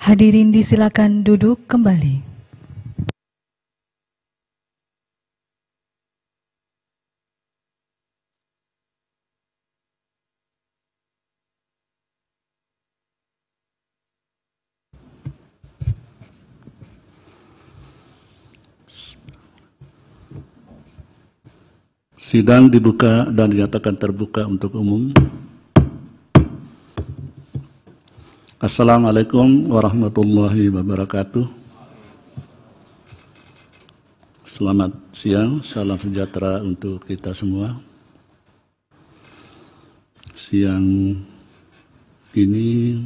Hadirin disilakan duduk kembali. Sidang dibuka dan dinyatakan terbuka untuk umum. Assalamualaikum warahmatullahi wabarakatuh. Selamat siang, salam sejahtera untuk kita semua. Siang ini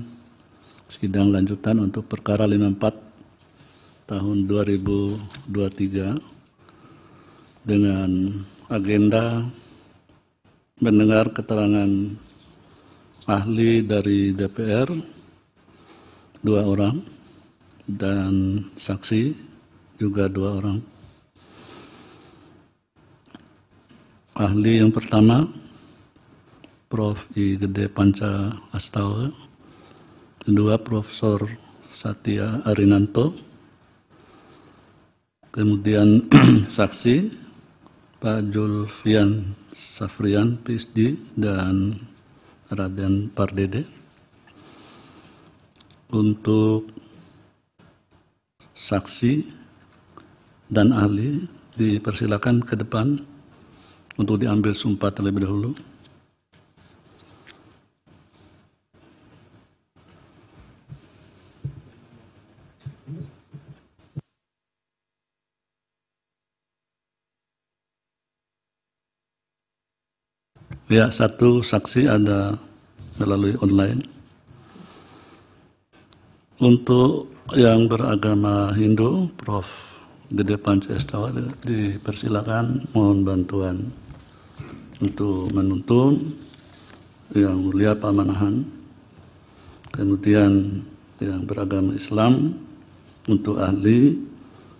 sidang lanjutan untuk perkara 54 tahun 2023 dengan agenda mendengar keterangan ahli dari DPR 2 orang dan saksi juga 2 orang. Ahli yang pertama Prof. I. Gede Panca Astawa, kedua Profesor Satya Arinanto, kemudian saksi Pak Julfian Safrian, PhD, dan Raden Pardede. Untuk saksi dan ahli dipersilakan ke depan untuk diambil sumpah terlebih dahulu. Ya, satu saksi ada melalui online. Untuk yang beragama Hindu, Prof. Gede Panca Astawa dipersilakan, mohon bantuan untuk menuntun Yang Mulia Pak Manahan. Kemudian yang beragama Islam untuk ahli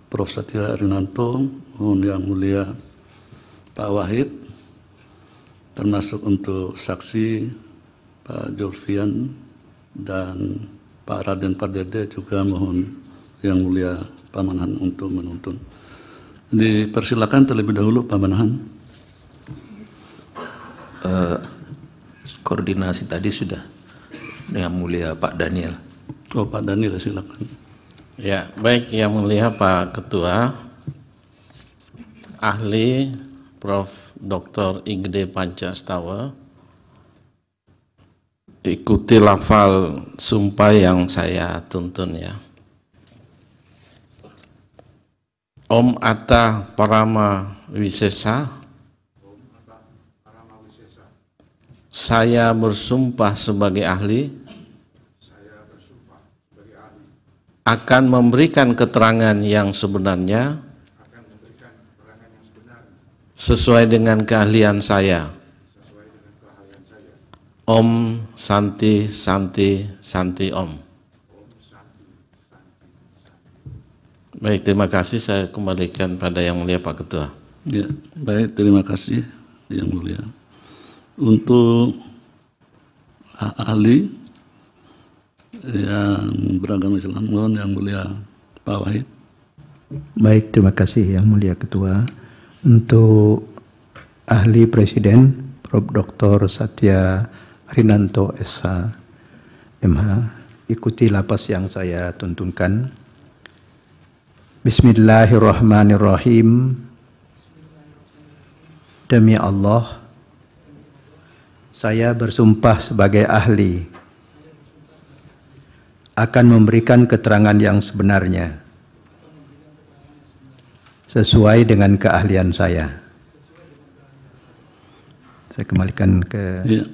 Prof. Satya Arinanto, mohon Yang Mulia Pak Wahid, termasuk untuk saksi Pak Julfian dan Pak Raden Pardede juga mohon Yang Mulia Pak Manahan untuk menuntun. Dipersilakan terlebih dahulu Pak Manahan. Koordinasi tadi sudah dengan Mulia Pak Daniel. Oh, Pak Daniel, silakan. Ya, baik, Yang Mulia Pak Ketua, ahli Prof. Dr. I. Gede Panca Astawa, ikuti lafal sumpah yang saya tuntun ya. Om Atta Parama Wisesa, saya bersumpah sebagai ahli akan memberikan keterangan yang sebenarnya sesuai dengan keahlian saya. Om Santi Santi Santi Om. Baik, terima kasih. Saya kembalikan pada Yang Mulia Pak Ketua. Ya, baik, terima kasih Yang Mulia. Untuk ahli yang beragama Islam, mohon Yang Mulia Pak Wahid. Baik, terima kasih Yang Mulia Ketua. Untuk ahli Presiden Prof. Dr. Satya Arinanto SH MH, ikuti lapas yang saya tuntunkan. Bismillahirrahmanirrahim. Demi Allah, saya bersumpah sebagai ahli akan memberikan keterangan yang sebenarnya sesuai dengan keahlian saya. Saya kembalikan ke... Ya,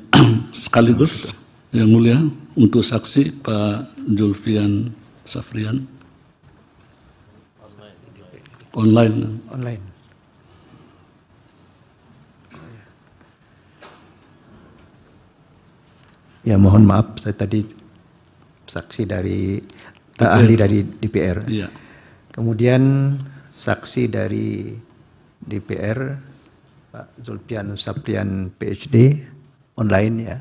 sekaligus Yang Mulia untuk saksi Pak Julfian Safrian. Online. Online. Ya, mohon maaf, saya tadi saksi dari ahli dari DPR. Iya. Kemudian saksi dari DPR Pak Zulfian Saprian PhD online ya.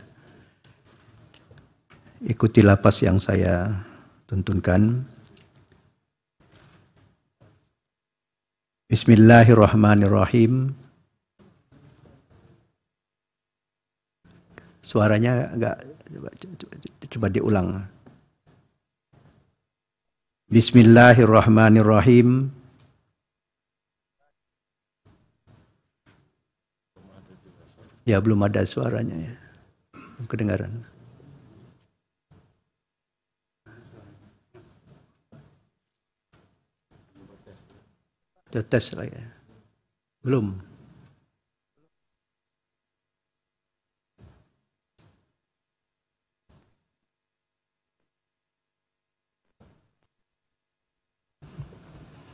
Ikuti lapas yang saya tuntunkan. Bismillahirrahmanirrahim. Suaranya agak coba diulang. Bismillahirrahmanirrahim. Ya, belum ada suaranya ya. Kedengaran. Tes lagi. Belum.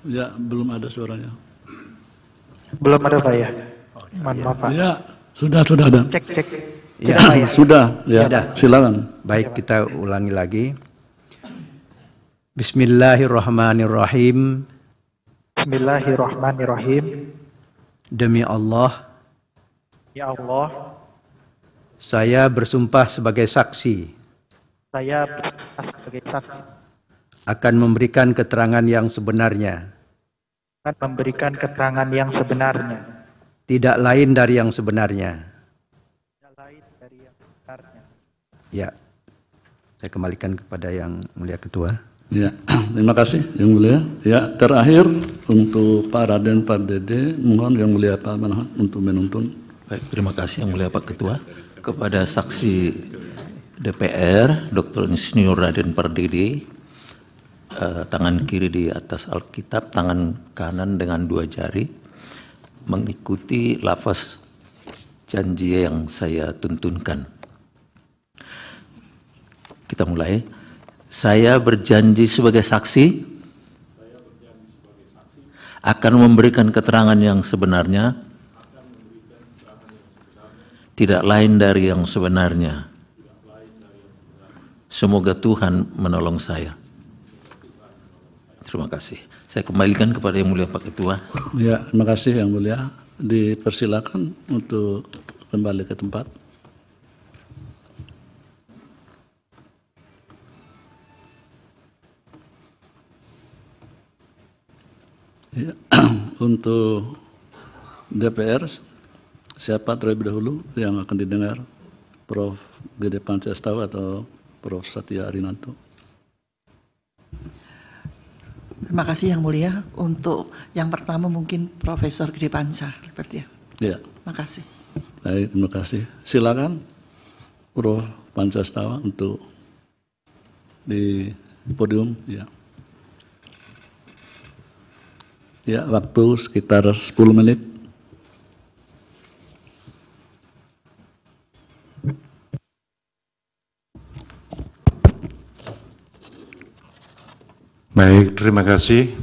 Ya, belum ada suaranya. Belum ada Pak ya? Mohon maaf Pak. Ya, sudah ada. Cek. Ya, sudah. Ya, silakan. Baik, kita ulangi lagi. Bismillahirrahmanirrahim. Bismillahirrahmanirrahim. Demi Allah, Ya Allah, saya bersumpah sebagai saksi saya bersumpah sebagai saksi akan memberikan keterangan yang sebenarnya, akan memberikan keterangan yang sebenarnya, tidak lain dari yang sebenarnya. tidak lain dari yang sebenarnya. Ya, saya kembalikan kepada yang mulia ketua. Ya, terima kasih yang mulia. Ya, terakhir untuk Pak Raden, Pak Dede, mohon yang mulia Pak Manahat untuk menuntun. Baik, terima kasih yang mulia Pak Ketua. Kepada saksi DPR, Dr. Insinyur Raden Pardede, tangan kiri di atas Alkitab, tangan kanan dengan 2 jari, mengikuti lafaz janji yang saya tuntunkan. Kita mulai. Saya berjanji sebagai saksi akan memberikan keterangan yang sebenarnya, tidak lain dari yang sebenarnya. Semoga Tuhan menolong saya. Terima kasih. Saya kembalikan kepada yang mulia Pak Ketua. Ya, terima kasih yang mulia. Dipersilakan untuk kembali ke tempat. Ya, untuk DPR, siapa terlebih dahulu yang akan didengar? Prof. Gede Pancastawan atau Prof. Satya Arinanto? Terima kasih yang mulia. Untuk yang pertama mungkin Profesor Gede Panca. Ya. Terima kasih. Baik, terima kasih. Silakan Prof. Pancastawan untuk di podium. Ya. Ya, waktu sekitar 10 menit. Baik, terima kasih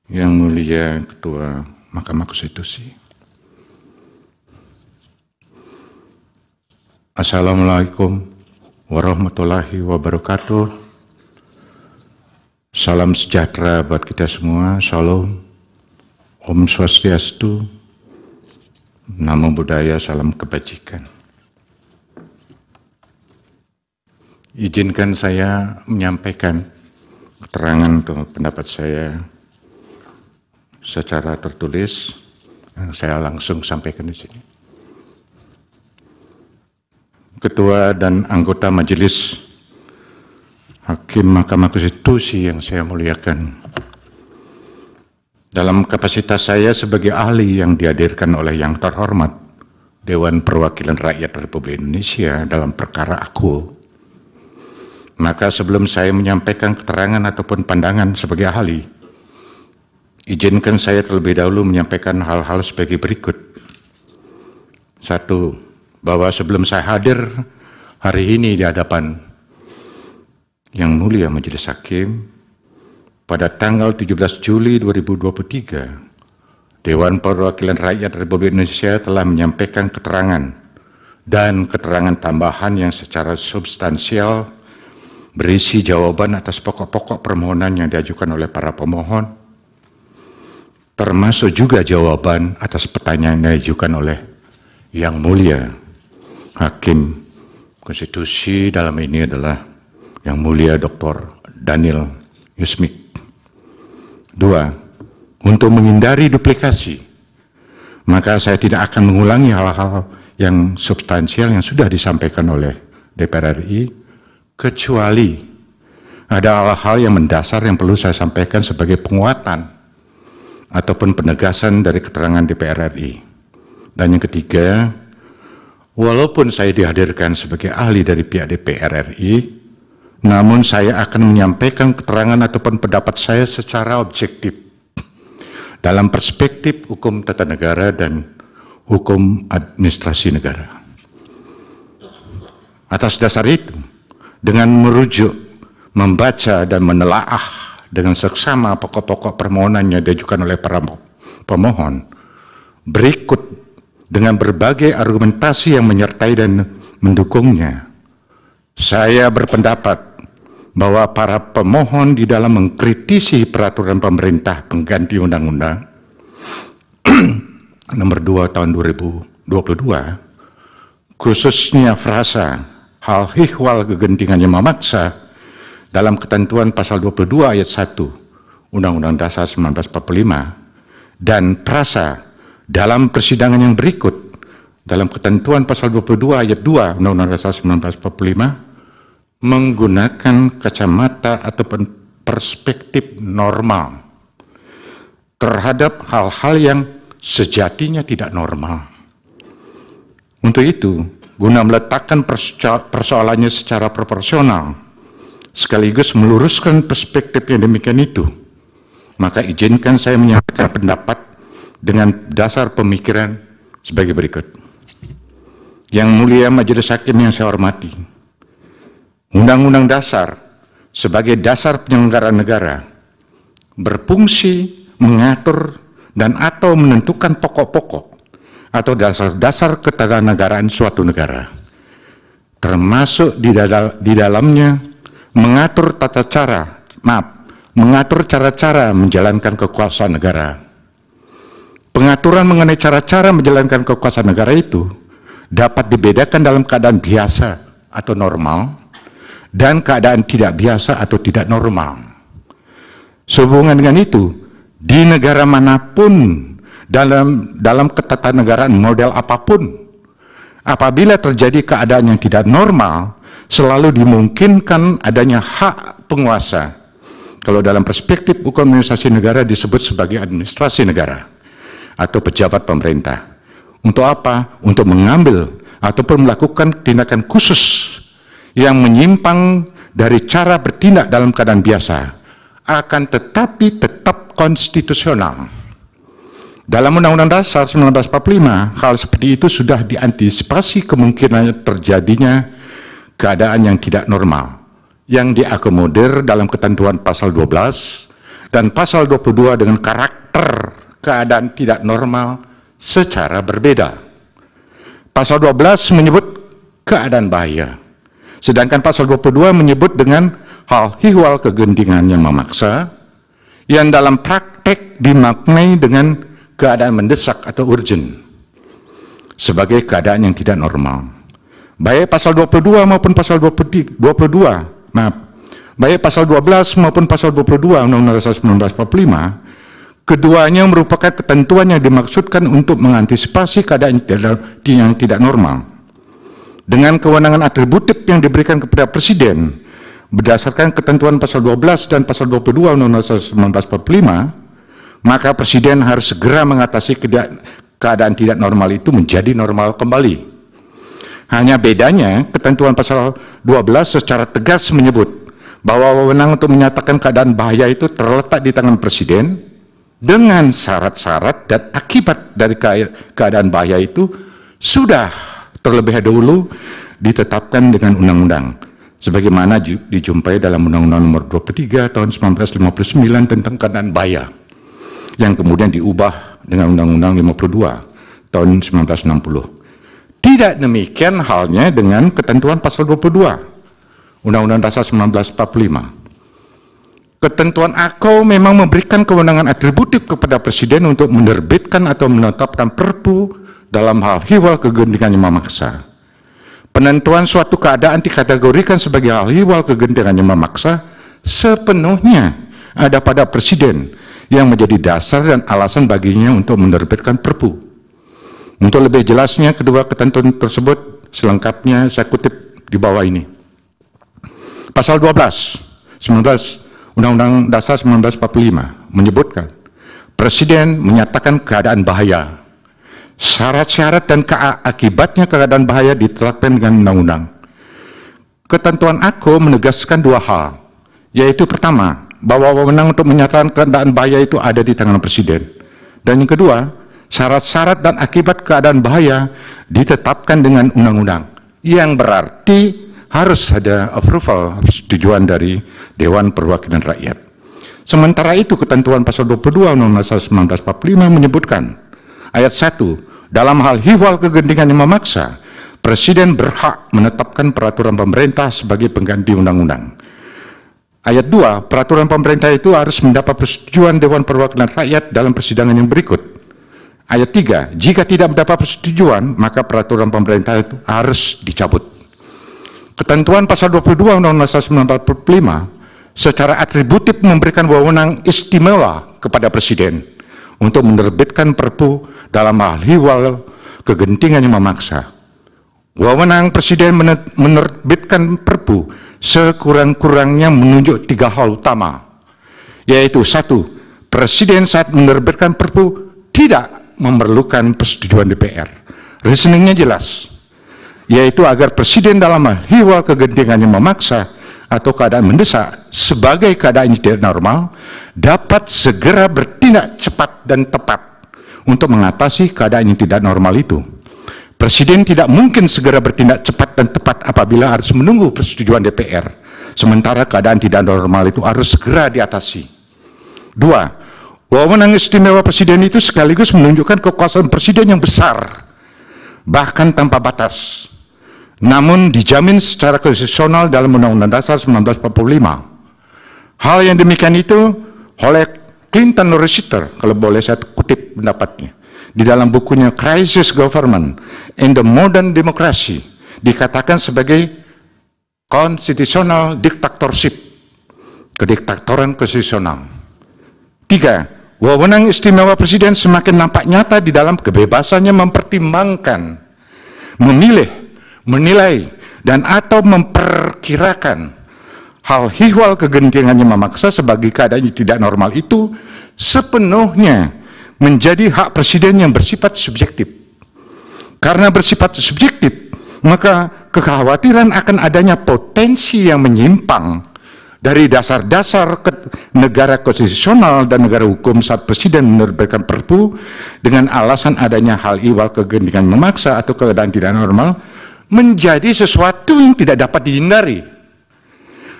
Yang Mulia Ketua Mahkamah Konstitusi. Assalamualaikum warahmatullahi wabarakatuh. Salam sejahtera buat kita semua. Shalom, Om Swastiastu, Namo Buddhaya, salam kebajikan. Izinkan saya menyampaikan keterangan atau pendapat saya secara tertulis. Saya langsung sampaikan di sini. Ketua dan anggota Majelis Hakim Mahkamah Konstitusi yang saya muliakan, dalam kapasitas saya sebagai ahli yang dihadirkan oleh yang terhormat Dewan Perwakilan Rakyat Republik Indonesia dalam perkara aku, maka sebelum saya menyampaikan keterangan ataupun pandangan sebagai ahli, izinkan saya terlebih dahulu menyampaikan hal-hal sebagai berikut. 1. Bahwa sebelum saya hadir hari ini di hadapan Yang Mulia Majelis Hakim, pada tanggal 17 Juli 2023, Dewan Perwakilan Rakyat Republik Indonesia telah menyampaikan keterangan dan keterangan tambahan yang secara substansial berisi jawaban atas pokok-pokok permohonan yang diajukan oleh para pemohon, termasuk juga jawaban atas pertanyaan yang diajukan oleh Yang Mulia Hakim Konstitusi, dalam ini adalah Yang Mulia Dr. Daniel Yusmik. 2. Untuk menghindari duplikasi, maka saya tidak akan mengulangi hal-hal yang substansial yang sudah disampaikan oleh DPR RI, kecuali ada hal-hal yang mendasar yang perlu saya sampaikan sebagai penguatan ataupun penegasan dari keterangan DPR RI. Dan yang ketiga, walaupun saya dihadirkan sebagai ahli dari pihak DPR RI, namun saya akan menyampaikan keterangan ataupun pendapat saya secara objektif dalam perspektif hukum tata negara dan hukum administrasi negara. Atas dasar itu, dengan merujuk, membaca dan menelaah dengan seksama pokok-pokok permohonan yang diajukan oleh para pemohon, berikut dengan berbagai argumentasi yang menyertai dan mendukungnya, saya berpendapat bahwa para pemohon di dalam mengkritisi peraturan pemerintah pengganti Undang-Undang Nomor 2 Tahun 2022, khususnya frasa hal ihwal kegentingan yang memaksa dalam ketentuan pasal 22 ayat 1 Undang-Undang Dasar 1945 dan frasa dalam persidangan yang berikut dalam ketentuan pasal 22 ayat 2 Undang-Undang Dasar 1945 menggunakan kacamata ataupun perspektif normal terhadap hal-hal yang sejatinya tidak normal. Untuk itu, guna meletakkan persoalannya secara proporsional, sekaligus meluruskan perspektif yang demikian itu, maka izinkan saya menyampaikan pendapat dengan dasar pemikiran sebagai berikut. Yang mulia Majelis Hakim yang saya hormati, Undang-Undang Dasar sebagai dasar penyelenggaraan negara berfungsi mengatur dan atau menentukan pokok-pokok atau dasar-dasar ketatanegaraan suatu negara, termasuk di dalamnya mengatur mengatur cara-cara menjalankan kekuasaan negara. Pengaturan mengenai cara-cara menjalankan kekuasaan negara itu dapat dibedakan dalam keadaan biasa atau normal dan keadaan tidak biasa atau tidak normal. Sehubungan dengan itu, di negara manapun dalam ketatanegaraan model apapun, apabila terjadi keadaan yang tidak normal, selalu dimungkinkan adanya hak penguasa. Kalau dalam perspektif hukum administrasi negara disebut sebagai administrasi negara atau pejabat pemerintah. Untuk apa? Untuk mengambil ataupun melakukan tindakan khusus yang menyimpang dari cara bertindak dalam keadaan biasa, akan tetapi tetap konstitusional. Dalam Undang-Undang Dasar 1945, hal seperti itu sudah diantisipasi kemungkinan terjadinya keadaan yang tidak normal, yang diakomodir dalam ketentuan pasal 12 dan pasal 22 dengan karakter keadaan tidak normal secara berbeda. Pasal 12 menyebut keadaan bahaya, sedangkan pasal 22 menyebut dengan hal ihwal kegentingan yang memaksa, yang dalam praktek dimaknai dengan keadaan mendesak atau urgent sebagai keadaan yang tidak normal. Baik pasal 22 maupun pasal 22, baik pasal 12 maupun pasal 22 Undang-Undang Dasar 1945, keduanya merupakan ketentuan yang dimaksudkan untuk mengantisipasi keadaan yang tidak normal. Dengan kewenangan atributif yang diberikan kepada Presiden berdasarkan ketentuan pasal 12 dan pasal 22 Undang-Undang Dasar 1945, maka Presiden harus segera mengatasi keadaan tidak normal itu menjadi normal kembali. Hanya bedanya ketentuan pasal 12 secara tegas menyebut bahwa wewenang untuk menyatakan keadaan bahaya itu terletak di tangan Presiden dengan syarat-syarat dan akibat dari keadaan bahaya itu sudah terlebih dahulu ditetapkan dengan undang-undang, sebagaimana dijumpai dalam Undang-Undang Nomor 23 Tahun 1959 tentang keadaan bahaya, yang kemudian diubah dengan Undang-Undang 52 Tahun 1960. Tidak demikian halnya dengan ketentuan pasal 22 Undang-Undang Dasar 1945. Ketentuan AKO memang memberikan kewenangan atributif kepada Presiden untuk menerbitkan atau menetapkan perpu dalam hal ihwal kegentingan yang memaksa. Penentuan suatu keadaan dikategorikan sebagai hal ihwal kegentingan yang memaksa sepenuhnya ada pada Presiden yang menjadi dasar dan alasan baginya untuk menerbitkan Perpu. Untuk lebih jelasnya, kedua ketentuan tersebut selengkapnya saya kutip di bawah ini. Pasal 12, Undang-Undang Dasar 1945 menyebutkan, Presiden menyatakan keadaan bahaya. Syarat-syarat dan akibatnya keadaan bahaya ditetapkan dengan undang-undang. Ketentuan aku menegaskan dua hal, yaitu pertama, bahwa wewenang untuk menyatakan keadaan bahaya itu ada di tangan Presiden. Dan yang kedua, syarat-syarat dan akibat keadaan bahaya ditetapkan dengan undang-undang, yang berarti harus ada approval, persetujuan dari Dewan Perwakilan Rakyat. Sementara itu, ketentuan pasal 22 Undang-Undang 1945 menyebutkan, ayat 1, dalam hal ihwal kegentingan yang memaksa, Presiden berhak menetapkan peraturan pemerintah sebagai pengganti undang-undang. Ayat 2, peraturan pemerintah itu harus mendapat persetujuan Dewan Perwakilan Rakyat dalam persidangan yang berikut. Ayat 3, jika tidak mendapat persetujuan, maka peraturan pemerintah itu harus dicabut. Ketentuan pasal 22 Undang-Undang 1945 secara atributif memberikan wewenang istimewa kepada Presiden untuk menerbitkan Perpu dalam hal ihwal kegentingan yang memaksa. Wewenang Presiden menerbitkan Perpu sekurang-kurangnya menunjuk 3 hal utama, yaitu 1, Presiden saat menerbitkan Perpu tidak memerlukan persetujuan DPR. Reasoningnya jelas, yaitu agar Presiden dalam hal ihwal kegentingan yang memaksa atau keadaan mendesak sebagai keadaan yang tidak normal dapat segera bertindak cepat dan tepat untuk mengatasi keadaan yang tidak normal itu. Presiden tidak mungkin segera bertindak cepat dan tepat apabila harus menunggu persetujuan DPR, sementara keadaan tidak normal itu harus segera diatasi. 2, wewenang istimewa Presiden itu sekaligus menunjukkan kekuasaan Presiden yang besar, bahkan tanpa batas, namun dijamin secara konstitusional dalam Undang-Undang Dasar 1945. Hal yang demikian itu oleh Clinton Rossiter, kalau boleh saya kutip pendapatnya, di dalam bukunya Crisis Government in the Modern Democracy, dikatakan sebagai constitutional dictatorship, kediktatoran konstitusional. 3, wewenang istimewa Presiden semakin nampak nyata di dalam kebebasannya mempertimbangkan, memilih, menilai, dan atau memperkirakan hal ihwal kegentingannya memaksa sebagai keadaan yang tidak normal itu sepenuhnya menjadi hak Presiden yang bersifat subjektif. Karena bersifat subjektif, maka kekhawatiran akan adanya potensi yang menyimpang dari dasar-dasar negara konstitusional dan negara hukum saat Presiden menerbitkan Perpu dengan alasan adanya hal ihwal kegentingan memaksa atau keadaan tidak normal menjadi sesuatu yang tidak dapat dihindari.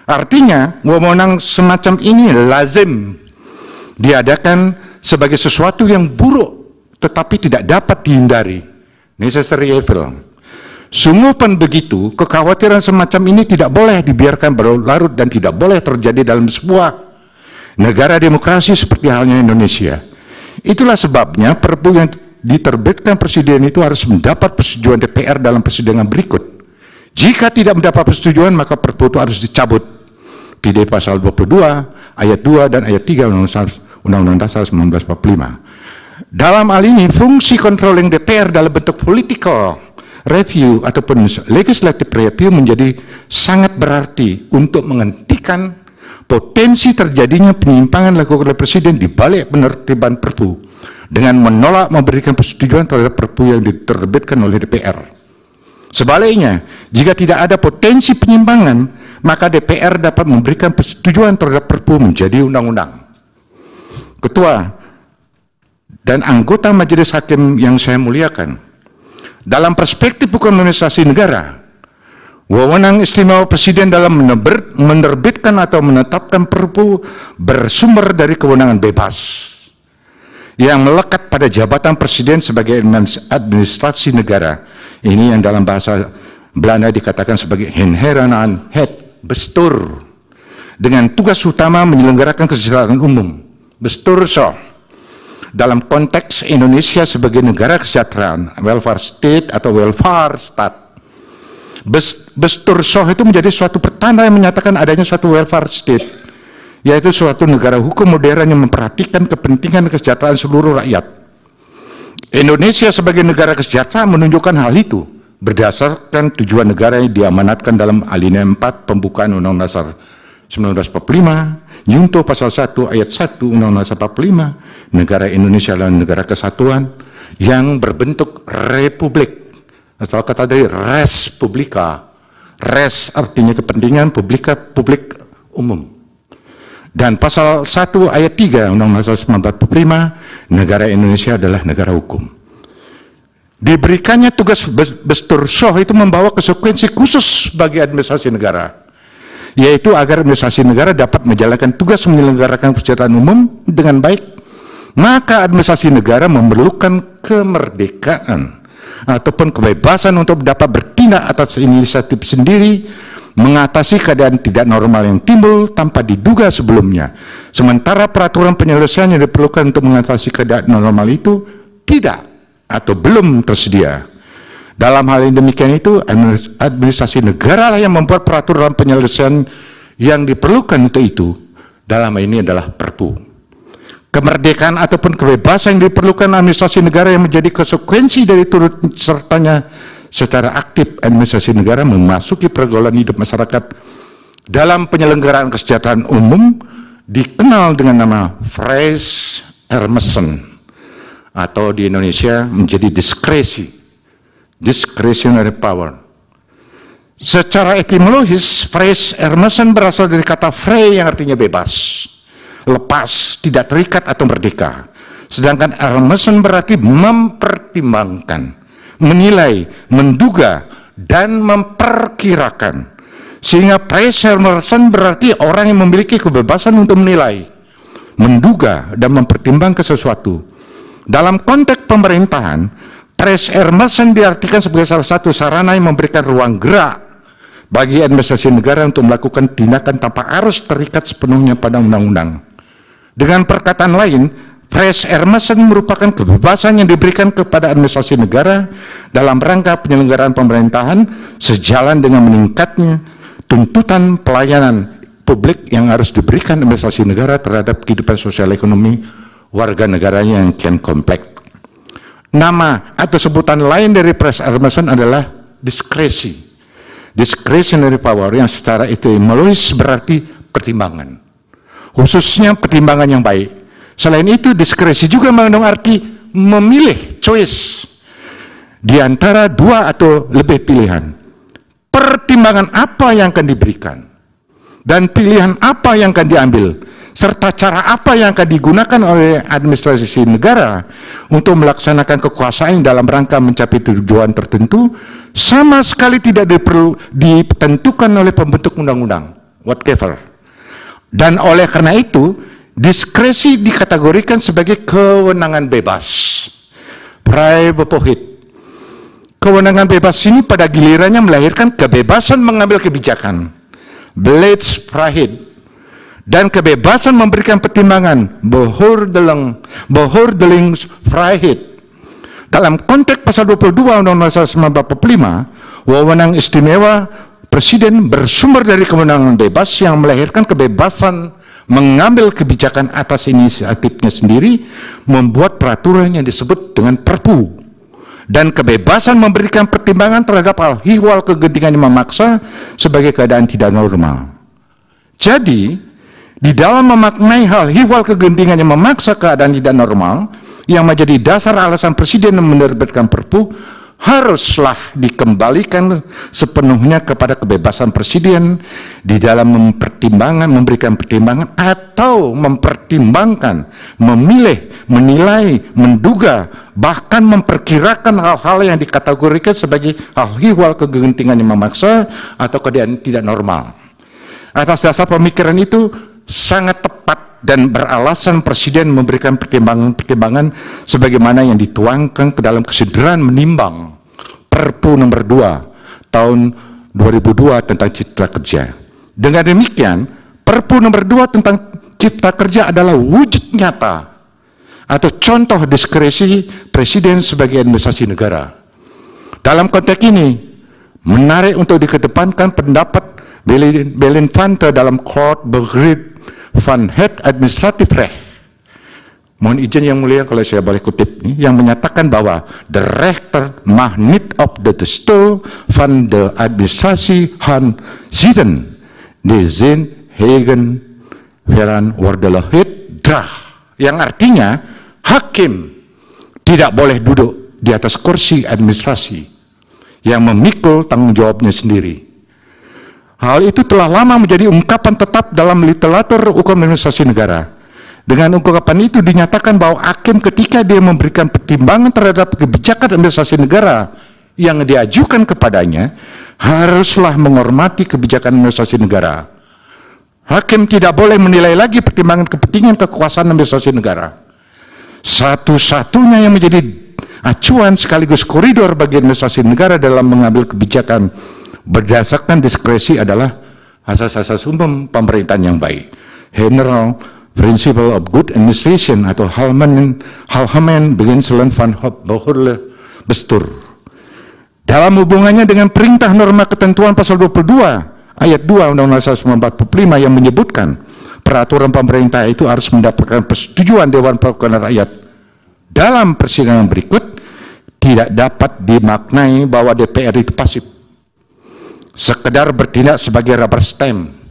Artinya, wewenang semacam ini lazim diadakan sebagai sesuatu yang buruk tetapi tidak dapat dihindari, necessary evil. Sungguh pun begitu, kekhawatiran semacam ini tidak boleh dibiarkan berlarut dan tidak boleh terjadi dalam sebuah negara demokrasi seperti halnya Indonesia. Itulah sebabnya Perpu yang diterbitkan Presiden itu harus mendapat persetujuan DPR dalam persidangan berikut. Jika tidak mendapat persetujuan, maka Perpu itu harus dicabut. PD pasal 22, ayat 2 dan ayat 3 Undang-Undang Dasar 1945. Dalam hal ini, fungsi controlling DPR dalam bentuk political review ataupun legislative review menjadi sangat berarti untuk menghentikan potensi terjadinya penyimpangan dilakukan oleh Presiden di balik penertiban Perpu dengan menolak memberikan persetujuan terhadap Perpu yang diterbitkan oleh DPR. Sebaliknya, jika tidak ada potensi penyimpangan, maka DPR dapat memberikan persetujuan terhadap Perpu menjadi undang-undang. Ketua dan anggota Majelis Hakim yang saya muliakan, dalam perspektif hukum administrasi negara, wewenang istimewa Presiden dalam menerbitkan atau menetapkan Perpu bersumber dari kewenangan bebas yang melekat pada jabatan Presiden sebagai administrasi negara. Ini yang dalam bahasa Belanda dikatakan sebagai inherenheid, bestur, dengan tugas utama menyelenggarakan kesejahteraan umum, besturso, dalam konteks Indonesia sebagai negara kesejahteraan, welfare state atau welfare state. Besturso itu menjadi suatu pertanda yang menyatakan adanya suatu welfare state. yaitu suatu negara hukum modern yang memperhatikan kepentingan kesejahteraan seluruh rakyat. Indonesia sebagai negara kesejahteraan menunjukkan hal itu berdasarkan tujuan negara yang diamanatkan dalam alinea 4 pembukaan Undang-Undang Dasar 1945, Junto Pasal 1 Ayat 1 Undang-Undang Dasar 45, negara Indonesia adalah negara kesatuan yang berbentuk republik. Asal kata dari res publica, res artinya kepentingan, publika publik umum. Dan pasal 1 ayat 3 Undang-Undang Dasar 1945, negara Indonesia adalah negara hukum. Diberikannya tugas Bestursyah itu membawa konsekuensi khusus bagi administrasi negara, yaitu agar administrasi negara dapat menjalankan tugas menyelenggarakan kesejahteraan umum dengan baik, maka administrasi negara memerlukan kemerdekaan ataupun kebebasan untuk dapat bertindak atas inisiatif sendiri, mengatasi keadaan tidak normal yang timbul tanpa diduga sebelumnya. Sementara peraturan penyelesaian yang diperlukan untuk mengatasi keadaan normal itu tidak atau belum tersedia. Dalam hal yang demikian itu, administrasi negara lah yang membuat peraturan penyelesaian yang diperlukan untuk itu. Dalam hal ini adalah Perpu. Kemerdekaan ataupun kebebasan yang diperlukan administrasi negara yang menjadi konsekuensi dari turut sertanya secara aktif administrasi negara memasuki pergaulan hidup masyarakat dalam penyelenggaraan kesejahteraan umum dikenal dengan nama Fresh Hermessen, atau di Indonesia menjadi diskresi, discretionary power. Secara etimologis, Fresh Hermessen berasal dari kata frei yang artinya bebas, lepas, tidak terikat atau merdeka. Sedangkan Hermessen berarti mempertimbangkan, menilai, menduga, dan memperkirakan. Sehingga Fresh Hermessen berarti orang yang memiliki kebebasan untuk menilai, menduga, dan mempertimbangkan sesuatu. Dalam konteks pemerintahan, Fresh Hermessen diartikan sebagai salah satu sarana yang memberikan ruang gerak bagi administrasi negara untuk melakukan tindakan tanpa harus terikat sepenuhnya pada undang-undang. Dengan perkataan lain, Fresh Hermessen merupakan kebebasan yang diberikan kepada administrasi negara dalam rangka penyelenggaraan pemerintahan sejalan dengan meningkatnya tuntutan pelayanan publik yang harus diberikan administrasi negara terhadap kehidupan sosial ekonomi warga negaranya yang kian kompleks. Nama atau sebutan lain dari Fresh Hermessen adalah diskresi, discretionary power, yang secara etimologis berarti pertimbangan, khususnya pertimbangan yang baik. Selain itu, diskresi juga mengandung arti memilih, choice, di antara dua atau lebih pilihan. Pertimbangan apa yang akan diberikan, dan pilihan apa yang akan diambil, serta cara apa yang akan digunakan oleh administrasi negara untuk melaksanakan kekuasaan dalam rangka mencapai tujuan tertentu, sama sekali tidak ditentukan oleh pembentuk undang-undang, whatever. Dan oleh karena itu, diskresi dikategorikan sebagai kewenangan bebas, Freibevoegheid. Kewenangan bebas ini pada gilirannya melahirkan kebebasan mengambil kebijakan, Beleidsvrijheid, dan kebebasan memberikan pertimbangan, Beoordelingsvrijheid. Dalam konteks pasal 22 Undang-Undang Dasar 1945, wewenang istimewa Presiden bersumber dari kewenangan bebas yang melahirkan kebebasan mengambil kebijakan atas inisiatifnya sendiri, membuat peraturan yang disebut dengan Perpu, dan kebebasan memberikan pertimbangan terhadap hal ihwal kegentingan yang memaksa sebagai keadaan tidak normal. Jadi, di dalam memaknai hal ihwal kegentingan yang memaksa keadaan tidak normal yang menjadi dasar alasan Presiden menerbitkan Perpu, haruslah dikembalikan sepenuhnya kepada kebebasan Presiden di dalam memberikan pertimbangan atau mempertimbangkan, memilih, menilai, menduga, bahkan memperkirakan hal-hal yang dikategorikan sebagai hal ihwal kegentingan yang memaksa atau keadaan tidak normal. Atas dasar pemikiran itu, sangat tepat dan beralasan Presiden memberikan pertimbangan-pertimbangan sebagaimana yang dituangkan ke dalam kesederhan menimbang Perpu nomor 2 tahun 2002 tentang Cipta Kerja. Dengan demikian, Perpu nomor 2 tentang Cipta Kerja adalah wujud nyata atau contoh diskresi Presiden sebagai administrasi negara. Dalam konteks ini, menarik untuk dikedepankan pendapat Belinfante dalam Court Begrip van het administrative recht. Mohon izin yang mulia kalau saya boleh kutip nih, yang menyatakan bahwa de rechter mag niet op de steun van de administratie gaan zitten. De zin hegen verantwoordelijkheid drag. Yang artinya hakim tidak boleh duduk di atas kursi administrasi yang memikul tanggung jawabnya sendiri. Hal itu telah lama menjadi ungkapan tetap dalam literatur hukum administrasi negara. Dengan ungkapan itu dinyatakan bahwa hakim ketika dia memberikan pertimbangan terhadap kebijakan administrasi negara yang diajukan kepadanya, haruslah menghormati kebijakan administrasi negara. Hakim tidak boleh menilai lagi pertimbangan kepentingan kekuasaan administrasi negara. Satu-satunya yang menjadi acuan sekaligus koridor bagi administrasi negara dalam mengambil kebijakan berdasarkan diskresi adalah asas-asas umum pemerintahan yang baik. General Principle of Good Administration atau Algemeen Beginselen van het Behoorlijk Bestuur. Dalam hubungannya dengan perintah norma ketentuan pasal 22 ayat 2 Undang-Undang 1945 yang menyebutkan peraturan pemerintah itu harus mendapatkan persetujuan Dewan Perwakilan Rakyat dalam persidangan berikut, tidak dapat dimaknai bahwa DPR itu pasif, sekedar bertindak sebagai rubber stamp.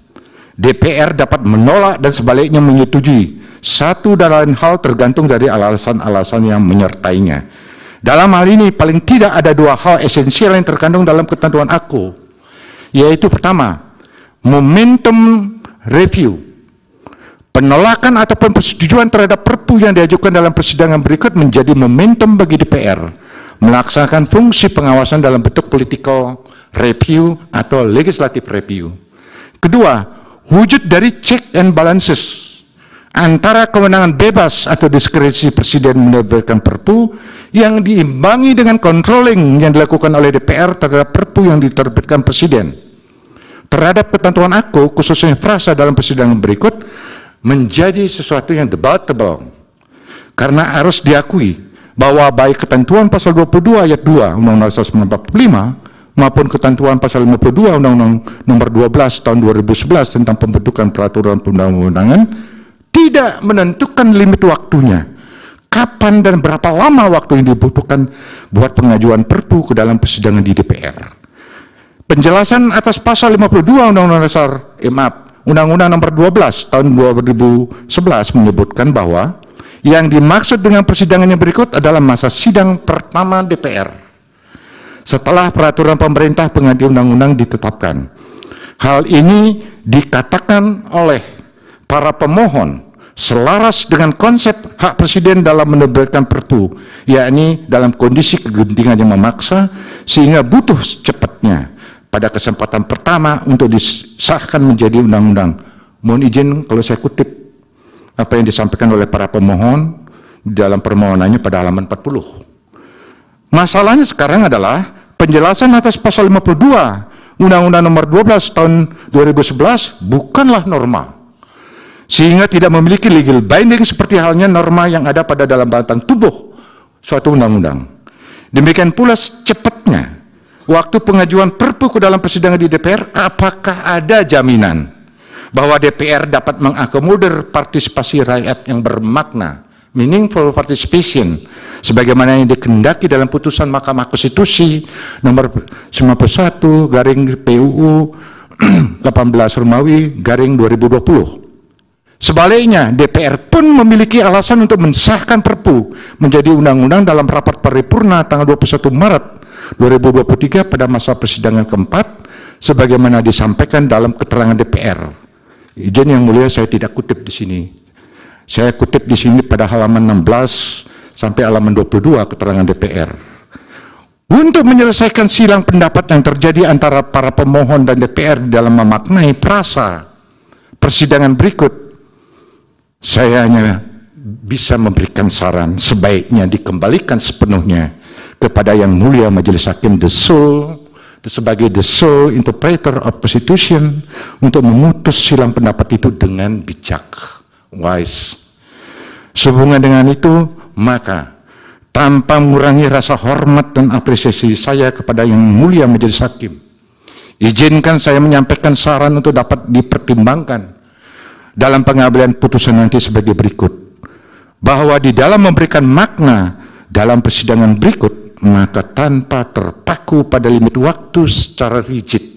DPR dapat menolak dan sebaliknya menyetujui. Satu dan lain hal tergantung dari alasan-alasan yang menyertainya. Dalam hal ini paling tidak ada dua hal esensial yang terkandung dalam ketentuan aku, yaitu pertama, momentum review. Penolakan ataupun persetujuan terhadap perpu yang diajukan dalam persidangan berikut menjadi momentum bagi DPR melaksanakan fungsi pengawasan dalam bentuk political review atau legislative review. Kedua, wujud dari check and balances antara kewenangan bebas atau diskresi presiden menerbitkan perpu yang diimbangi dengan controlling yang dilakukan oleh DPR terhadap perpu yang diterbitkan presiden. Terhadap ketentuan aku, khususnya frasa dalam persidangan berikut, menjadi sesuatu yang debatable. Karena harus diakui bahwa baik ketentuan pasal 22 ayat 2 Undang-Undang 1945 maupun ketentuan pasal 52 Undang-Undang nomor 12 tahun 2011 tentang pembentukan peraturan perundang-undangan tidak menentukan limit waktunya. Kapan dan berapa lama waktu yang dibutuhkan buat pengajuan perpu ke dalam persidangan di DPR. Penjelasan atas pasal 52 Undang-Undang nomor 12 tahun 2011 menyebutkan bahwa yang dimaksud dengan persidangan yang berikut adalah masa sidang pertama DPR setelah peraturan pemerintah pengganti undang-undang ditetapkan. Hal ini dikatakan oleh para pemohon selaras dengan konsep hak presiden dalam menerbitkan perpu, yakni dalam kondisi kegentingan yang memaksa sehingga butuh secepatnya pada kesempatan pertama untuk disahkan menjadi undang-undang. Mohon izin kalau saya kutip apa yang disampaikan oleh para pemohon dalam permohonannya pada halaman 40. Masalahnya sekarang adalah penjelasan atas pasal 52 Undang-Undang nomor 12 tahun 2011 bukanlah norma, sehingga tidak memiliki legal binding seperti halnya norma yang ada pada dalam batang tubuh suatu undang-undang. Demikian pula secepatnya waktu pengajuan perpu ke dalam persidangan di DPR, apakah ada jaminan bahwa DPR dapat mengakomodir partisipasi rakyat yang bermakna, meaningful participation, sebagaimana yang dikehendaki dalam putusan Mahkamah Konstitusi nomor 91 garing PUU 18 Romawi garing 2020. Sebaliknya, DPR pun memiliki alasan untuk mensahkan perpu menjadi undang-undang dalam rapat paripurna tanggal 21 Maret 2023 pada masa persidangan keempat, sebagaimana disampaikan dalam keterangan DPR. Izin yang mulia, saya tidak kutip di sini. Saya kutip di sini pada halaman 16 sampai halaman 22 keterangan DPR. Untuk menyelesaikan silang pendapat yang terjadi antara para pemohon dan DPR dalam memaknai frasa persidangan berikut, saya hanya bisa memberikan saran sebaiknya dikembalikan sepenuhnya kepada Yang Mulia Majelis Hakim sebagai the sole interpreter of Constitution untuk memutus silang pendapat itu dengan bijak, wise. Sehubungan dengan itu, maka tanpa mengurangi rasa hormat dan apresiasi saya kepada Yang Mulia Majelis Hakim, izinkan saya menyampaikan saran untuk dapat dipertimbangkan dalam pengambilan putusan nanti sebagai berikut. Bahwa di dalam memberikan makna dalam persidangan berikut, maka tanpa terpaku pada limit waktu secara rigid.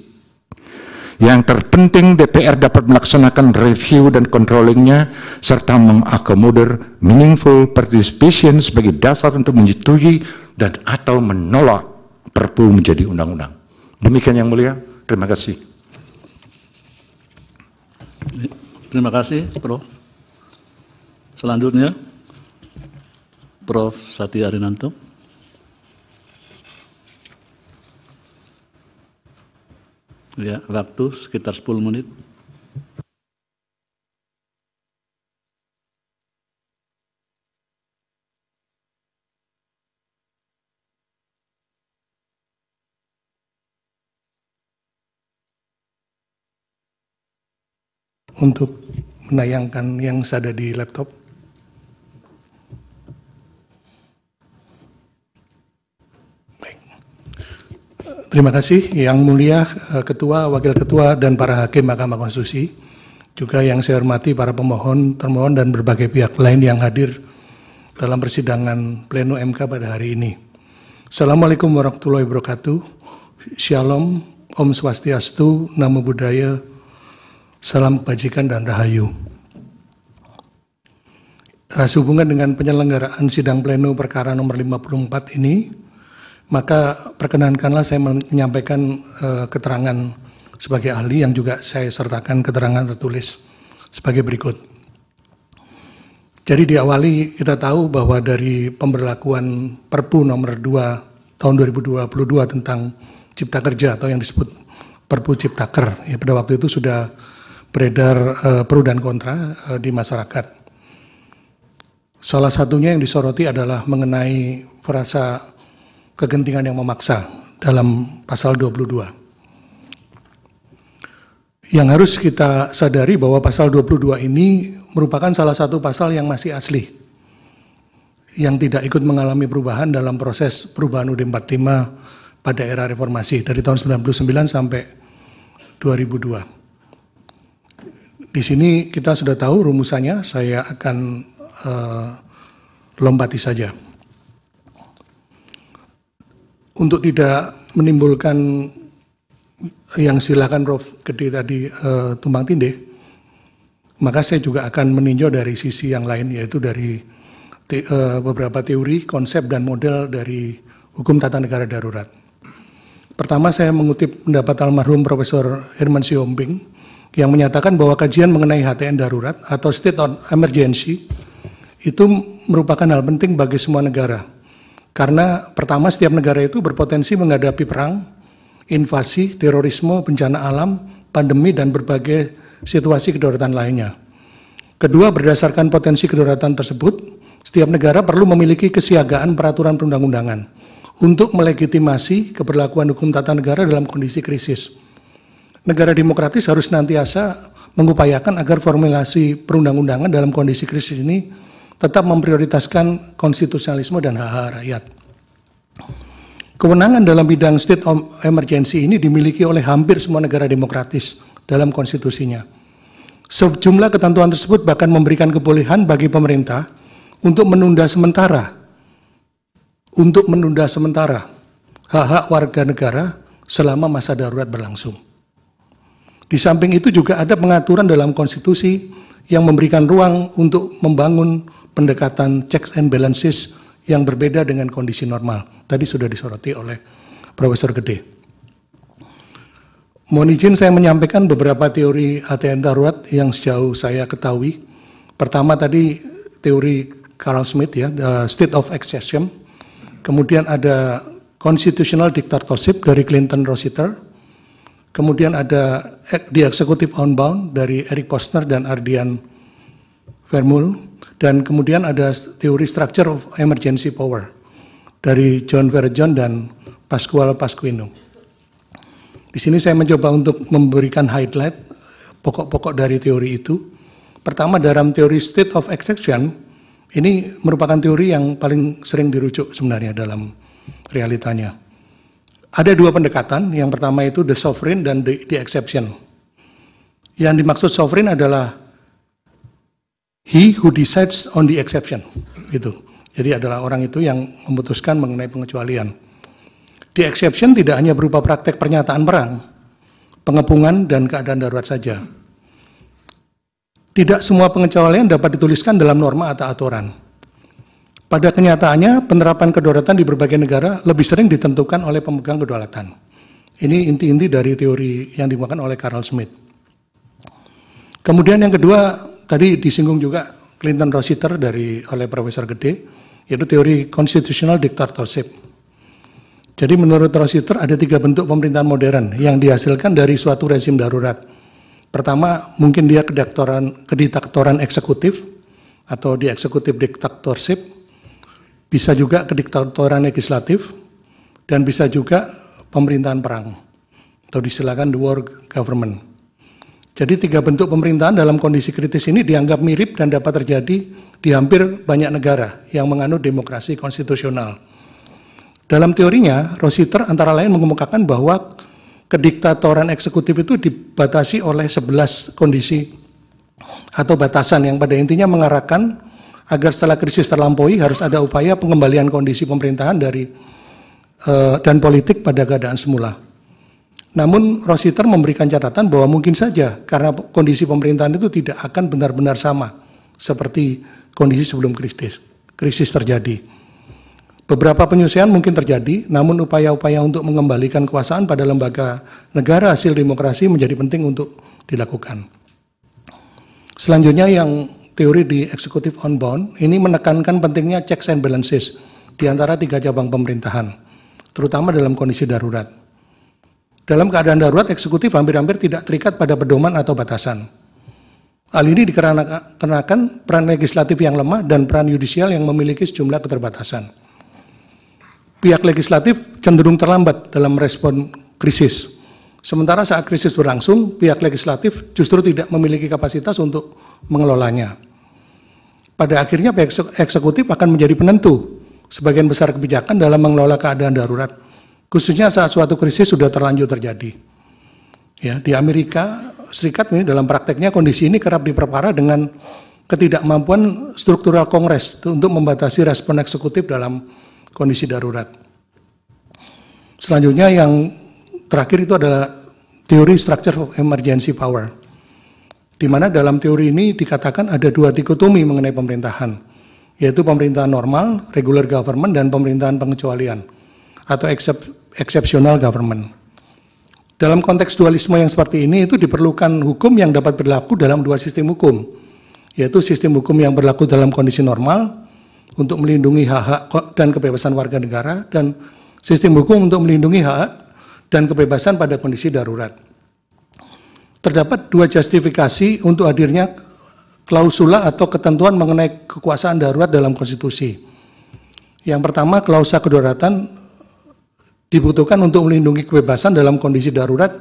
Yang terpenting DPR dapat melaksanakan review dan controllingnya serta mengakomodir meaningful participation sebagai dasar untuk menyetujui dan atau menolak Perpu menjadi undang-undang. Demikian yang mulia, terima kasih. Terima kasih, Prof. Selanjutnya, Prof. Satya Arinanto. Ya, waktu sekitar 10 menit. Untuk menayangkan yang ada di laptop. Baik. Terima kasih Yang Mulia Ketua, Wakil Ketua, dan para Hakim Mahkamah Konstitusi. Juga yang saya hormati para pemohon, termohon, dan berbagai pihak lain yang hadir dalam persidangan Pleno MK pada hari ini. Assalamualaikum warahmatullahi wabarakatuh. Shalom, Om Swastiastu, Namo Buddhaya, salam kebajikan dan rahayu. Sehubungan dengan penyelenggaraan sidang pleno perkara nomor 54 ini, maka perkenankanlah saya menyampaikan keterangan sebagai ahli yang juga saya sertakan keterangan tertulis sebagai berikut. Jadi diawali kita tahu bahwa dari pemberlakuan Perpu nomor 2 tahun 2022 tentang Cipta Kerja atau yang disebut Perpu Ciptaker, ya, pada waktu itu sudah beredar pro dan kontra di masyarakat. Salah satunya yang disoroti adalah mengenai frasa kegentingan yang memaksa dalam pasal 22. Yang harus kita sadari bahwa pasal 22 ini merupakan salah satu pasal yang masih asli, yang tidak ikut mengalami perubahan dalam proses perubahan UUD 45 pada era reformasi dari tahun 99 sampai 2002. Di sini kita sudah tahu rumusannya, saya akan lompati saja. Untuk tidak menimbulkan yang silakan Prof. Gede tadi tumbang tindih, maka saya juga akan meninjau dari sisi yang lain, yaitu dari beberapa teori, konsep, dan model dari hukum tata negara darurat. Pertama, saya mengutip pendapat almarhum Profesor Herman Siombing yang menyatakan bahwa kajian mengenai HTN darurat atau state of emergency itu merupakan hal penting bagi semua negara. Karena pertama, setiap negara itu berpotensi menghadapi perang, invasi, terorisme, bencana alam, pandemi, dan berbagai situasi kedaruratan lainnya. Kedua, berdasarkan potensi kedaruratan tersebut, setiap negara perlu memiliki kesiagaan peraturan perundang-undangan untuk melegitimasi keberlakuan hukum tata negara dalam kondisi krisis. Negara demokratis harus senantiasa mengupayakan agar formulasi perundang-undangan dalam kondisi krisis ini tetap memprioritaskan konstitusionalisme dan hak-hak rakyat. Kewenangan dalam bidang state of emergency ini dimiliki oleh hampir semua negara demokratis dalam konstitusinya. Sejumlah ketentuan tersebut bahkan memberikan kebolehan bagi pemerintah untuk menunda sementara hak-hak warga negara selama masa darurat berlangsung. Di samping itu juga ada pengaturan dalam konstitusi yang memberikan ruang untuk membangun pendekatan checks and balances yang berbeda dengan kondisi normal. Tadi sudah disoroti oleh Profesor Gede. Mohon izin saya menyampaikan beberapa teori HTN darurat yang sejauh saya ketahui. Pertama tadi teori Carl Smith, ya, state of exception. Kemudian ada constitutional dictatorship dari Clinton Rossiter. Kemudian ada The Executive Unbound dari Eric Posner dan Ardian Vermeulen. Dan kemudian ada teori Structure of Emergency Power dari John Verjon dan Pascual Pasquino. Di sini saya mencoba untuk memberikan highlight pokok-pokok dari teori itu. Pertama, dalam teori state of exception, ini merupakan teori yang paling sering dirujuk sebenarnya dalam realitanya. Ada dua pendekatan, yang pertama itu the sovereign dan the exception. Yang dimaksud sovereign adalah he who decides on the exception, gitu. Jadi adalah orang itu yang memutuskan mengenai pengecualian. The exception tidak hanya berupa praktek pernyataan perang, pengepungan dan keadaan darurat saja. Tidak semua pengecualian dapat dituliskan dalam norma atau aturan. Pada kenyataannya, penerapan kedaulatan di berbagai negara lebih sering ditentukan oleh pemegang kedaulatan. Ini inti-inti dari teori yang dimuatkan oleh Carl Schmitt. Kemudian yang kedua, tadi disinggung juga Clinton Rossiter oleh Profesor Gede, yaitu teori constitutional dictatorship. Jadi menurut Rossiter ada 3 bentuk pemerintahan modern yang dihasilkan dari suatu rezim darurat. Pertama, mungkin dia kediktatoran eksekutif atau di executive dictatorship, bisa juga kediktatoran legislatif, dan bisa juga pemerintahan perang atau disilakan the war government. Jadi 3 bentuk pemerintahan dalam kondisi kritis ini dianggap mirip dan dapat terjadi di hampir banyak negara yang menganut demokrasi konstitusional. Dalam teorinya, Rossiter antara lain mengemukakan bahwa kediktatoran eksekutif itu dibatasi oleh 11 kondisi atau batasan yang pada intinya mengarahkan agar setelah krisis terlampaui harus ada upaya pengembalian kondisi pemerintahan dan politik pada keadaan semula. Namun Rossiter memberikan catatan bahwa mungkin saja karena kondisi pemerintahan itu tidak akan benar-benar sama seperti kondisi sebelum krisis terjadi. Beberapa penyesuaian mungkin terjadi, namun upaya-upaya untuk mengembalikan kekuasaan pada lembaga negara hasil demokrasi menjadi penting untuk dilakukan. Selanjutnya yang teori di Executive Unbound, ini menekankan pentingnya checks and balances di antara 3 cabang pemerintahan, terutama dalam kondisi darurat. Dalam keadaan darurat, eksekutif hampir-hampir tidak terikat pada pedoman atau batasan. Hal ini dikarenakan peran legislatif yang lemah dan peran yudisial yang memiliki sejumlah keterbatasan. Pihak legislatif cenderung terlambat dalam respon krisis. Sementara saat krisis berlangsung, pihak legislatif justru tidak memiliki kapasitas untuk mengelolanya. Pada akhirnya pihak eksekutif akan menjadi penentu sebagian besar kebijakan dalam mengelola keadaan darurat, khususnya saat suatu krisis sudah terlanjur terjadi. Ya, di Amerika Serikat ini dalam prakteknya kondisi ini kerap diperparah dengan ketidakmampuan struktural Kongres untuk membatasi respon eksekutif dalam kondisi darurat. Selanjutnya yang terakhir itu adalah teori structure of emergency power, di mana dalam teori ini dikatakan ada 2 dikotomi mengenai pemerintahan, yaitu pemerintahan normal, regular government, dan pemerintahan pengecualian atau exceptional government. Dalam konteks dualisme yang seperti ini itu diperlukan hukum yang dapat berlaku dalam 2 sistem hukum, yaitu sistem hukum yang berlaku dalam kondisi normal untuk melindungi hak-hak dan kebebasan warga negara, dan sistem hukum untuk melindungi hak dan kebebasan pada kondisi darurat. Terdapat 2 justifikasi untuk hadirnya klausula atau ketentuan mengenai kekuasaan darurat dalam konstitusi. Yang pertama, klausa kedaulatan dibutuhkan untuk melindungi kebebasan dalam kondisi darurat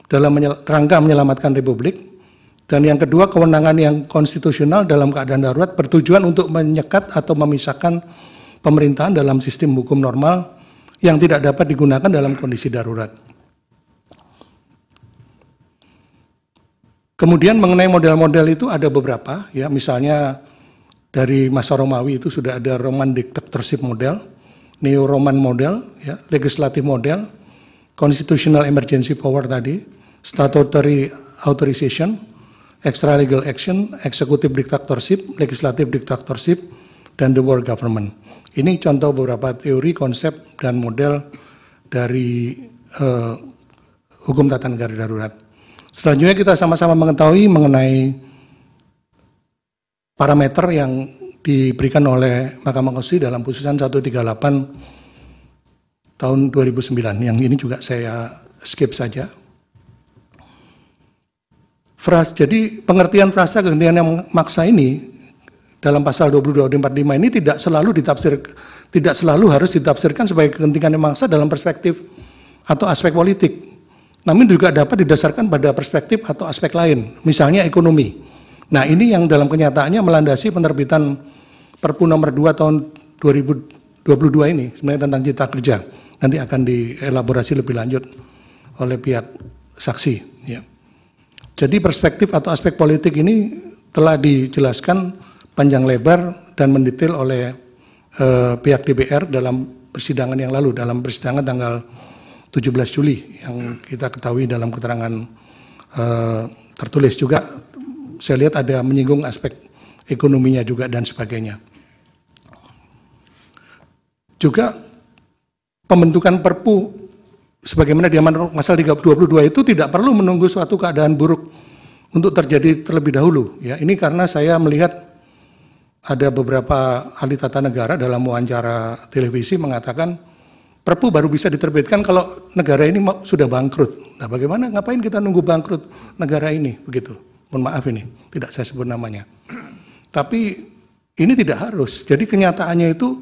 dalam rangka menyelamatkan republik. Dan yang kedua, kewenangan yang konstitusional dalam keadaan darurat bertujuan untuk menyekat atau memisahkan pemerintahan dalam sistem hukum normal yang tidak dapat digunakan dalam kondisi darurat. Kemudian mengenai model-model itu ada beberapa, ya, misalnya dari masa Romawi itu sudah ada Roman dictatorship model, Neo-Roman model, ya, legislative model, constitutional emergency power tadi, statutory authorization, extra legal action, executive dictatorship, legislative dictatorship, dan the war government. Ini contoh beberapa teori, konsep, dan model dari hukum tata negara darurat. Selanjutnya kita sama-sama mengetahui mengenai parameter yang diberikan oleh Mahkamah Konstitusi dalam putusan 138 tahun 2009. Yang ini juga saya skip saja. Jadi pengertian frasa kegentingan yang maksa ini dalam pasal 22-45 ini tidak selalu harus ditafsirkan sebagai kegentingan yang maksa dalam perspektif atau aspek politik, namun juga dapat didasarkan pada perspektif atau aspek lain, misalnya ekonomi. Nah, ini yang dalam kenyataannya melandasi penerbitan Perpu nomor 2 tahun 2022 ini sebenarnya tentang cipta kerja. Nanti akan dielaborasi lebih lanjut oleh pihak saksi, ya. Jadi perspektif atau aspek politik ini telah dijelaskan panjang lebar dan mendetail oleh pihak DPR dalam persidangan yang lalu, dalam persidangan tanggal 17 Juli yang kita ketahui dalam keterangan tertulis juga. Saya lihat ada menyinggung aspek ekonominya juga dan sebagainya. Juga pembentukan Perpu sebagaimana diamanatkan pasal 322 itu tidak perlu menunggu suatu keadaan buruk untuk terjadi terlebih dahulu. Ya, ini karena saya melihat ada beberapa ahli tata negara dalam wawancara televisi mengatakan Perpu baru bisa diterbitkan kalau negara ini sudah bangkrut. Nah, bagaimana? Ngapain kita nunggu bangkrut negara ini? Begitu. Mohon maaf ini, tidak saya sebut namanya. Tapi ini tidak harus. Jadi kenyataannya itu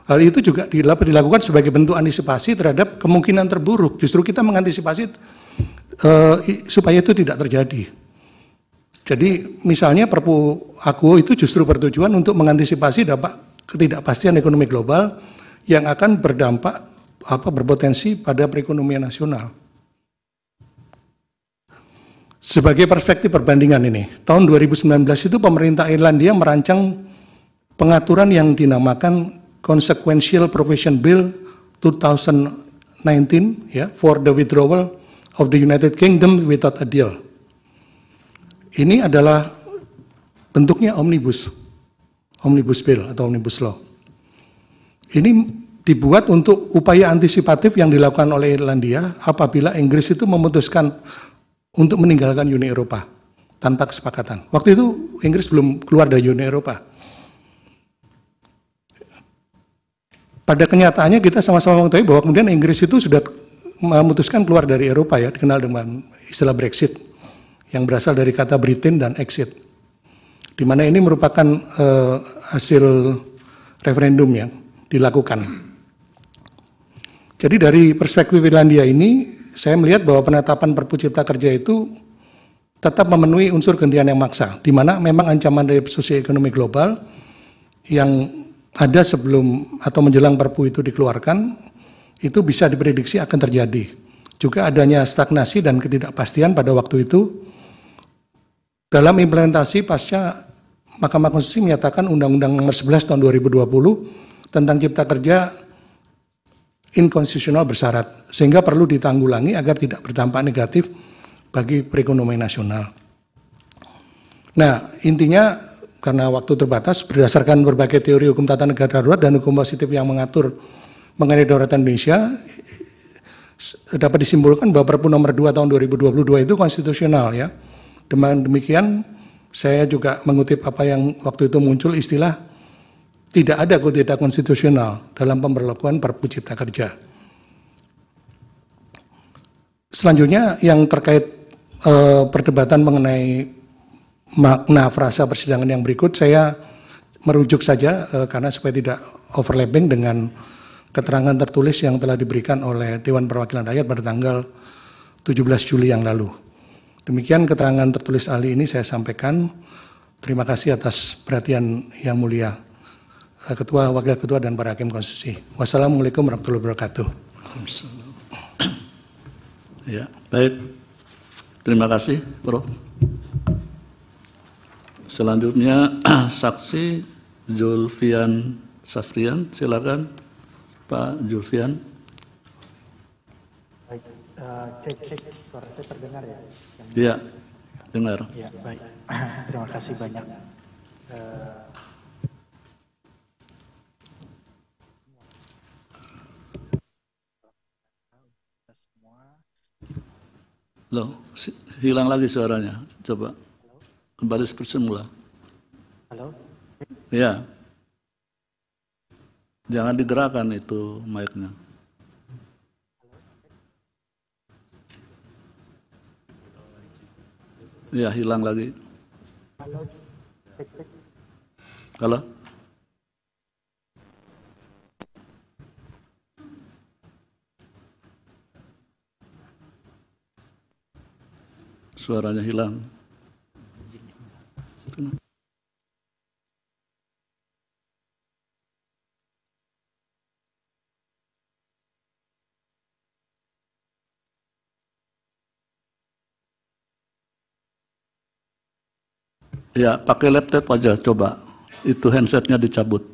hal itu juga dilakukan sebagai bentuk antisipasi terhadap kemungkinan terburuk. Justru kita mengantisipasi supaya itu tidak terjadi. Jadi misalnya Perpu AKUO itu justru bertujuan untuk mengantisipasi dampak ketidakpastian ekonomi global yang akan berpotensi pada perekonomian nasional. Sebagai perspektif perbandingan ini, tahun 2019 itu pemerintah Irlandia merancang pengaturan yang dinamakan Consequential Provision Bill 2019 ya, for the withdrawal of the United Kingdom without a deal. Ini adalah bentuknya omnibus bill atau omnibus law. Ini dibuat untuk upaya antisipatif yang dilakukan oleh Irlandia apabila Inggris itu memutuskan untuk meninggalkan Uni Eropa tanpa kesepakatan. Waktu itu Inggris belum keluar dari Uni Eropa. Pada kenyataannya kita sama-sama mengetahui bahwa kemudian Inggris itu sudah memutuskan keluar dari Eropa ya, dikenal dengan istilah Brexit yang berasal dari kata Britain dan exit. Di mana ini merupakan hasil referendum yang dilakukan. Jadi dari perspektif Irlandia ini saya melihat bahwa penetapan Perpu Cipta Kerja itu tetap memenuhi unsur gentian yang maksa, di mana memang ancaman dari sosioekonomi global yang ada sebelum atau menjelang Perpu itu dikeluarkan, itu bisa diprediksi akan terjadi. Juga adanya stagnasi dan ketidakpastian pada waktu itu. Dalam implementasi pasca Mahkamah Konstitusi menyatakan Undang-Undang Nomor 11 Tahun 2020 tentang Cipta Kerja inkonstitusional bersyarat, sehingga perlu ditanggulangi agar tidak berdampak negatif bagi perekonomian nasional. Nah, intinya karena waktu terbatas, berdasarkan berbagai teori hukum tata negara darurat dan hukum positif yang mengatur mengenai darurat Indonesia, dapat disimpulkan bahwa Perpu Nomor 2 Tahun 2022 itu konstitusional ya. Dengan demikian, saya juga mengutip apa yang waktu itu muncul istilah tidak ada kudeta konstitusional dalam pemberlakuan Perpu Cipta Kerja. Selanjutnya yang terkait perdebatan mengenai makna frasa persidangan yang berikut, saya merujuk saja karena supaya tidak overlapping dengan keterangan tertulis yang telah diberikan oleh Dewan Perwakilan Rakyat pada tanggal 17 Juli yang lalu. Demikian keterangan tertulis ahli ini saya sampaikan. Terima kasih atas perhatian yang mulia Ketua, Wakil Ketua, dan para Hakim Konstitusi. Wassalamualaikum warahmatullahi wabarakatuh. Ya, baik. Terima kasih, Prof. Selanjutnya saksi Julfian Safrian, silakan Pak Julfian. Baik, cek suara saya terdengar ya? Iya, dengar. Ya, baik. Terima kasih banyak. Loh, hilang lagi suaranya. Coba kembali seperti semula. Halo? Ya. Jangan digerakkan itu mic-nya. Ya, hilang lagi. Halo? Suaranya hilang. Ya, pakai laptop aja coba. Itu handsetnya dicabut.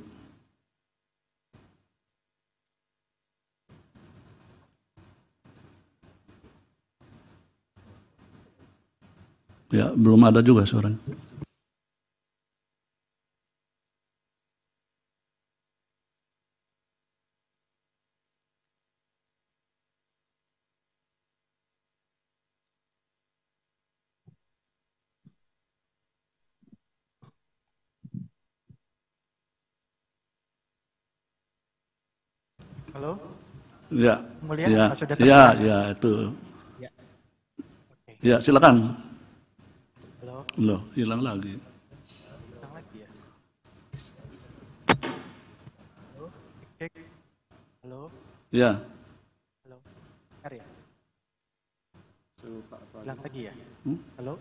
Ya, belum ada juga suaranya. Halo? Ya, Mulia, ya, sudah ya, terdengar? ya, itu. Ya. Oke. Ya, silakan. Halo? Loh, hilang lagi. Datang lagi ya? Halo? Cek. Halo? Ya, Halo? Dengar ya? Hilang lagi ya? Halo?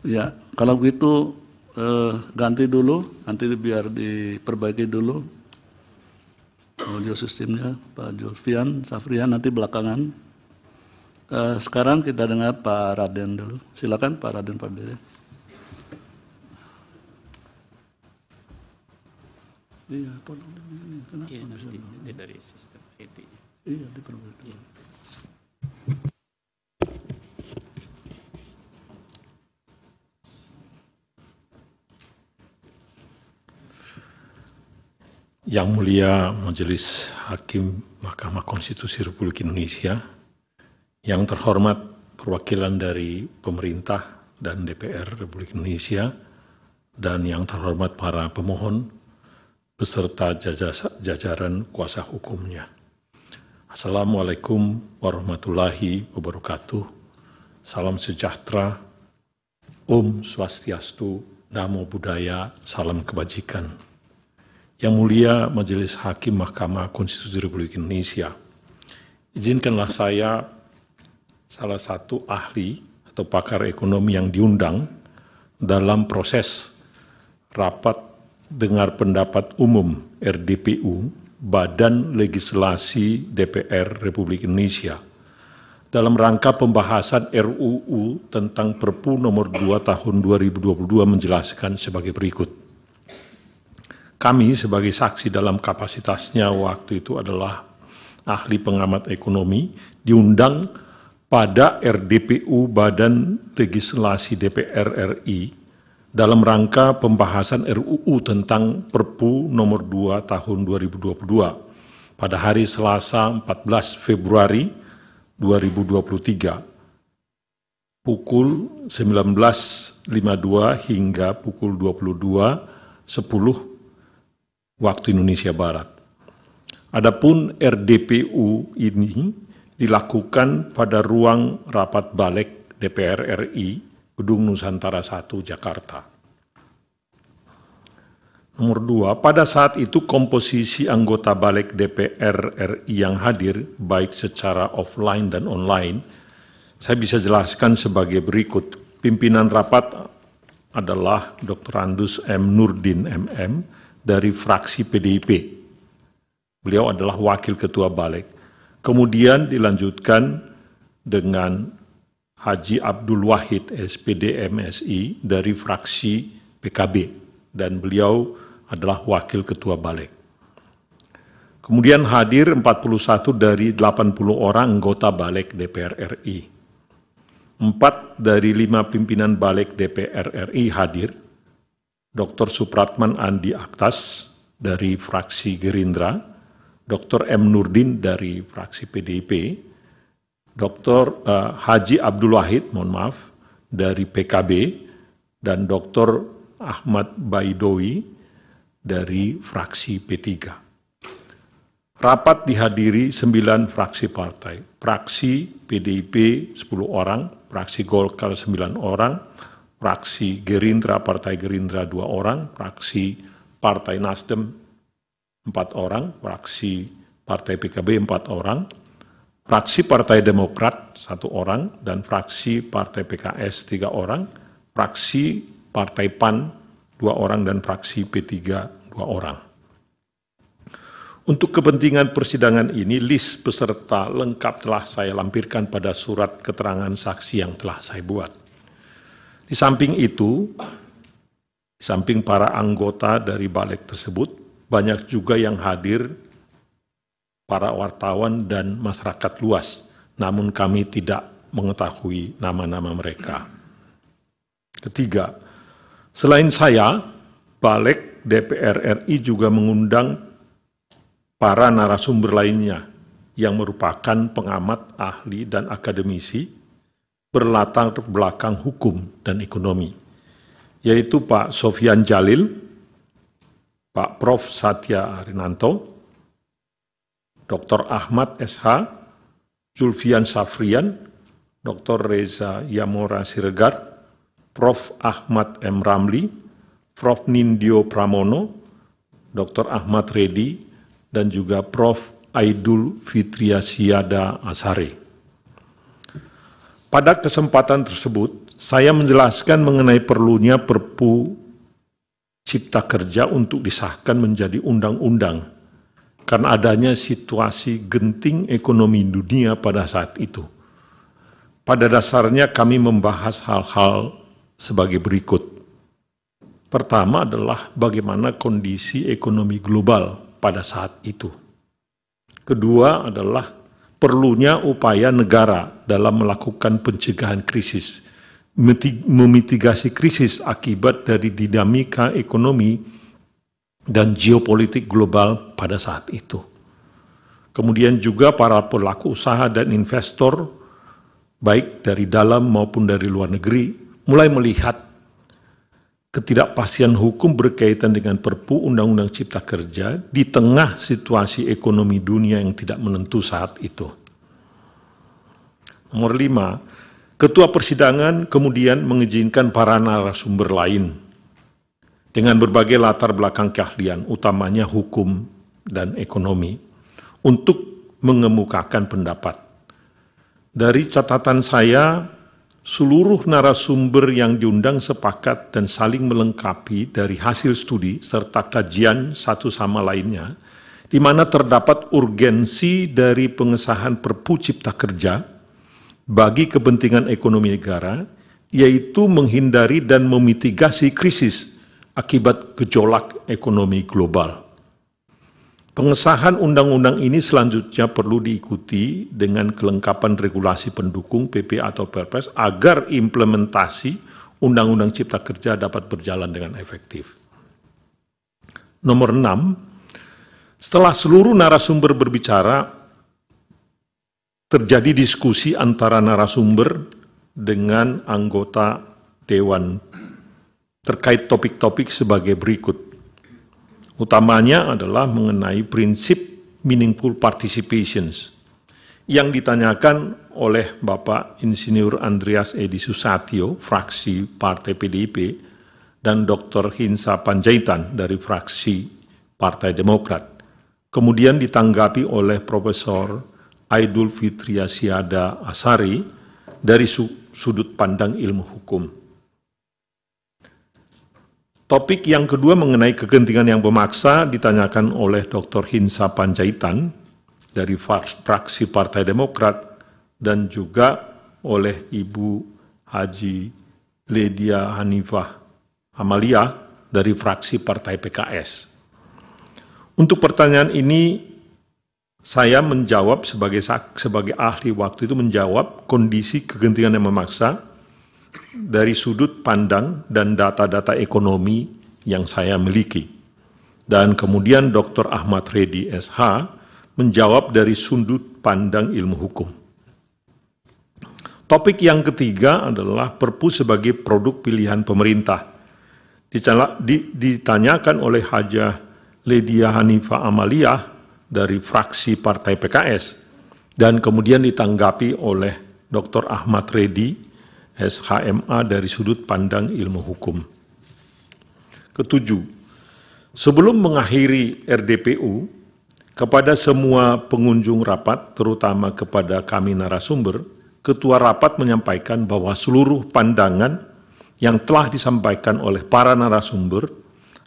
ya. Kalau begitu ganti dulu, nanti biar diperbaiki dulu audio sistemnya, Pak Julfian, Safrian nanti belakangan. Sekarang kita dengar Pak Raden dulu. Silakan Pak Raden Pardede. Iya, ini kenapa bisa dari sistem IT. Iya, diperbaiki. Yang Mulia Majelis Hakim Mahkamah Konstitusi Republik Indonesia, yang terhormat perwakilan dari pemerintah dan DPR Republik Indonesia, dan yang terhormat para pemohon beserta jajaran kuasa hukumnya. Assalamualaikum warahmatullahi wabarakatuh. Salam sejahtera, Om Swastiastu, Namo Buddhaya, salam kebajikan. Yang Mulia Majelis Hakim Mahkamah Konstitusi Republik Indonesia, izinkanlah saya, salah satu ahli atau pakar ekonomi yang diundang dalam proses rapat dengar pendapat umum RDPU, Badan Legislasi DPR Republik Indonesia, dalam rangka pembahasan RUU tentang Perpu nomor 2 tahun 2022 menjelaskan sebagai berikut. Kami sebagai saksi dalam kapasitasnya waktu itu adalah ahli pengamat ekonomi, diundang pada RDPU Badan Legislasi DPR RI dalam rangka pembahasan RUU tentang Perpu nomor 2 tahun 2022 pada hari Selasa 14 Februari 2023 pukul 19.52 hingga pukul 22.10 waktu Indonesia Barat. Adapun RDPU ini dilakukan pada ruang rapat balik DPR RI Gedung Nusantara 1, Jakarta. Nomor 2, pada saat itu komposisi anggota balik DPR RI yang hadir, baik secara offline dan online, saya bisa jelaskan sebagai berikut. Pimpinan rapat adalah Dr. Andus M. Nurdin MM dari fraksi PDIP. Beliau adalah wakil ketua balik. Kemudian dilanjutkan dengan Haji Abdul Wahid SPD MSI dari fraksi PKB dan beliau adalah wakil ketua balik. Kemudian hadir 41 dari 80 orang anggota balik DPR RI. 4 dari 5 pimpinan balik DPR RI hadir. Dr. Supratman Andi Aktas dari fraksi Gerindra, Dr. M. Nurdin dari fraksi PDIP, Dr. Haji Abdul Wahid, mohon maaf, dari PKB, dan Dr. Ahmad Baidowi dari fraksi P3. Rapat dihadiri 9 fraksi partai, fraksi PDIP 10 orang, fraksi Golkar 9 orang, fraksi Gerindra, Partai Gerindra 2 orang, fraksi Partai Nasdem 4 orang, fraksi Partai PKB 4 orang, fraksi Partai Demokrat 1 orang, dan fraksi Partai PKS 3 orang, fraksi Partai PAN 2 orang, dan fraksi P3 2 orang. Untuk kepentingan persidangan ini, list peserta lengkap telah saya lampirkan pada surat keterangan saksi yang telah saya buat. Di samping itu, di samping para anggota dari balik tersebut, banyak juga yang hadir para wartawan dan masyarakat luas, namun kami tidak mengetahui nama-nama mereka. Ketiga, selain saya, Balik DPR RI juga mengundang para narasumber lainnya yang merupakan pengamat, ahli, dan akademisi berlatar belakang hukum dan ekonomi, yaitu Pak Sofyan Jalil, Pak Prof. Satya Arinanto, Dr. Ahmad SH, Zulfian Safrian, Dr. Reza Yamora Siregar, Prof. Ahmad M. Ramli, Prof. Nindyo Pramono, Dr. Ahmad Reddy, dan juga Prof. Aidul Fitriasiada Asare. Pada kesempatan tersebut, saya menjelaskan mengenai perlunya Perpu Cipta Kerja untuk disahkan menjadi undang-undang karena adanya situasi genting ekonomi dunia pada saat itu. Pada dasarnya kami membahas hal-hal sebagai berikut. Pertama adalah bagaimana kondisi ekonomi global pada saat itu. Kedua adalah perlunya upaya negara dalam melakukan pencegahan krisis, memitigasi krisis akibat dari dinamika ekonomi dan geopolitik global pada saat itu. Kemudian juga para pelaku usaha dan investor, baik dari dalam maupun dari luar negeri, mulai melihat ketidakpastian hukum berkaitan dengan Perpu Undang-Undang Cipta Kerja di tengah situasi ekonomi dunia yang tidak menentu saat itu. Nomor 5, Ketua Persidangan kemudian mengizinkan para narasumber lain dengan berbagai latar belakang keahlian, utamanya hukum dan ekonomi, untuk mengemukakan pendapat. Dari catatan saya, seluruh narasumber yang diundang sepakat dan saling melengkapi dari hasil studi serta kajian satu sama lainnya, di mana terdapat urgensi dari pengesahan Perpu Cipta Kerja bagi kepentingan ekonomi negara, yaitu menghindari dan memitigasi krisis akibat gejolak ekonomi global. Pengesahan undang-undang ini selanjutnya perlu diikuti dengan kelengkapan regulasi pendukung PP atau Perpres agar implementasi Undang-Undang Cipta Kerja dapat berjalan dengan efektif. Nomor 6, setelah seluruh narasumber berbicara, terjadi diskusi antara narasumber dengan anggota Dewan terkait topik-topik sebagai berikut. Utamanya adalah mengenai prinsip meaningful participations yang ditanyakan oleh Bapak Insinyur Andreas Edi Susatyo, fraksi Partai PDIP, dan Dr. Hinsa Panjaitan dari fraksi Partai Demokrat. Kemudian ditanggapi oleh Profesor Aidul Fitriasiada Asari dari sudut pandang ilmu hukum. Topik yang kedua mengenai kegentingan yang memaksa ditanyakan oleh Dr. Hinsa Panjaitan dari fraksi Partai Demokrat dan juga oleh Ibu Haji Ledia Hanifah Amalia dari fraksi Partai PKS. Untuk pertanyaan ini saya menjawab sebagai ahli waktu itu menjawab kondisi kegentingan yang memaksa dari sudut pandang dan data-data ekonomi yang saya miliki. Dan kemudian Dr. Ahmad Reddy SH menjawab dari sudut pandang ilmu hukum. Topik yang ketiga adalah Perpu sebagai produk pilihan pemerintah. Ditanyakan oleh Hajah Ledia Hanifah Amalia dari fraksi Partai PKS dan kemudian ditanggapi oleh Dr. Ahmad Reddy SHMA dari sudut pandang ilmu hukum. Ketujuh, sebelum mengakhiri RDPU, kepada semua pengunjung rapat, terutama kepada kami narasumber, Ketua Rapat menyampaikan bahwa seluruh pandangan yang telah disampaikan oleh para narasumber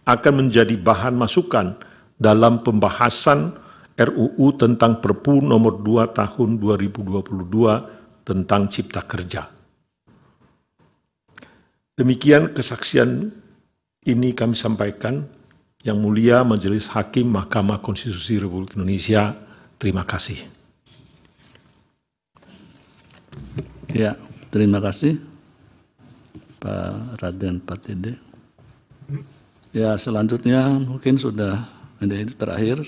akan menjadi bahan masukan dalam pembahasan RUU tentang Perpu nomor 2 tahun 2022 tentang Cipta Kerja. Demikian kesaksian ini kami sampaikan. Yang Mulia Majelis Hakim Mahkamah Konstitusi Republik Indonesia, terima kasih. Ya, terima kasih Pak Raden Pardede. Ya, selanjutnya mungkin sudah ini terakhir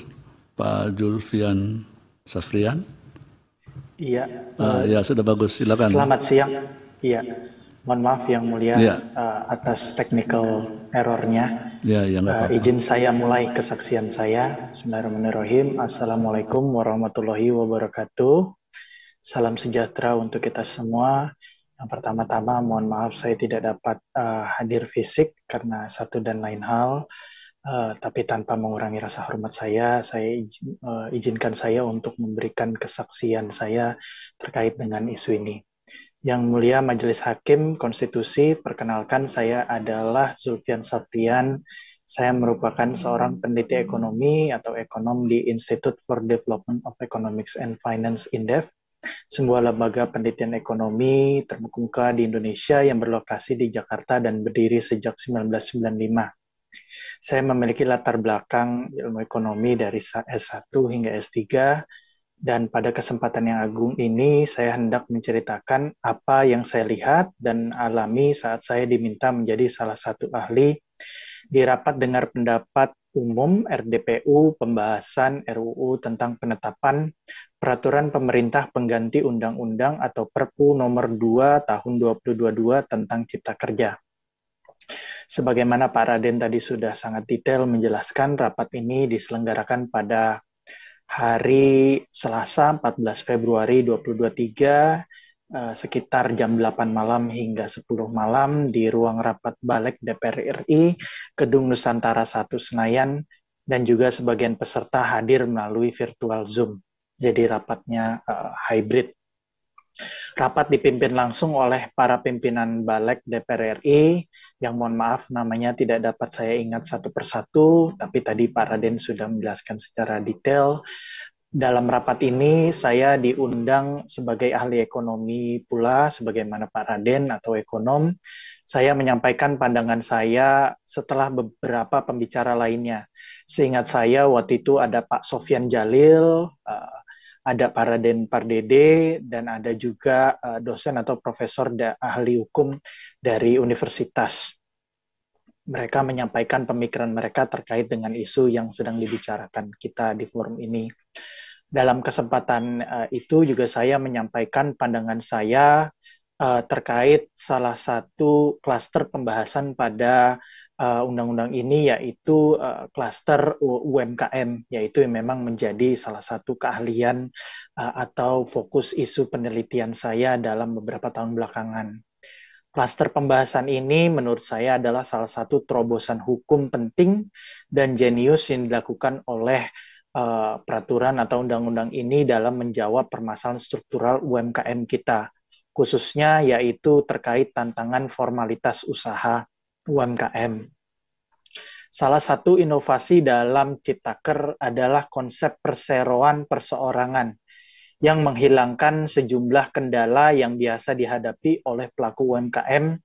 Pak Julfian Safrian. Iya. Ya, sudah bagus. Silakan. Selamat siang. Iya. Mohon maaf Yang Mulia Ya. atas technical errornya. Ya, nggak apa-apa. Izin saya mulai kesaksian saya. Bismillahirrahmanirrahim. Assalamualaikum warahmatullahi wabarakatuh. Salam sejahtera untuk kita semua. Yang pertama-tama mohon maaf saya tidak dapat hadir fisik karena satu dan lain hal. Tapi tanpa mengurangi rasa hormat saya izinkan saya untuk memberikan kesaksian saya terkait dengan isu ini. Yang Mulia Majelis Hakim Konstitusi, perkenalkan saya adalah Zulfian Safrian. Saya merupakan seorang peneliti ekonomi atau ekonom di Institute for Development of Economics and Finance INDEF, sebuah lembaga penelitian ekonomi terkemuka di Indonesia yang berlokasi di Jakarta dan berdiri sejak 1995. Saya memiliki latar belakang ilmu ekonomi dari S1 hingga S3, dan pada kesempatan yang agung ini saya hendak menceritakan apa yang saya lihat dan alami saat saya diminta menjadi salah satu ahli di rapat dengar pendapat umum RDPU pembahasan RUU tentang penetapan peraturan pemerintah pengganti undang-undang atau Perpu nomor 2 tahun 2022 tentang Cipta Kerja. Sebagaimana Pak Raden tadi sudah sangat detail menjelaskan, rapat ini diselenggarakan pada hari Selasa 14 Februari 2023 sekitar jam 8 malam hingga 10 malam di ruang rapat Balek DPR RI, Gedung Nusantara 1 Senayan, dan juga sebagian peserta hadir melalui virtual Zoom. Jadi rapatnya hybrid. Rapat dipimpin langsung oleh para pimpinan Balek DPR RI, yang mohon maaf namanya tidak dapat saya ingat satu persatu, tapi tadi Pak Raden sudah menjelaskan secara detail. Dalam rapat ini saya diundang sebagai ahli ekonomi pula, sebagaimana Pak Raden atau ekonom. Saya menyampaikan pandangan saya setelah beberapa pembicara lainnya. Seingat saya waktu itu ada Pak Sofyan Jalil, ada Pak Raden Pardede, dan ada juga dosen atau profesor ahli hukum dari universitas. Mereka menyampaikan pemikiran mereka terkait dengan isu yang sedang dibicarakan kita di forum ini. Dalam kesempatan itu juga saya menyampaikan pandangan saya terkait salah satu klaster pembahasan pada undang-undang ini, yaitu klaster UMKM, yaitu yang memang menjadi salah satu keahlian atau fokus isu penelitian saya dalam beberapa tahun belakangan. Klaster pembahasan ini menurut saya adalah salah satu terobosan hukum penting dan jenius yang dilakukan oleh peraturan atau undang-undang ini dalam menjawab permasalahan struktural UMKM kita, khususnya yaitu terkait tantangan formalitas usaha UMKM. Salah satu inovasi dalam Ciptaker adalah konsep perseroan perseorangan yang menghilangkan sejumlah kendala yang biasa dihadapi oleh pelaku UMKM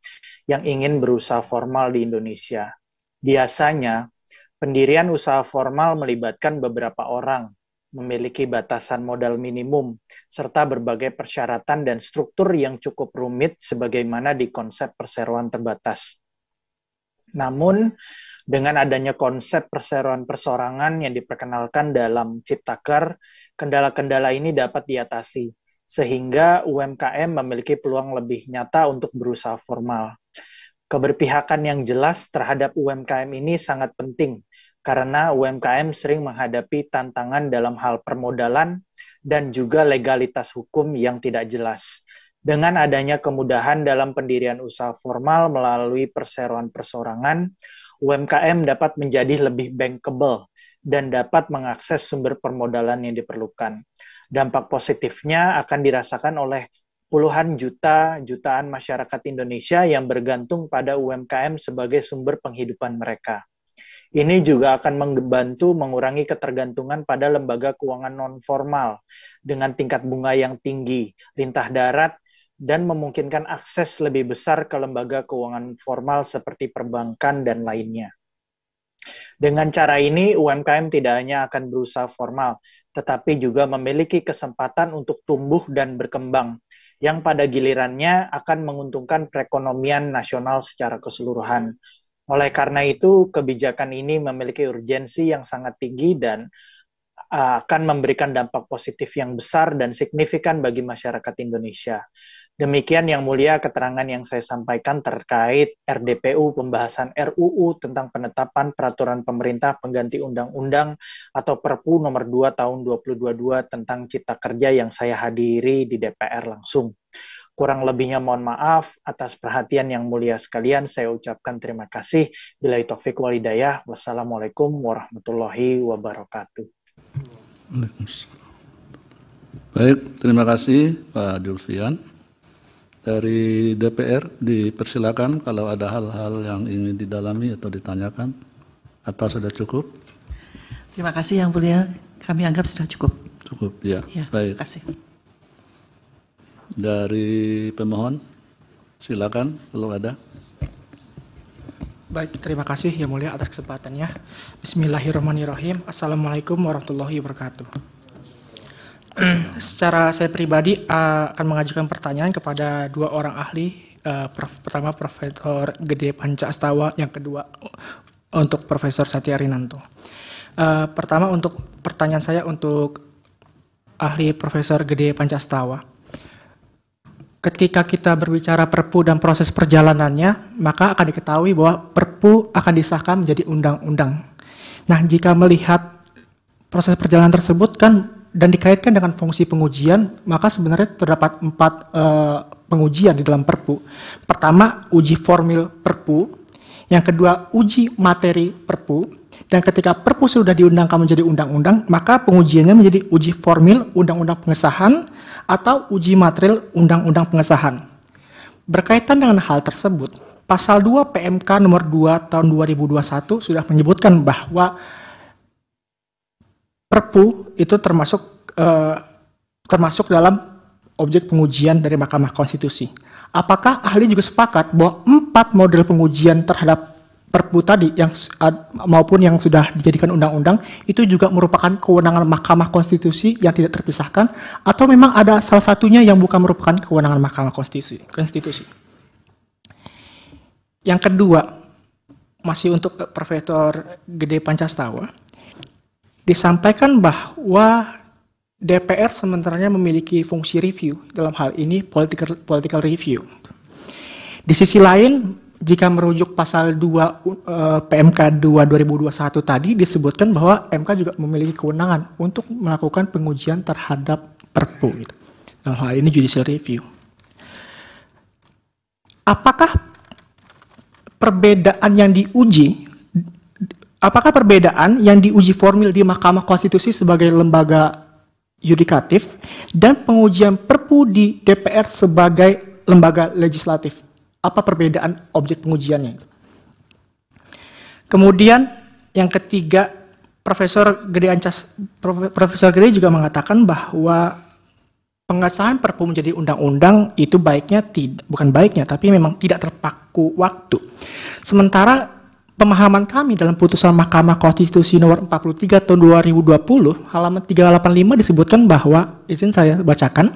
yang ingin berusaha formal di Indonesia. Biasanya, pendirian usaha formal melibatkan beberapa orang, memiliki batasan modal minimum, serta berbagai persyaratan dan struktur yang cukup rumit sebagaimana di konsep perseroan terbatas. Namun, dengan adanya konsep perseroan perseorangan yang diperkenalkan dalam Ciptaker, kendala-kendala ini dapat diatasi, sehingga UMKM memiliki peluang lebih nyata untuk berusaha formal. Keberpihakan yang jelas terhadap UMKM ini sangat penting, karena UMKM sering menghadapi tantangan dalam hal permodalan dan juga legalitas hukum yang tidak jelas. Dengan adanya kemudahan dalam pendirian usaha formal melalui perseroan perseorangan, UMKM dapat menjadi lebih bankable dan dapat mengakses sumber permodalan yang diperlukan. Dampak positifnya akan dirasakan oleh puluhan jutaan masyarakat Indonesia yang bergantung pada UMKM sebagai sumber penghidupan mereka. Ini juga akan membantu mengurangi ketergantungan pada lembaga keuangan non-formal dengan tingkat bunga yang tinggi, lintah darat, dan memungkinkan akses lebih besar ke lembaga keuangan formal seperti perbankan dan lainnya. Dengan cara ini, UMKM tidak hanya akan berusaha formal, tetapi juga memiliki kesempatan untuk tumbuh dan berkembang, yang pada gilirannya akan menguntungkan perekonomian nasional secara keseluruhan. Oleh karena itu, kebijakan ini memiliki urgensi yang sangat tinggi dan akan memberikan dampak positif yang besar dan signifikan bagi masyarakat Indonesia. Demikian Yang Mulia keterangan yang saya sampaikan terkait RDPU pembahasan RUU tentang penetapan peraturan pemerintah pengganti undang-undang atau Perpu nomor 2 tahun 2022 tentang Cipta Kerja yang saya hadiri di DPR langsung. Kurang lebihnya mohon maaf atas perhatian Yang Mulia sekalian. Saya ucapkan terima kasih. Billahi taufik wal hidayah. Wassalamualaikum warahmatullahi wabarakatuh. Baik, terima kasih Pak Julfian. Dari DPR dipersilakan kalau ada hal-hal yang ingin didalami atau ditanyakan, atau sudah cukup? Terima kasih Yang Mulia, kami anggap sudah cukup. Cukup, ya. Baik. Terima kasih. Dari pemohon, silakan kalau ada. Baik, terima kasih Yang Mulia atas kesempatannya. Bismillahirrahmanirrahim. Assalamualaikum warahmatullahi wabarakatuh. Secara saya pribadi akan mengajukan pertanyaan kepada dua orang ahli. Pertama Profesor Gede Panca Astawa, yang kedua untuk Profesor Satya Rinanto. Pertama untuk pertanyaan saya untuk ahli Profesor Gede Panca Astawa. Ketika kita berbicara Perpu dan proses perjalanannya, maka akan diketahui bahwa Perpu akan disahkan menjadi undang-undang. Nah, jika melihat proses perjalanan tersebut kan dan dikaitkan dengan fungsi pengujian, maka sebenarnya terdapat 4 pengujian di dalam Perpu. Pertama, uji formil Perpu. Yang kedua, uji materi Perpu. Dan ketika Perpu sudah diundangkan menjadi undang-undang, maka pengujiannya menjadi uji formil undang-undang pengesahan atau uji material undang-undang pengesahan. Berkaitan dengan hal tersebut, pasal 2 PMK nomor 2 tahun 2021 sudah menyebutkan bahwa Perpu itu termasuk dalam objek pengujian dari Mahkamah Konstitusi. Apakah ahli juga sepakat bahwa 4 model pengujian terhadap Perpu tadi yang maupun yang sudah dijadikan undang-undang itu juga merupakan kewenangan Mahkamah Konstitusi yang tidak terpisahkan, atau memang ada salah satunya yang bukan merupakan kewenangan Mahkamah Konstitusi? Yang kedua, masih untuk Profesor Gede Panca Astawa, disampaikan bahwa DPR sebenarnya memiliki fungsi review, dalam hal ini political review. Di sisi lain, jika merujuk pasal 2 PMK 2 2021 tadi disebutkan bahwa MK juga memiliki kewenangan untuk melakukan pengujian terhadap Perpu. Gitu. Dalam hal ini judicial review. Apakah perbedaan yang diuji formil di Mahkamah Konstitusi sebagai lembaga yudikatif dan pengujian Perpu di DPR sebagai lembaga legislatif? Apa perbedaan objek pengujiannya? Kemudian yang ketiga, Profesor Gede juga mengatakan bahwa pengesahan Perpu menjadi undang-undang itu bukan baiknya, tapi memang tidak terpaku waktu. Sementara pemahaman kami dalam putusan Mahkamah Konstitusi nomor 43 tahun 2020 halaman 385 disebutkan bahwa, izin saya bacakan,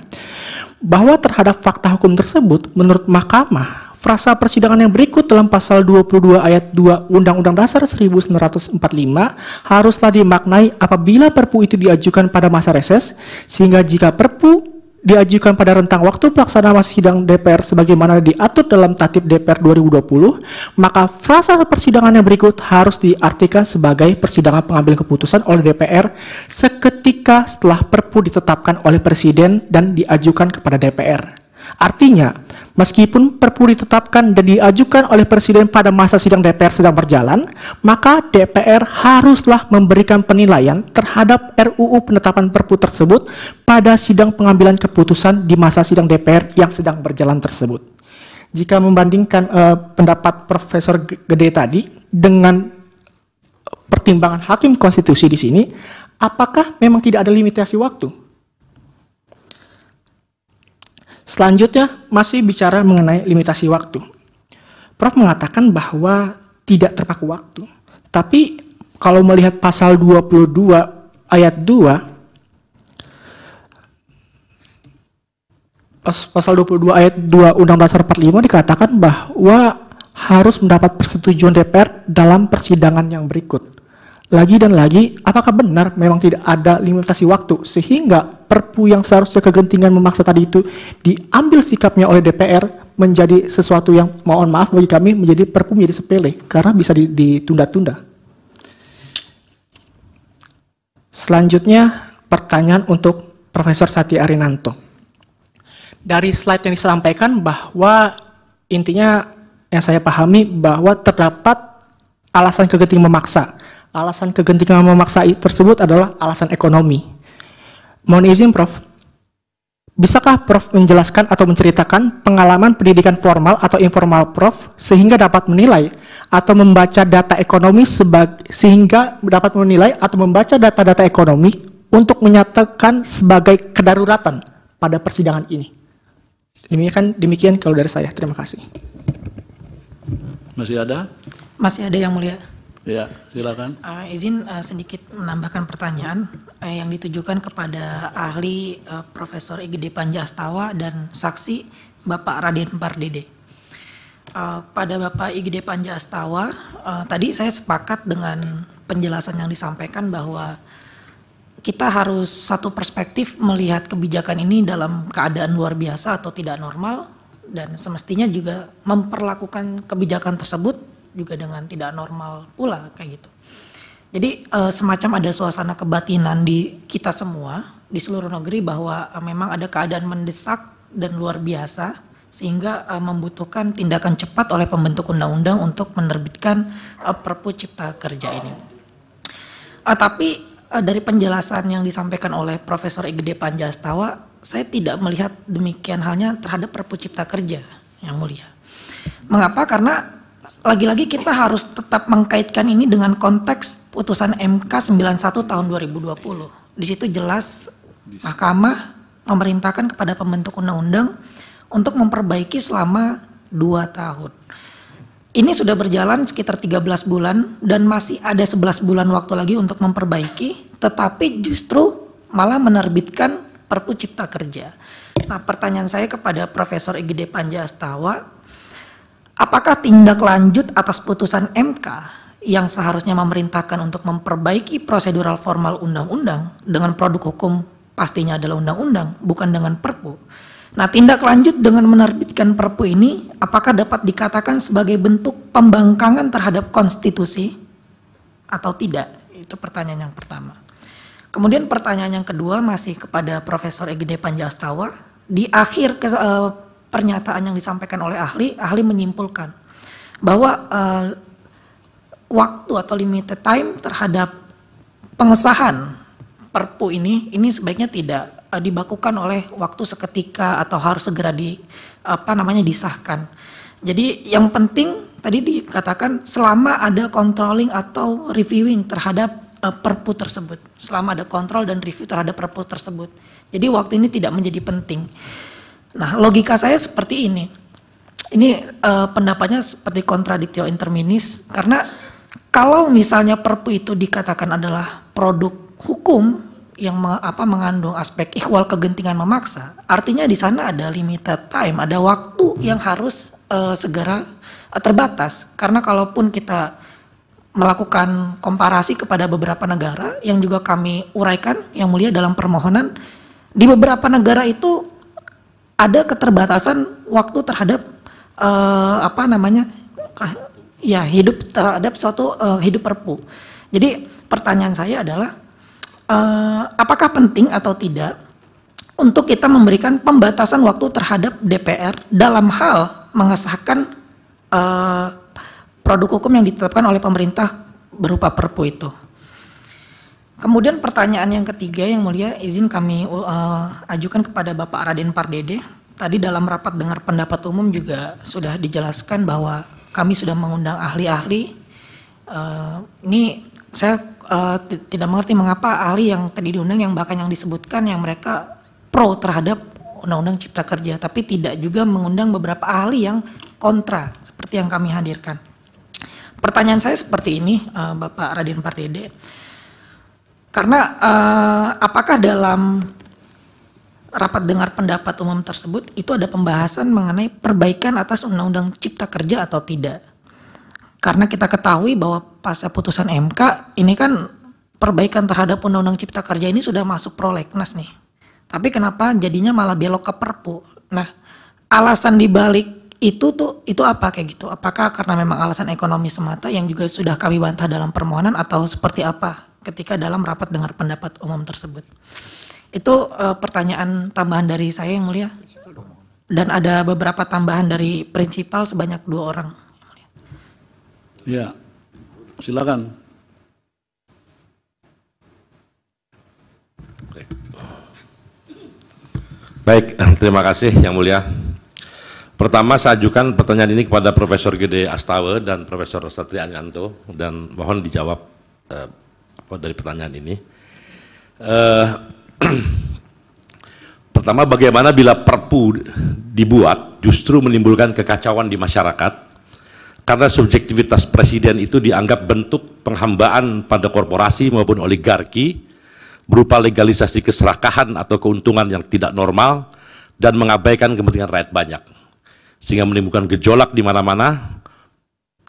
bahwa terhadap fakta hukum tersebut menurut Mahkamah, frasa persidangan yang berikut dalam pasal 22 ayat 2 Undang-Undang Dasar 1945 haruslah dimaknai apabila Perpu itu diajukan pada masa reses, sehingga jika Perpu diajukan pada rentang waktu pelaksanaan masa sidang DPR sebagaimana diatur dalam Tatip DPR 2020, maka frasa persidangan yang berikut harus diartikan sebagai persidangan pengambilan keputusan oleh DPR seketika setelah Perpu ditetapkan oleh Presiden dan diajukan kepada DPR. Artinya, meskipun Perpu ditetapkan dan diajukan oleh Presiden pada masa sidang DPR sedang berjalan, maka DPR haruslah memberikan penilaian terhadap RUU penetapan Perpu tersebut pada sidang pengambilan keputusan di masa sidang DPR yang sedang berjalan tersebut. Jika membandingkan pendapat Profesor Gede tadi dengan pertimbangan hakim konstitusi di sini, apakah memang tidak ada limitasi waktu? Selanjutnya masih bicara mengenai limitasi waktu. Prof mengatakan bahwa tidak terpaku waktu. Tapi kalau melihat pasal 22 ayat 2, pasal 22 ayat 2 Undang-Undang Dasar 45 dikatakan bahwa harus mendapat persetujuan DPR dalam persidangan yang berikut. Lagi dan lagi, apakah benar memang tidak ada limitasi waktu sehingga Perpu yang seharusnya kegentingan memaksa tadi itu diambil sikapnya oleh DPR menjadi sesuatu yang, mohon maaf bagi kami, menjadi Perpu menjadi sepele karena bisa ditunda-tunda. Selanjutnya pertanyaan untuk Profesor Satya Arinanto. Dari slide yang disampaikan bahwa intinya yang saya pahami bahwa terdapat alasan kegentingan memaksa. Alasan kegentingan memaksa tersebut adalah alasan ekonomi. Mohon izin Prof, bisakah Prof menjelaskan atau menceritakan pengalaman pendidikan formal atau informal Prof sehingga dapat menilai atau membaca data ekonomi sehingga dapat menilai atau membaca data-data ekonomi untuk menyatakan sebagai kedaruratan pada persidangan ini? Demikian kalau dari saya. Terima kasih. Masih ada? Masih ada yang mulia. Ya, silakan. Izin sedikit menambahkan pertanyaan yang ditujukan kepada ahli Profesor IGD Panja Astawa dan saksi Bapak Raden Pardede. Pada Bapak IGD Panja Astawa, tadi saya sepakat dengan penjelasan yang disampaikan bahwa kita harus satu perspektif melihat kebijakan ini dalam keadaan luar biasa atau tidak normal, dan semestinya juga memperlakukan kebijakan tersebut juga dengan tidak normal pula kayak gitu. Jadi semacam ada suasana kebatinan di kita semua di seluruh negeri bahwa memang ada keadaan mendesak dan luar biasa sehingga membutuhkan tindakan cepat oleh pembentuk undang-undang untuk menerbitkan Perpu Cipta Kerja ini. Tapi dari penjelasan yang disampaikan oleh Profesor IGD Panja Astawa, saya tidak melihat demikian halnya terhadap Perpu Cipta Kerja yang mulia. Mengapa? Karena lagi-lagi kita harus tetap mengkaitkan ini dengan konteks putusan MK 91 tahun 2020. Di situ jelas Mahkamah memerintahkan kepada pembentuk undang-undang untuk memperbaiki selama 2 tahun. Ini sudah berjalan sekitar 13 bulan dan masih ada 11 bulan waktu lagi untuk memperbaiki, tetapi justru malah menerbitkan Perpu Cipta Kerja. Nah, pertanyaan saya kepada Profesor IGD Panja Astawa, apakah tindak lanjut atas putusan MK yang seharusnya memerintahkan untuk memperbaiki prosedural formal undang-undang dengan produk hukum pastinya adalah undang-undang, bukan dengan Perpu. Nah, tindak lanjut dengan menerbitkan Perpu ini apakah dapat dikatakan sebagai bentuk pembangkangan terhadap konstitusi atau tidak? Itu pertanyaan yang pertama. Kemudian pertanyaan yang kedua masih kepada Profesor IGD Panja Astawa. Di akhir pernyataan yang disampaikan oleh ahli menyimpulkan bahwa waktu atau limited time terhadap pengesahan Perpu ini sebaiknya tidak dibakukan oleh waktu seketika atau harus segera disahkan. Jadi yang penting tadi dikatakan selama ada controlling atau reviewing terhadap Perpu tersebut, selama ada kontrol dan review terhadap Perpu tersebut. Jadi waktu ini tidak menjadi penting. Nah, logika saya seperti ini. Ini pendapatnya seperti contradictio interminis, karena kalau misalnya Perpu itu dikatakan adalah produk hukum yang mengandung aspek ikhwal kegentingan memaksa, artinya di sana ada limited time, ada waktu yang harus segera terbatas. Karena kalaupun kita melakukan komparasi kepada beberapa negara yang juga kami uraikan yang mulia dalam permohonan, di beberapa negara itu ada keterbatasan waktu terhadap hidup terhadap suatu hidup Perpu. Jadi pertanyaan saya adalah apakah penting atau tidak untuk kita memberikan pembatasan waktu terhadap DPR dalam hal mengesahkan produk hukum yang ditetapkan oleh pemerintah berupa Perpu itu. Kemudian pertanyaan yang ketiga yang mulia, izin kami ajukan kepada Bapak Raden Pardede. Tadi dalam rapat dengar pendapat umum juga sudah dijelaskan bahwa kami sudah mengundang ahli-ahli. Ini saya tidak mengerti mengapa ahli yang tadi diundang yang bahkan yang disebutkan yang mereka pro terhadap Undang-Undang Cipta Kerja, tapi tidak juga mengundang beberapa ahli yang kontra seperti yang kami hadirkan. Pertanyaan saya seperti ini, Bapak Raden Pardede, karena apakah dalam rapat dengar pendapat umum tersebut itu ada pembahasan mengenai perbaikan atas Undang-Undang Cipta Kerja atau tidak? Karena kita ketahui bahwa pasca putusan MK ini kan perbaikan terhadap Undang-Undang Cipta Kerja ini sudah masuk prolegnas nih. Tapi kenapa jadinya malah belok ke Perpu? Nah, alasan dibalik itu apa kayak gitu? Apakah karena memang alasan ekonomi semata yang juga sudah kami bantah dalam permohonan atau seperti apa ketika dalam rapat dengar pendapat umum tersebut? Itu pertanyaan tambahan dari saya yang mulia. Dan ada beberapa tambahan dari prinsipal sebanyak 2 orang. Ya, silakan. Baik, terima kasih Yang Mulia. Pertama saya ajukan pertanyaan ini kepada Profesor Gede Astawa dan Profesor Satria Anyanto dan mohon dijawab dari pertanyaan ini. Pertama, bagaimana bila Perpu dibuat justru menimbulkan kekacauan di masyarakat karena subjektivitas presiden itu dianggap bentuk penghambaan pada korporasi maupun oligarki berupa legalisasi keserakahan atau keuntungan yang tidak normal dan mengabaikan kepentingan rakyat banyak, sehingga menimbulkan gejolak di mana-mana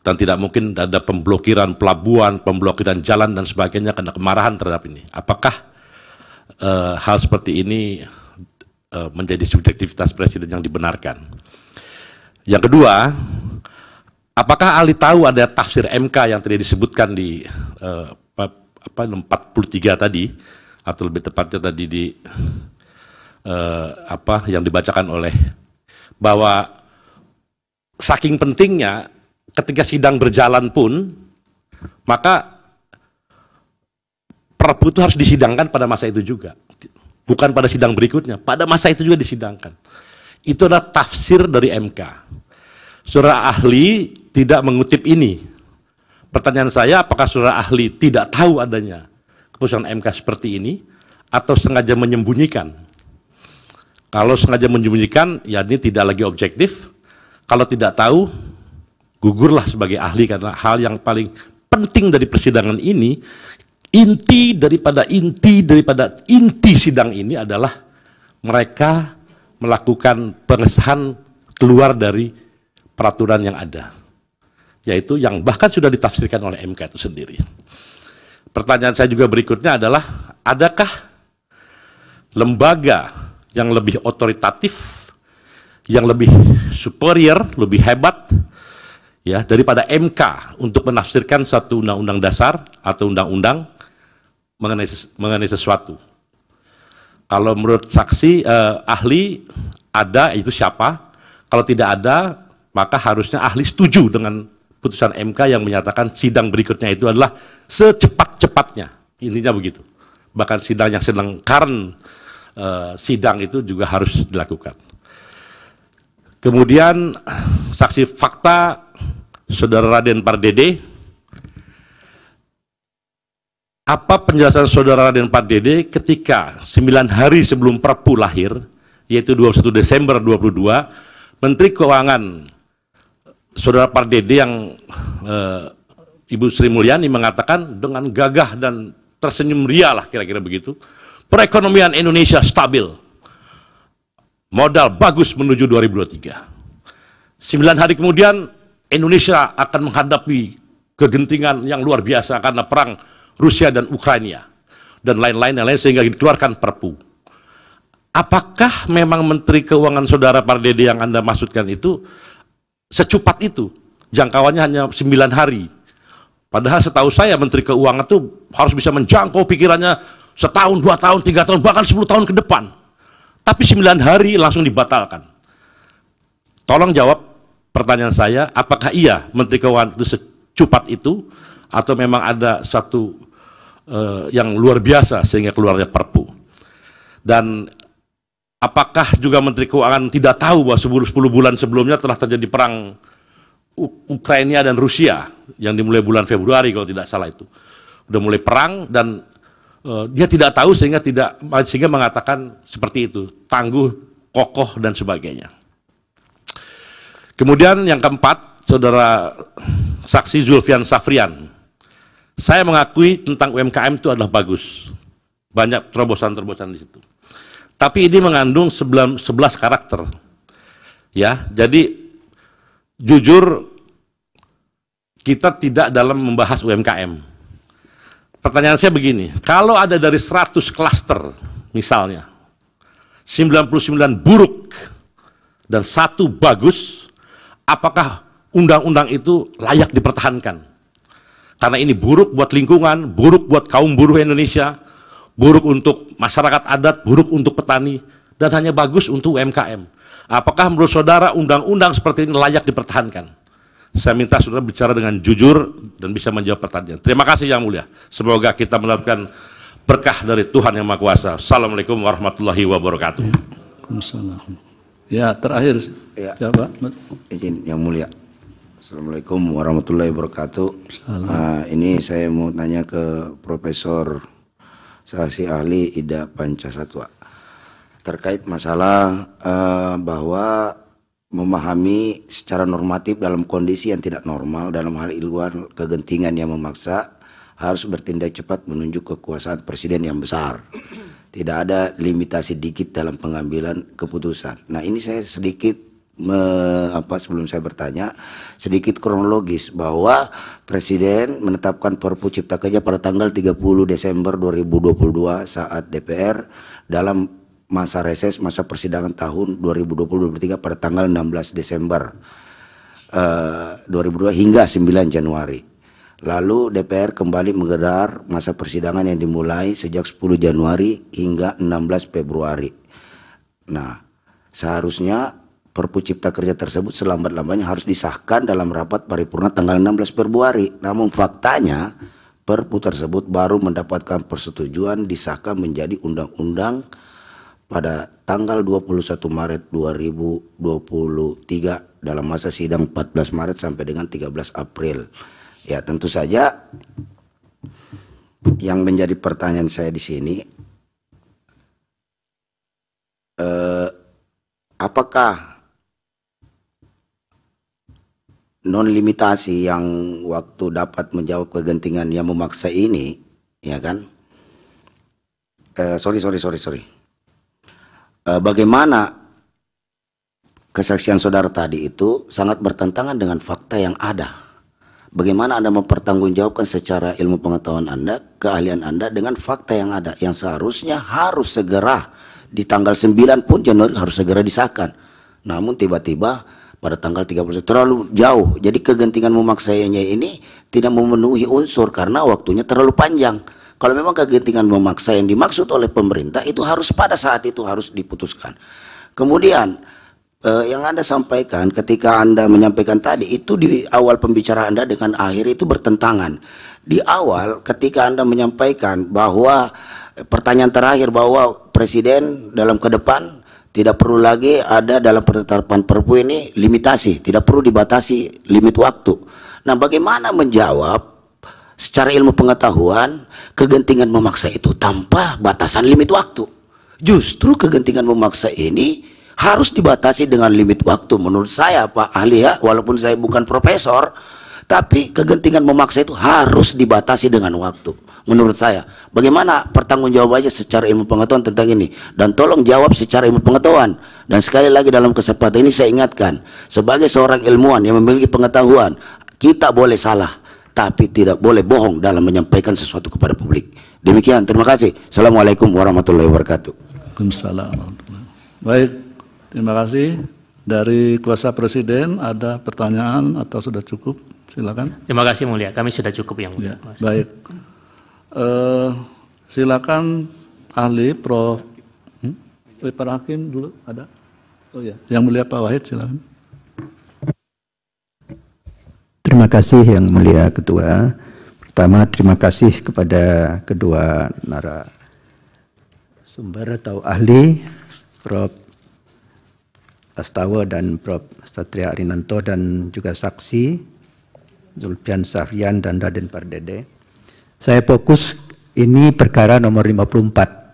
dan tidak mungkin ada pemblokiran pelabuhan, pemblokiran jalan dan sebagainya karena kemarahan terhadap ini. Apakah hal seperti ini menjadi subjektivitas presiden yang dibenarkan? Yang kedua, apakah ahli tahu ada tafsir MK yang tadi disebutkan di 43 tadi, atau lebih tepatnya tadi di yang dibacakan oleh, bahwa saking pentingnya ketika sidang berjalan pun maka Perpu itu harus disidangkan pada masa itu juga, bukan pada sidang berikutnya, pada masa itu juga disidangkan. Itu adalah tafsir dari MK. Saudara ahli tidak mengutip ini. Pertanyaan saya, apakah saudara ahli tidak tahu adanya keputusan MK seperti ini atau sengaja menyembunyikan? Kalau sengaja menyembunyikan, ya ini tidak lagi objektif. Kalau tidak tahu, gugurlah sebagai ahli, karena hal yang paling penting dari persidangan ini, inti daripada inti sidang ini adalah mereka melakukan pengesahan keluar dari peraturan yang ada, yaitu yang bahkan sudah ditafsirkan oleh MK itu sendiri. Pertanyaan saya juga berikutnya adalah, adakah lembaga yang lebih otoritatif, yang lebih superior, lebih hebat ya daripada MK untuk menafsirkan satu undang-undang dasar atau undang-undang mengenai sesuatu? Kalau menurut saksi ahli ada, itu siapa? Kalau tidak ada, maka harusnya ahli setuju dengan putusan MK yang menyatakan sidang berikutnya itu adalah secepat-cepatnya. Intinya begitu. Bahkan sidang yang sedang sidang itu juga harus dilakukan. Kemudian saksi fakta Saudara Raden Pardede, apa penjelasan Saudara Raden Pardede ketika 9 hari sebelum Perpu lahir, yaitu 21 Desember 2022, Menteri Keuangan Saudara Pardede yang Ibu Sri Mulyani mengatakan dengan gagah dan tersenyum ria lah kira-kira begitu, perekonomian Indonesia stabil, modal bagus menuju 2023. 9 hari kemudian Indonesia akan menghadapi kegentingan yang luar biasa karena perang Rusia dan Ukraina dan lain-lain sehingga dikeluarkan Perpu. Apakah memang Menteri Keuangan Saudara Pardede yang Anda maksudkan itu secepat itu? Jangkauannya hanya 9 hari. Padahal setahu saya Menteri Keuangan itu harus bisa menjangkau pikirannya setahun, 2 tahun, 3 tahun, bahkan 10 tahun ke depan. Tapi 9 hari langsung dibatalkan. Tolong jawab pertanyaan saya, apakah iya Menteri Keuangan itu secepat itu atau memang ada satu yang luar biasa sehingga keluarnya Perpu? Dan apakah juga Menteri Keuangan tidak tahu bahwa 10 bulan sebelumnya telah terjadi perang Ukraina dan Rusia yang dimulai bulan Februari kalau tidak salah itu. udah mulai perang dan dia tidak tahu sehingga mengatakan seperti itu, tangguh, kokoh dan sebagainya. Kemudian yang keempat, saudara saksi Zulfian Safrian. Saya mengakui tentang UMKM itu adalah bagus. Banyak terobosan-terobosan di situ. Tapi ini mengandung 11 karakter. Ya, jadi jujur kita tidak dalam membahas UMKM. Pertanyaan saya begini, kalau ada dari 100 klaster misalnya, 99 buruk dan 1 bagus, apakah undang-undang itu layak dipertahankan? Karena ini buruk buat lingkungan, buruk buat kaum buruh Indonesia, buruk untuk masyarakat adat, buruk untuk petani, dan hanya bagus untuk UMKM. Apakah menurut saudara undang-undang seperti ini layak dipertahankan? Saya minta saudara bicara dengan jujur dan bisa menjawab pertanyaan. Terima kasih Yang Mulia. Semoga kita mendapatkan berkah dari Tuhan Yang Maha Kuasa. Assalamualaikum warahmatullahi wabarakatuh. Ya, terakhir. Ya, Pak. Izin Yang Mulia. Assalamualaikum warahmatullahi wabarakatuh. Ini saya mau tanya ke Profesor Saksi Ahli Ida Pancasatwa terkait masalah bahwa memahami secara normatif dalam kondisi yang tidak normal, dalam hal luar kegentingan yang memaksa, harus bertindak cepat menunjuk kekuasaan presiden yang besar. Tidak ada limitasi dikit dalam pengambilan keputusan. Nah, ini saya sedikit sebelum saya bertanya, sedikit kronologis bahwa presiden menetapkan Perpu Cipta Kerja pada tanggal 30 Desember 2022 saat DPR dalam masa reses, masa persidangan tahun 2020-2023 pada tanggal 16 Desember 2002 hingga 9 Januari. Lalu DPR kembali menggelar masa persidangan yang dimulai sejak 10 Januari hingga 16 Februari. Nah, seharusnya Perpu Cipta Kerja tersebut selambat-lambatnya harus disahkan dalam rapat paripurna tanggal 16 Februari. Namun faktanya Perpu tersebut baru mendapatkan persetujuan disahkan menjadi undang-undang pada tanggal 21 Maret 2023 dalam masa sidang 14 Maret sampai dengan 13 April. Ya, tentu saja yang menjadi pertanyaan saya di sini, apakah non limitasi yang waktu dapat menjawab kegentingan yang memaksa ini, ya kan? Bagaimana kesaksian saudara tadi itu sangat bertentangan dengan fakta yang ada. Bagaimana Anda mempertanggungjawabkan secara ilmu pengetahuan Anda, keahlian Anda dengan fakta yang ada, yang seharusnya harus segera di tanggal 9 pun Januari harus segera disahkan. Namun tiba-tiba pada tanggal 30 terlalu jauh. Jadi kegentingan memaksanya ini tidak memenuhi unsur karena waktunya terlalu panjang. Kalau memang kegentingan memaksa yang dimaksud oleh pemerintah itu harus pada saat itu harus diputuskan. Kemudian yang Anda sampaikan ketika Anda menyampaikan tadi itu di awal pembicaraan Anda dengan akhir itu bertentangan. Di awal ketika Anda menyampaikan bahwa pertanyaan terakhir bahwa presiden dalam ke depan tidak perlu lagi ada dalam penetapan Perpu ini limitasi, tidak perlu dibatasi limit waktu. Nah, bagaimana menjawab secara ilmu pengetahuan kegentingan memaksa itu tanpa batasan limit waktu? Justru kegentingan memaksa ini harus dibatasi dengan limit waktu. Menurut saya Pak Ahli, ya, walaupun saya bukan profesor, tapi kegentingan memaksa itu harus dibatasi dengan waktu. Menurut saya, bagaimana pertanggungjawabannya secara ilmu pengetahuan tentang ini? Dan tolong jawab secara ilmu pengetahuan. Dan sekali lagi dalam kesempatan ini saya ingatkan, sebagai seorang ilmuwan yang memiliki pengetahuan, kita boleh salah, tapi tidak boleh bohong dalam menyampaikan sesuatu kepada publik. Demikian, terima kasih. Assalamualaikum warahmatullahi wabarakatuh. Waalaikumsalam. Baik, terima kasih. Dari kuasa presiden ada pertanyaan atau sudah cukup? Silakan. Terima kasih Mulia, kami sudah cukup Yang Mulia. Ya, baik. Silakan ahli Prof. Pak Hakim dulu ada. Oh ya, Yang Mulia Pak Wahid silakan. Terima kasih Yang Mulia Ketua. Pertama, terima kasih kepada kedua narasumber atau ahli, Prof. Astawa dan Prof. Satria Arinanto, dan juga saksi Zulfian Safrian dan Raden Pardede. Saya fokus ini perkara nomor 54.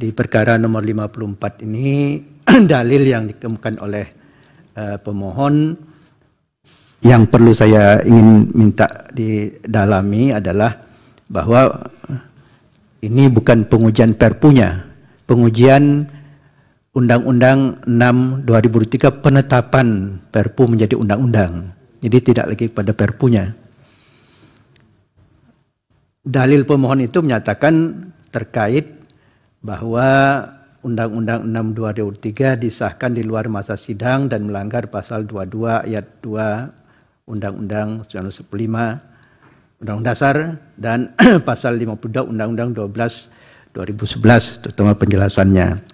Di perkara nomor 54 ini dalil yang dikemukakan oleh pemohon yang perlu saya ingin minta didalami adalah bahwa ini bukan pengujian perpunya, pengujian Undang-Undang 6 2003 penetapan perpu menjadi undang-undang. Jadi tidak lagi pada perpunya. Dalil pemohon itu menyatakan terkait bahwa Undang-Undang 6 2003 disahkan di luar masa sidang dan melanggar pasal 22 ayat 2 Undang-Undang 1945 Undang-Undang Dasar dan pasal 52 Undang-Undang 12 2011 terutama penjelasannya.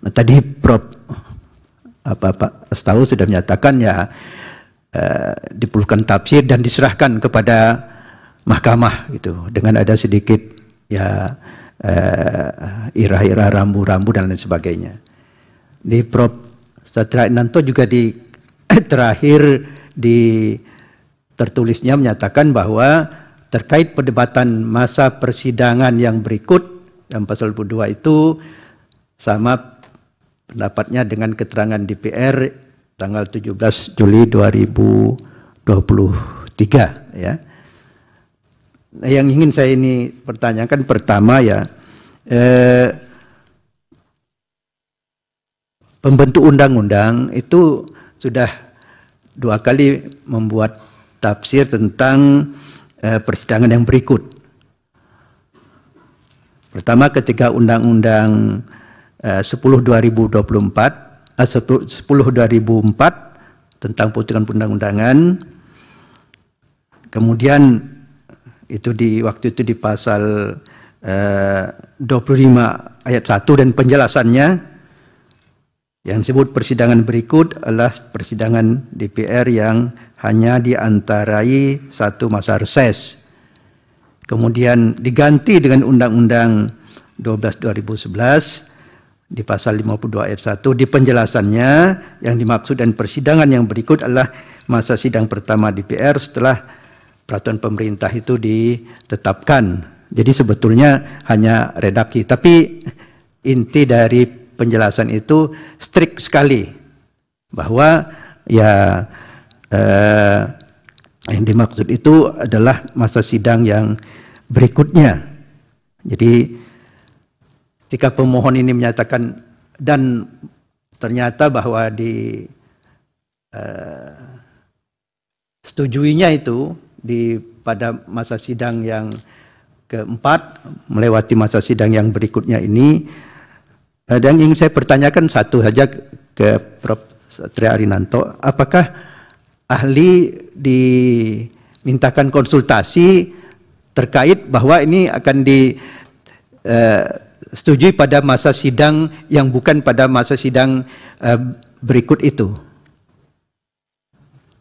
Nah, tadi Prof. Pak Astawa sudah menyatakan ya diperlukan tafsir dan diserahkan kepada mahkamah gitu dengan ada sedikit ya irah-irah rambu-rambu dan lain sebagainya. Di Prof. Satria Inanto juga di terakhir di tertulisnya menyatakan bahwa terkait perdebatan masa persidangan yang berikut yang pasal 22 itu sama pendapatnya dengan keterangan DPR tanggal 17 Juli 2023 ya. Nah, yang ingin saya ini pertanyakan pertama ya, pembentuk undang-undang itu sudah 2 kali membuat tafsir tentang persidangan yang berikut. Pertama ketika Undang-Undang 10/2004 tentang putusan perundang-undangan, kemudian itu waktu itu di pasal 25 ayat 1 dan penjelasannya yang disebut persidangan berikut adalah persidangan DPR yang hanya diantarai satu masa reses. Kemudian diganti dengan Undang-Undang 12 2011 di pasal 52 ayat 1 di penjelasannya yang dimaksud dan persidangan yang berikut adalah masa sidang pertama DPR setelah peraturan pemerintah itu ditetapkan. Jadi sebetulnya hanya redaksi, tapi inti dari penjelasan itu strict sekali bahwa ya yang dimaksud itu adalah masa sidang yang berikutnya. Jadi ketika pemohon ini menyatakan dan ternyata bahwa setujuinya itu pada masa sidang yang keempat melewati masa sidang yang berikutnya ini, dan ingin saya pertanyakan satu saja ke Prof. Satria Arinanto, apakah ahli dimintakan konsultasi terkait bahwa ini akan disetujui pada masa sidang yang bukan pada masa sidang berikut itu?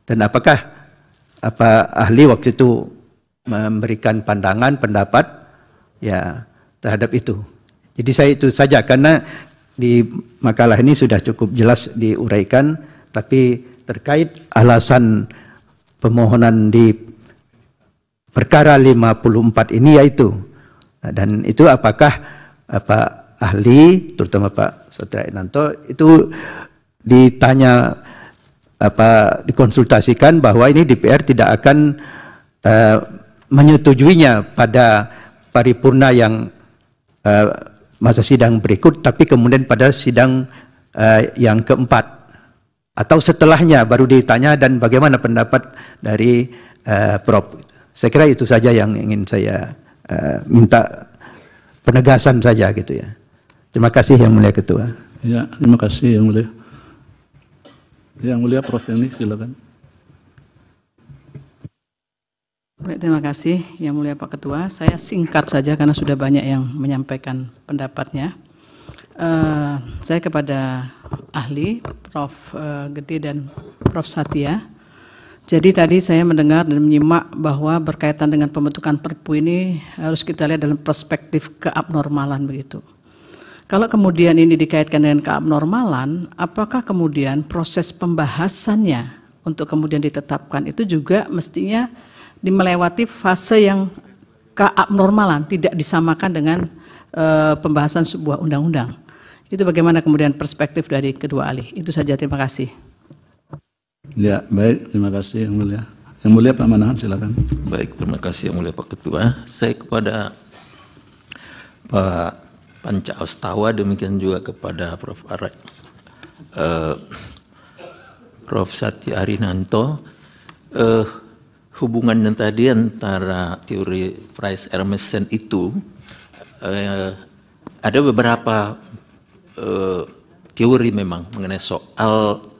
Dan apakah ahli waktu itu memberikan pandangan, pendapat ya terhadap itu? Jadi saya itu saja karena di makalah ini sudah cukup jelas diuraikan, tapi terkait alasan pemohonan di perkara 54 ini yaitu, dan itu apakah ahli terutama Pak Satria Inanto itu ditanya dikonsultasikan bahwa ini DPR tidak akan menyetujuinya pada paripurna yang masa sidang berikut, tapi kemudian pada sidang yang keempat atau setelahnya baru ditanya, dan bagaimana pendapat dari Prof. Saya kira itu saja yang ingin saya minta penegasan saja gitu ya. Terima kasih Yang Mulia Ketua. Ya, terima kasih Yang Mulia. Yang Mulia Prof. Yani silakan. Baik, terima kasih Yang Mulia Pak Ketua. Saya singkat saja karena sudah banyak yang menyampaikan pendapatnya. Saya kepada ahli Prof. Gede dan Prof. Satya. Jadi tadi saya mendengar dan menyimak bahwa berkaitan dengan pembentukan Perpu ini harus kita lihat dalam perspektif keabnormalan begitu. Kalau kemudian ini dikaitkan dengan keabnormalan, apakah kemudian proses pembahasannya untuk kemudian ditetapkan itu juga mestinya melewati fase yang keabnormalan, tidak disamakan dengan pembahasan sebuah undang-undang. Itu bagaimana kemudian perspektif dari kedua ahli? Itu saja, terima kasih. Ya, baik, terima kasih Yang Mulia. Yang Mulia Pak Manahan, silakan. Baik, terima kasih Yang Mulia Pak Ketua. Saya kepada Pak Panca Astawa, demikian juga kepada Prof. Prof. Satya Arinanto, hubungan yang tadi antara teori Fries-Hermesen itu ada beberapa teori memang mengenai soal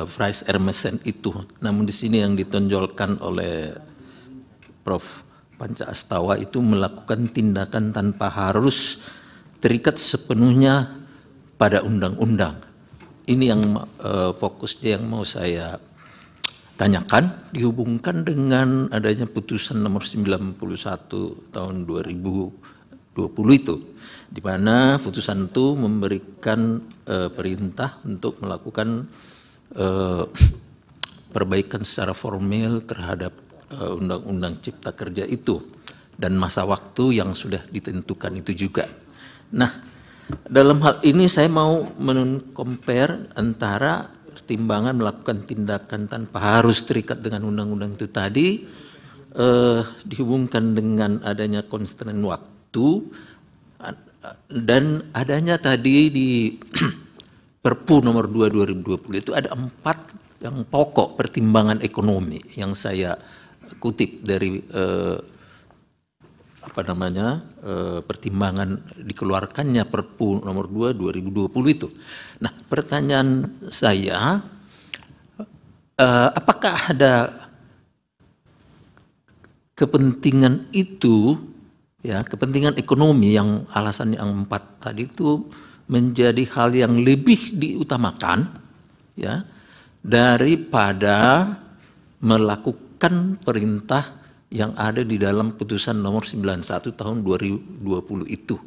Fries-Hermesen itu. Namun di sini yang ditonjolkan oleh Prof. Panca Astawa itu melakukan tindakan tanpa harus terikat sepenuhnya pada undang-undang. Ini yang fokusnya yang mau saya tanyakan, dihubungkan dengan adanya putusan nomor 91 tahun 2020 itu, di mana putusan itu memberikan perintah untuk melakukan perbaikan secara formal terhadap Undang-Undang Cipta Kerja itu, dan masa waktu yang sudah ditentukan itu juga. Nah, dalam hal ini saya mau men-compare antara pertimbangan melakukan tindakan tanpa harus terikat dengan undang-undang itu tadi, dihubungkan dengan adanya constraint waktu, dan adanya tadi di Perpu nomor 2 2020 itu ada 4 yang pokok pertimbangan ekonomi yang saya kutip dari pertimbangan dikeluarkannya Perpu nomor 2 2020 itu. Nah, pertanyaan saya, apakah ada kepentingan itu, ya, kepentingan ekonomi yang alasan yang 4 tadi itu menjadi hal yang lebih diutamakan, ya, daripada melakukan perintah yang ada di dalam putusan nomor 91 tahun 2020 itu.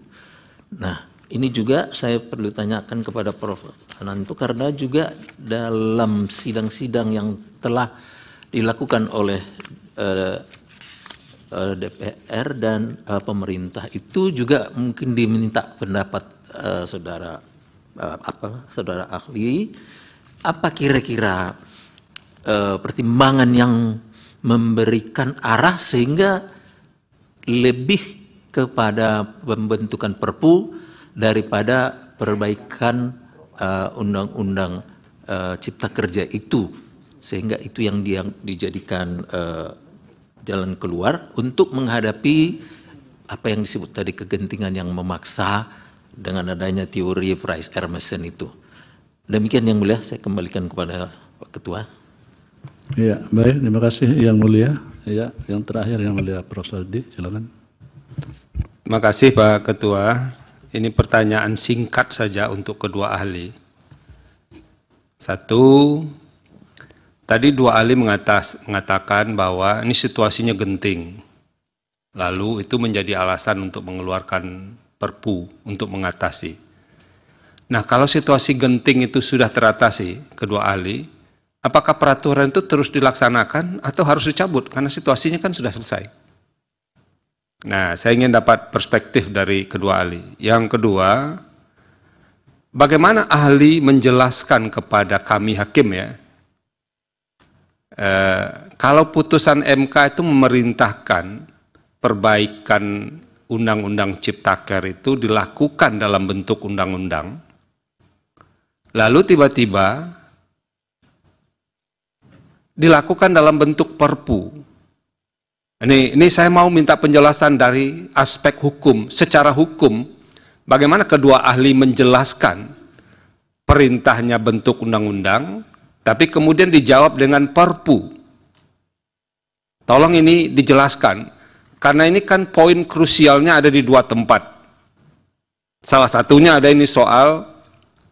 Nah, ini juga saya perlu tanyakan kepada Prof. Ananto, karena juga dalam sidang-sidang yang telah dilakukan oleh DPR dan pemerintah itu juga mungkin diminta pendapat saudara ahli, apa kira-kira pertimbangan yang memberikan arah sehingga lebih kepada pembentukan Perpu daripada perbaikan Undang-Undang Cipta Kerja itu, sehingga itu yang dijadikan jalan keluar untuk menghadapi apa yang disebut tadi kegentingan yang memaksa dengan adanya teori Fries-Hermesen itu. Demikian Yang Mulia, saya kembalikan kepada Pak Ketua. Ya, baik, terima kasih Yang Mulia. Ya, yang terakhir Yang Mulia Prof. Saldi, silakan. Terima kasih Pak Ketua. Ini pertanyaan singkat saja untuk kedua ahli. Satu, tadi dua ahli mengatakan bahwa ini situasinya genting. Lalu itu menjadi alasan untuk mengeluarkan Perpu untuk mengatasi. Nah, kalau situasi genting itu sudah teratasi, kedua ahli, apakah peraturan itu terus dilaksanakan atau harus dicabut? Karena situasinya kan sudah selesai. Nah, saya ingin dapat perspektif dari kedua ahli. Yang kedua, bagaimana ahli menjelaskan kepada kami hakim, ya, kalau putusan MK itu memerintahkan perbaikan Undang-Undang Ciptaker itu dilakukan dalam bentuk undang-undang, lalu tiba-tiba dilakukan dalam bentuk Perpu. Ini saya mau minta penjelasan dari aspek hukum, secara hukum, bagaimana kedua ahli menjelaskan perintahnya bentuk undang-undang, tapi kemudian dijawab dengan Perpu. Tolong ini dijelaskan, karena ini kan poin krusialnya ada di dua tempat. Salah satunya ada ini soal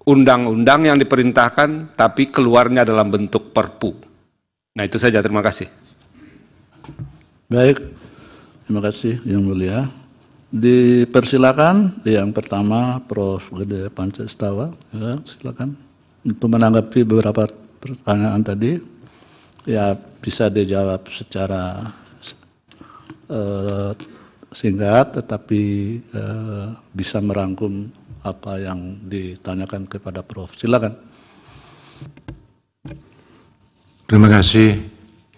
undang-undang yang diperintahkan, tapi keluarnya dalam bentuk Perpu. Nah, itu saja, terima kasih. Baik, terima kasih Yang Mulia. Dipersilakan yang pertama Prof. Gede Panca Astawa, ya, silakan untuk menanggapi beberapa pertanyaan tadi. Ya, bisa dijawab secara singkat, tetapi bisa merangkum apa yang ditanyakan kepada Prof. Silakan. Terima kasih,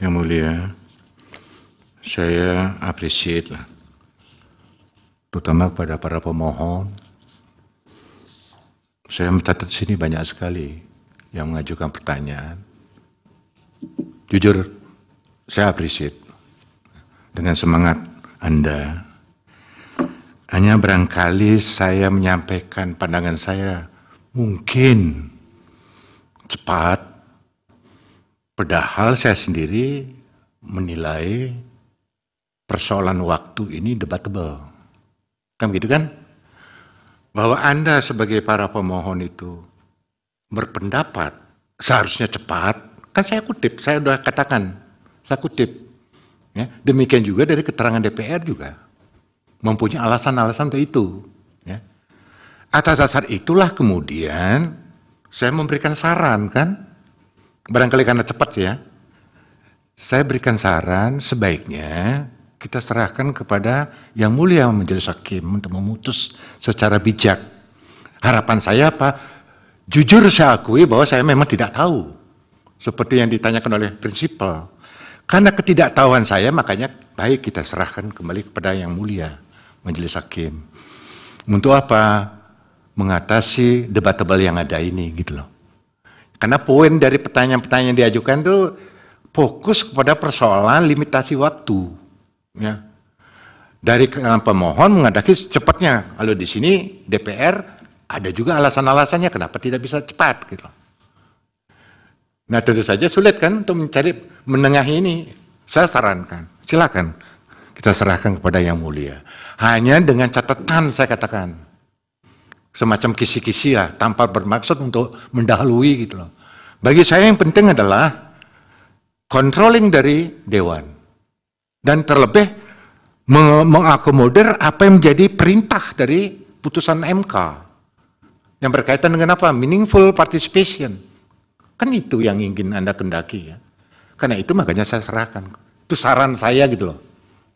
Yang Mulia. Saya appreciate lah, terutama kepada para pemohon. Saya mencatat sini banyak sekali yang mengajukan pertanyaan. Jujur, saya appreciate dengan semangat Anda. Hanya barangkali saya menyampaikan pandangan saya mungkin cepat, padahal saya sendiri menilai persoalan waktu ini debatable. Kan begitu kan? Bahwa Anda sebagai para pemohon itu berpendapat seharusnya cepat, kan saya kutip, saya sudah katakan, saya kutip. Ya, demikian juga dari keterangan DPR juga. Mempunyai alasan-alasan untuk itu. Ya. Atas dasar itulah kemudian saya memberikan saran kan, barangkali karena cepat ya, saya berikan saran sebaiknya kita serahkan kepada Yang Mulia Majelis Hakim untuk memutus secara bijak. Harapan saya apa? Jujur saya akui bahwa saya memang tidak tahu, seperti yang ditanyakan oleh prinsipal. Karena ketidaktahuan saya, makanya baik kita serahkan kembali kepada Yang Mulia Majelis Hakim. Untuk apa? Mengatasi debatable yang ada ini, gitu loh. Karena poin dari pertanyaan-pertanyaan yang diajukan itu fokus kepada persoalan limitasi waktu. Ya. Dari pemohon menghendaki cepatnya. Kalau di sini DPR ada juga alasan-alasannya kenapa tidak bisa cepat, gitu. Nah tentu saja sulit kan untuk mencari menengahi ini. Saya sarankan, silakan kita serahkan kepada Yang Mulia. Hanya dengan catatan saya katakan, semacam kisi-kisi lah, tanpa bermaksud untuk mendahului gitu loh. Bagi saya yang penting adalah controlling dari Dewan. Dan terlebih mengakomodir apa yang menjadi perintah dari putusan MK. Yang berkaitan dengan apa? Meaningful participation. Kan itu yang ingin Anda kendaki ya. Karena itu makanya saya serahkan. Itu saran saya gitu loh.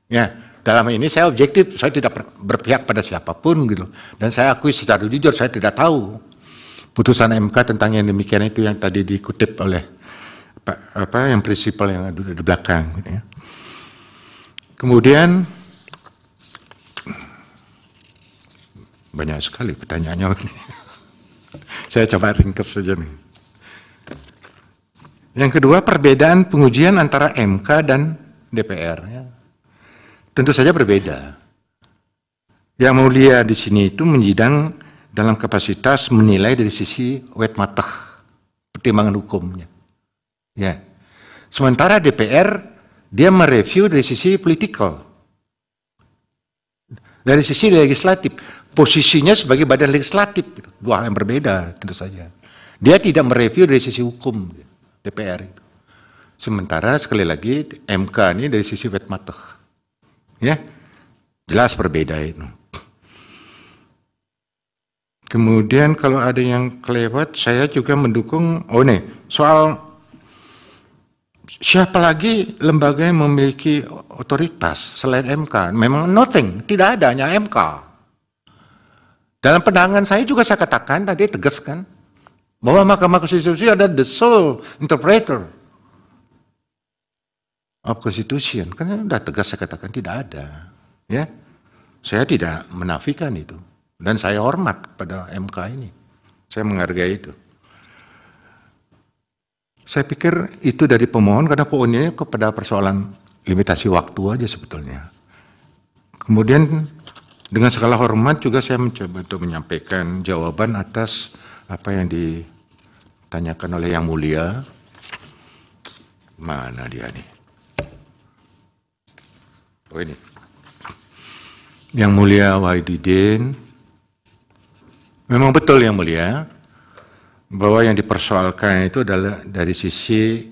Ya, dalam ini saya objektif, saya tidak berpihak pada siapapun gitu. Dan saya akui secara jujur saya tidak tahu putusan MK tentang yang demikian itu yang tadi dikutip oleh yang prinsipal yang ada di belakang gitu ya. Kemudian banyak sekali pertanyaannya. Saya coba ringkas saja nih. Yang kedua, perbedaan pengujian antara MK dan DPR. Ya. Tentu saja berbeda. Yang Mulia di sini itu menyidang dalam kapasitas menilai dari sisi wet matah, pertimbangan hukumnya. Ya. Sementara DPR dia mereview dari sisi politikal, dari sisi legislatif, posisinya sebagai badan legislatif, dua hal yang berbeda tentu saja. Dia tidak mereview dari sisi hukum DPR itu. Sementara sekali lagi MK ini dari sisi wet matah, ya jelas berbeda itu. Kemudian kalau ada yang kelewat, saya juga mendukung. Oh nih soal siapa lagi lembaga yang memiliki otoritas selain MK? Memang nothing, tidak ada, hanya MK. Dalam pandangan saya juga saya katakan tadi tegas kan, bahwa Mahkamah Konstitusi ada the sole interpreter of Constitution. Kan sudah tegas saya katakan tidak ada. Ya, saya tidak menafikan itu dan saya hormat pada MK ini. Saya menghargai itu. Saya pikir itu dari pemohon karena poinnya kepada persoalan limitasi waktu aja sebetulnya. Kemudian dengan segala hormat juga saya mencoba untuk menyampaikan jawaban atas apa yang ditanyakan oleh Yang Mulia. Mana dia nih? Oh ini. Yang Mulia Wahidudin. Memang betul Yang Mulia, bahwa yang dipersoalkan itu adalah dari sisi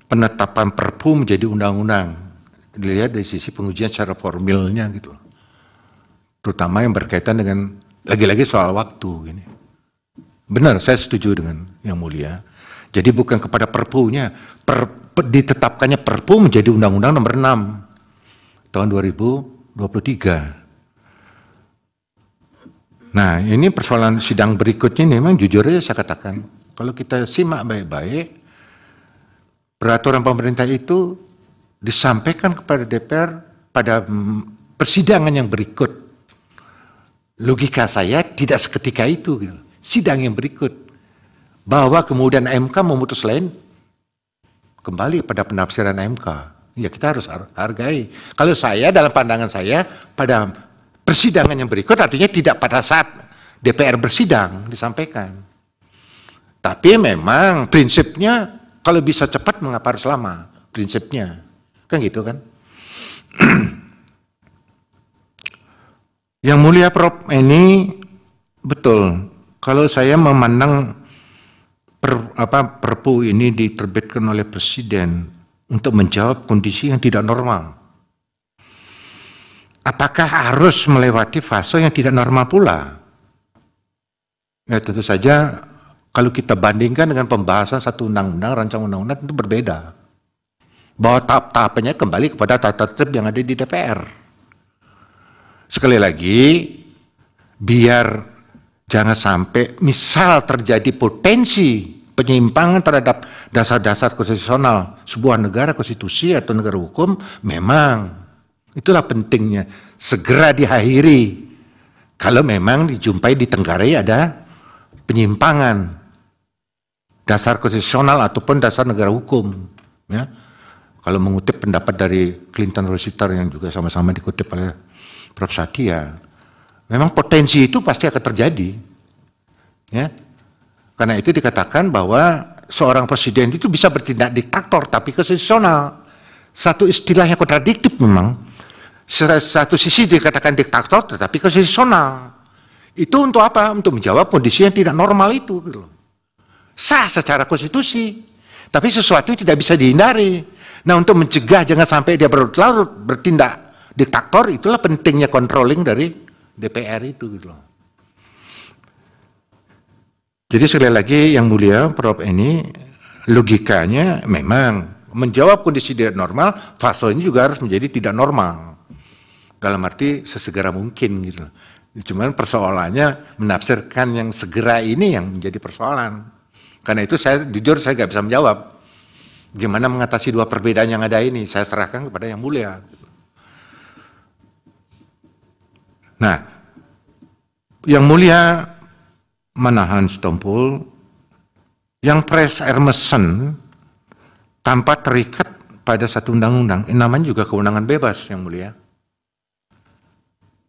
penetapan Perpu menjadi undang-undang. Dilihat dari sisi pengujian secara formilnya gitu. Terutama yang berkaitan dengan lagi-lagi soal waktu ini. Benar, saya setuju dengan Yang Mulia. Jadi bukan kepada Perpunya, ditetapkannya Perpu menjadi Undang-Undang Nomor 6 tahun 2023. Nah, ini persoalan sidang berikutnya ini memang jujur aja saya katakan, kalau kita simak baik-baik, peraturan pemerintah itu disampaikan kepada DPR pada persidangan yang berikut. Logika saya tidak seketika itu, gitu. Sidang yang berikut. Bahwa kemudian MK memutus lain, kembali pada penafsiran MK. Ya kita harus hargai. Kalau saya, dalam pandangan saya, pada persidangan yang berikut artinya tidak pada saat DPR bersidang disampaikan. Tapi memang prinsipnya kalau bisa cepat mengapa harus lama? Prinsipnya. Kan gitu kan? Yang mulia Prof, ini betul. Kalau saya memandang Perpu ini diterbitkan oleh Presiden untuk menjawab kondisi yang tidak normal. Apakah harus melewati fase yang tidak normal pula? Ya tentu saja kalau kita bandingkan dengan pembahasan satu undang-undang, rancangan undang-undang itu berbeda. Bahwa tahap-tahapannya kembali kepada tata tertib yang ada di DPR. Sekali lagi, biar jangan sampai misal terjadi potensi penyimpangan terhadap dasar-dasar konstitusional sebuah negara konstitusi atau negara hukum, memang itulah pentingnya segera diakhiri. Kalau memang dijumpai di Tenggarai ada penyimpangan dasar konstitusional ataupun dasar negara hukum, ya. Kalau mengutip pendapat dari Clinton Rossiter yang juga sama-sama dikutip oleh Prof. Satya, memang potensi itu pasti akan terjadi, ya. Karena itu dikatakan bahwa seorang presiden itu bisa bertindak diktator tapi konstitusional. Satu istilah yang kontradiktif memang. Satu sisi dikatakan diktator tetapi konstitusional. Itu untuk apa? Untuk menjawab kondisi yang tidak normal itu. Gitu. Sah secara konstitusi, tapi sesuatu yang tidak bisa dihindari. Nah, untuk mencegah jangan sampai dia berlarut bertindak diktator, itulah pentingnya controlling dari DPR itu. Gitu. Jadi sekali lagi yang mulia Prof, ini logikanya memang menjawab kondisi tidak normal, fasenya juga harus menjadi tidak normal. Dalam arti sesegera mungkin gitu. Cuman persoalannya menafsirkan yang segera ini yang menjadi persoalan. Karena itu saya jujur saya nggak bisa menjawab. Gimana mengatasi dua perbedaan yang ada ini, saya serahkan kepada yang mulia. Nah, yang mulia Manahan Stompul, yang Pres Hermessen tanpa terikat pada satu undang-undang, namanya juga kewenangan bebas yang mulia.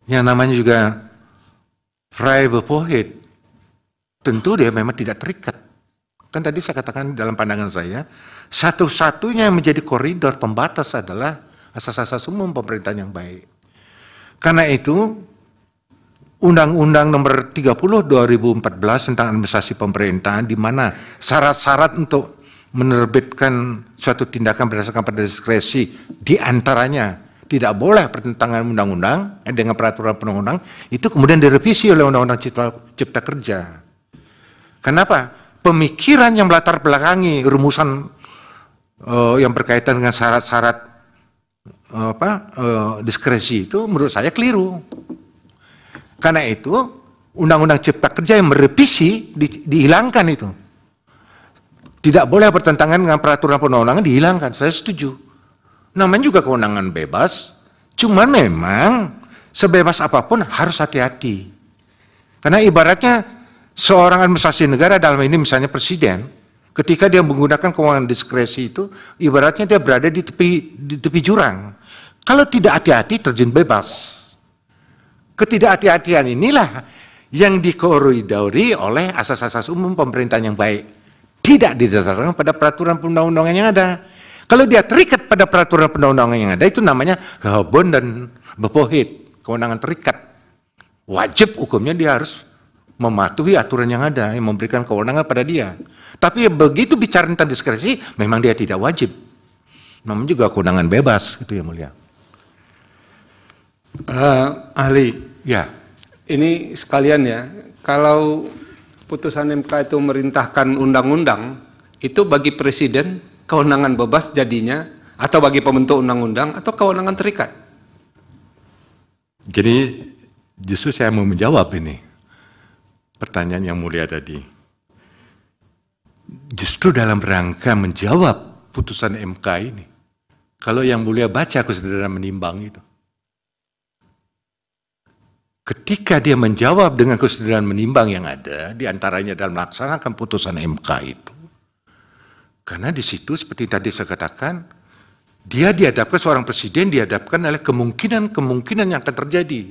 Yang namanya juga Vrijbevoegdheid, tentu dia memang tidak terikat. Kan tadi saya katakan dalam pandangan saya, satu-satunya yang menjadi koridor pembatas adalah asas-asas umum pemerintahan yang baik. Karena itu, Undang-Undang Nomor 30 2014 tentang administrasi pemerintahan, di mana syarat-syarat untuk menerbitkan suatu tindakan berdasarkan pada diskresi diantaranya tidak boleh pertentangan undang-undang dengan peraturan perundang-undang, itu kemudian direvisi oleh Undang-Undang Cipta Kerja. Kenapa? Pemikiran yang melatar belakangi rumusan yang berkaitan dengan syarat-syarat diskresi itu menurut saya keliru. Karena itu Undang-Undang Cipta Kerja yang merevisi dihilangkan itu. Tidak boleh bertentangan dengan peraturan perundang-undangan, dihilangkan. Saya setuju. Namanya juga kewenangan bebas, cuman memang sebebas apapun harus hati-hati. Karena ibaratnya seorang administrasi negara, dalam ini misalnya presiden, ketika dia menggunakan kewenangan diskresi itu, ibaratnya dia berada di tepi jurang. Kalau tidak hati-hati terjun bebas. Ketidakhati-hatian inilah yang dikoridori oleh asas-asas umum pemerintahan yang baik. Tidak didasarkan pada peraturan perundang-undangan yang ada. Kalau dia terikat pada peraturan perundang-undangan yang ada, itu namanya Habon dan Bevoegdheid, kewenangan terikat. Wajib hukumnya dia harus mematuhi aturan yang ada, yang memberikan kewenangan pada dia. Tapi begitu bicara tentang diskresi, memang dia tidak wajib. Namanya juga kewenangan bebas, itu yang mulia. Ahli. Ya. Ini sekalian ya, kalau putusan MK itu merintahkan undang-undang, itu bagi presiden kewenangan bebas jadinya, atau bagi pembentuk undang-undang, atau kewenangan terikat? Jadi justru saya mau menjawab ini pertanyaan yang mulia tadi. Justru dalam rangka menjawab putusan MK ini, kalau yang mulia baca kesadaran menimbang itu, ketika dia menjawab dengan kesadaran menimbang yang ada, diantaranya dalam melaksanakan putusan MK itu, karena di situ seperti tadi saya katakan, dia dihadapkan seorang presiden, dihadapkan oleh kemungkinan yang akan terjadi.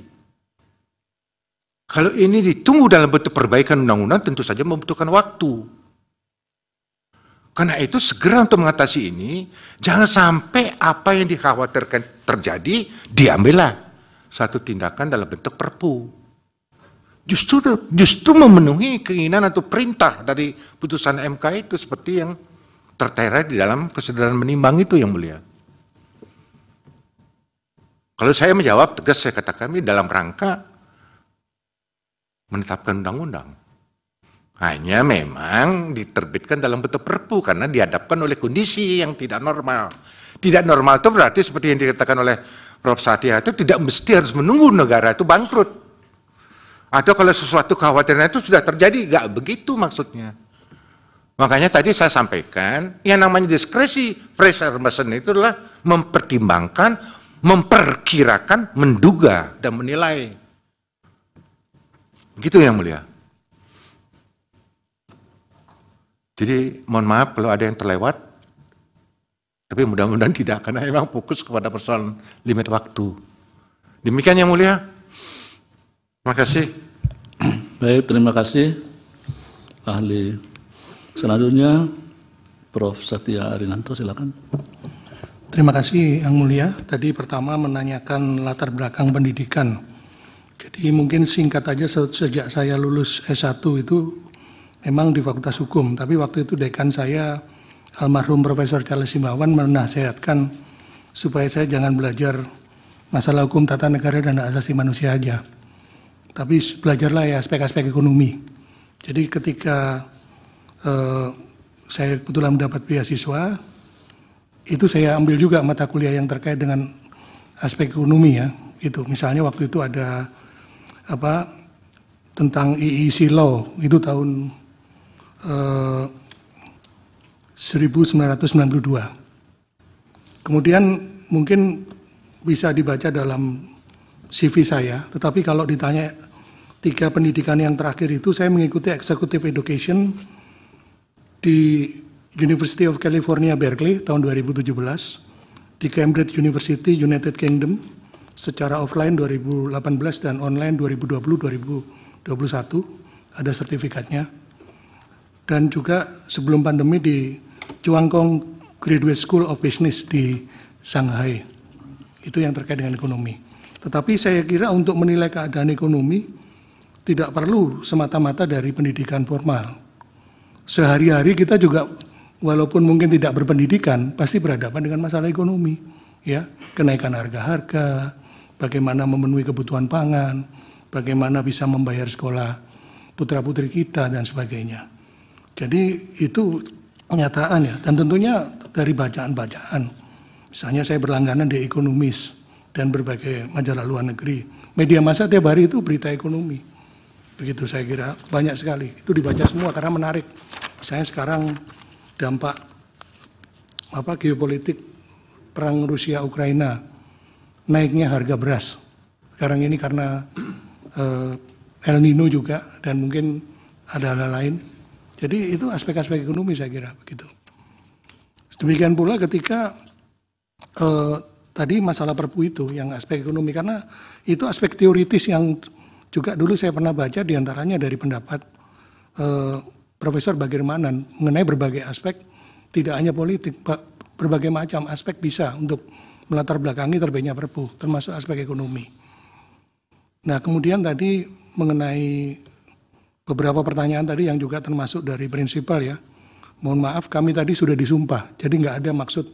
Kalau ini ditunggu dalam bentuk perbaikan undang-undang, tentu saja membutuhkan waktu. Karena itu segera untuk mengatasi ini, jangan sampai apa yang dikhawatirkan terjadi, diambillah satu tindakan dalam bentuk perpu. Justru memenuhi keinginan atau perintah dari putusan MK itu seperti yang tertera di dalam kesadaran menimbang itu yang mulia. Kalau saya menjawab tegas, saya katakan ini dalam rangka menetapkan undang-undang. Hanya memang diterbitkan dalam bentuk perpu karena dihadapkan oleh kondisi yang tidak normal. Tidak normal itu berarti seperti yang dikatakan oleh Prof. Satya itu tidak mesti harus menunggu negara itu bangkrut. Atau kalau sesuatu kekhawatiran itu sudah terjadi, nggak begitu maksudnya. Makanya tadi saya sampaikan, yang namanya diskresi fresh assumption itu adalah mempertimbangkan, memperkirakan, menduga, dan menilai. Begitu yang mulia. Jadi mohon maaf kalau ada yang terlewat, tapi mudah-mudahan tidak, karena memang fokus kepada persoalan limit waktu. Demikian yang mulia. Terima kasih. Baik, terima kasih ahli. Selanjutnya Prof. Satya Arinanto, silakan. Terima kasih Yang Mulia. Tadi pertama menanyakan latar belakang pendidikan. Jadi mungkin singkat aja, sejak saya lulus S1 itu memang di Fakultas Hukum, tapi waktu itu dekan saya almarhum Profesor Charles Simawan menasihatkan supaya saya jangan belajar masalah hukum tata negara dan hak asasi manusia aja, tapi belajarlah ya aspek-aspek ekonomi. Jadi ketika saya kebetulan mendapat beasiswa, itu saya ambil juga mata kuliah yang terkait dengan aspek ekonomi ya. Itu misalnya waktu itu ada tentang EEC Law itu tahun 1992. Kemudian mungkin bisa dibaca dalam CV saya, tetapi kalau ditanya 3 pendidikan yang terakhir itu, saya mengikuti Executive Education di University of California, Berkeley tahun 2017, di Cambridge University, United Kingdom, secara offline 2018 dan online 2020-2021, ada sertifikatnya. Dan juga sebelum pandemi di Chuangkong Graduate School of Business di Shanghai. Itu yang terkait dengan ekonomi. Tetapi saya kira untuk menilai keadaan ekonomi tidak perlu semata-mata dari pendidikan formal. Sehari-hari kita juga walaupun mungkin tidak berpendidikan pasti berhadapan dengan masalah ekonomi, ya, kenaikan harga-harga, bagaimana memenuhi kebutuhan pangan, bagaimana bisa membayar sekolah putra-putri kita dan sebagainya. Jadi itu kenyataan ya, dan tentunya dari bacaan-bacaan. Misalnya saya berlangganan di Ekonomis dan berbagai majalah luar negeri. Media massa tiap hari itu berita ekonomi. Begitu saya kira banyak sekali. Itu dibaca semua karena menarik. Misalnya sekarang dampak geopolitik perang Rusia Ukraina, naiknya harga beras. Sekarang ini karena El Nino juga dan mungkin ada hal lain. Jadi itu aspek-aspek ekonomi saya kira begitu. Demikian pula ketika tadi masalah perpu itu yang aspek ekonomi, karena itu aspek teoritis yang juga dulu saya pernah baca diantaranya dari pendapat Profesor Bagirmanan mengenai berbagai aspek, tidak hanya politik, berbagai macam aspek bisa untuk melatar belakangi terbitnya perpu, termasuk aspek ekonomi. Nah kemudian tadi mengenai beberapa pertanyaan tadi yang juga termasuk dari prinsipal ya. Mohon maaf kami tadi sudah disumpah, jadi nggak ada maksud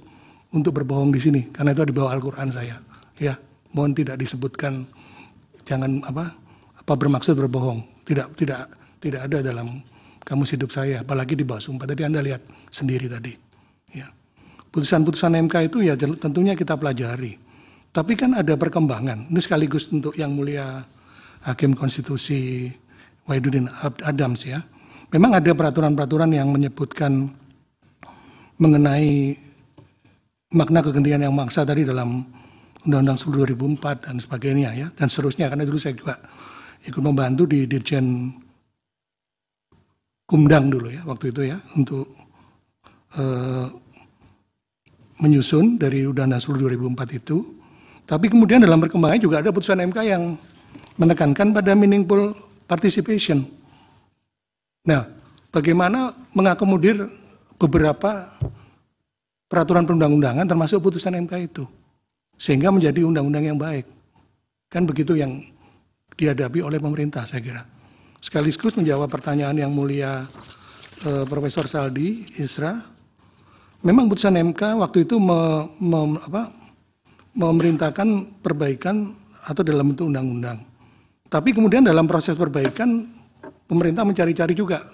untuk berbohong di sini karena itu di bawah Al-Quran saya. Ya, mohon tidak disebutkan, jangan bermaksud berbohong. Tidak ada dalam kamus hidup saya, apalagi di bawah sumpah. Tadi Anda lihat sendiri tadi. Ya. putusan-putusan MK itu ya tentunya kita pelajari. Tapi kan ada perkembangan. Ini sekaligus untuk Yang Mulia Hakim Konstitusi Wahidudin Adams ya. Memang ada peraturan-peraturan yang menyebutkan mengenai makna kegentingan yang maksa tadi dalam Undang-Undang 10 2004 dan sebagainya ya, dan seterusnya. Karena dulu saya juga ikut membantu di Dirjen Kumdang dulu ya, waktu itu ya, untuk menyusun dari Undang-Undang 10 2004 itu. Tapi kemudian dalam perkembangan juga ada putusan MK yang menekankan pada meaningful participation. Nah, bagaimana mengakomodir beberapa peraturan perundang-undangan termasuk putusan MK itu, sehingga menjadi undang-undang yang baik. Kan begitu yang dihadapi oleh pemerintah, saya kira. Sekaligus menjawab pertanyaan Yang Mulia Profesor Saldi Isra, memang putusan MK waktu itu memerintahkan perbaikan atau dalam bentuk undang-undang. Tapi kemudian dalam proses perbaikan, pemerintah mencari-cari juga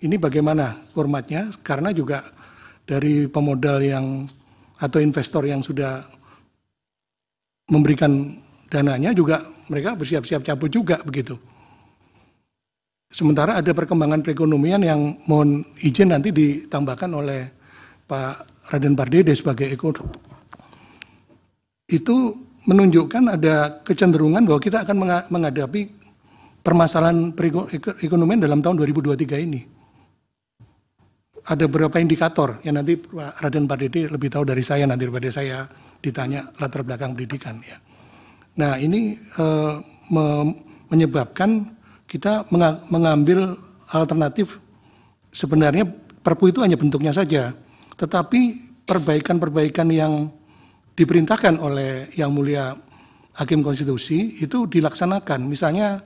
ini bagaimana formatnya, karena juga dari pemodal yang atau investor yang sudah memberikan dananya juga mereka bersiap-siap cabut juga begitu. Sementara ada perkembangan perekonomian yang mohon izin nanti ditambahkan oleh Pak Raden Pardede sebagai ekonom. Itu menunjukkan ada kecenderungan bahwa kita akan menghadapi permasalahan perekonomian dalam tahun 2023 ini. Ada beberapa indikator yang nanti Pak Raden Pardede lebih tahu dari saya nanti daripada saya ditanya latar belakang pendidikan ya. Nah, ini menyebabkan kita mengambil alternatif. Sebenarnya Perpu itu hanya bentuknya saja, tetapi perbaikan-perbaikan yang diperintahkan oleh Yang Mulia Hakim Konstitusi itu dilaksanakan. Misalnya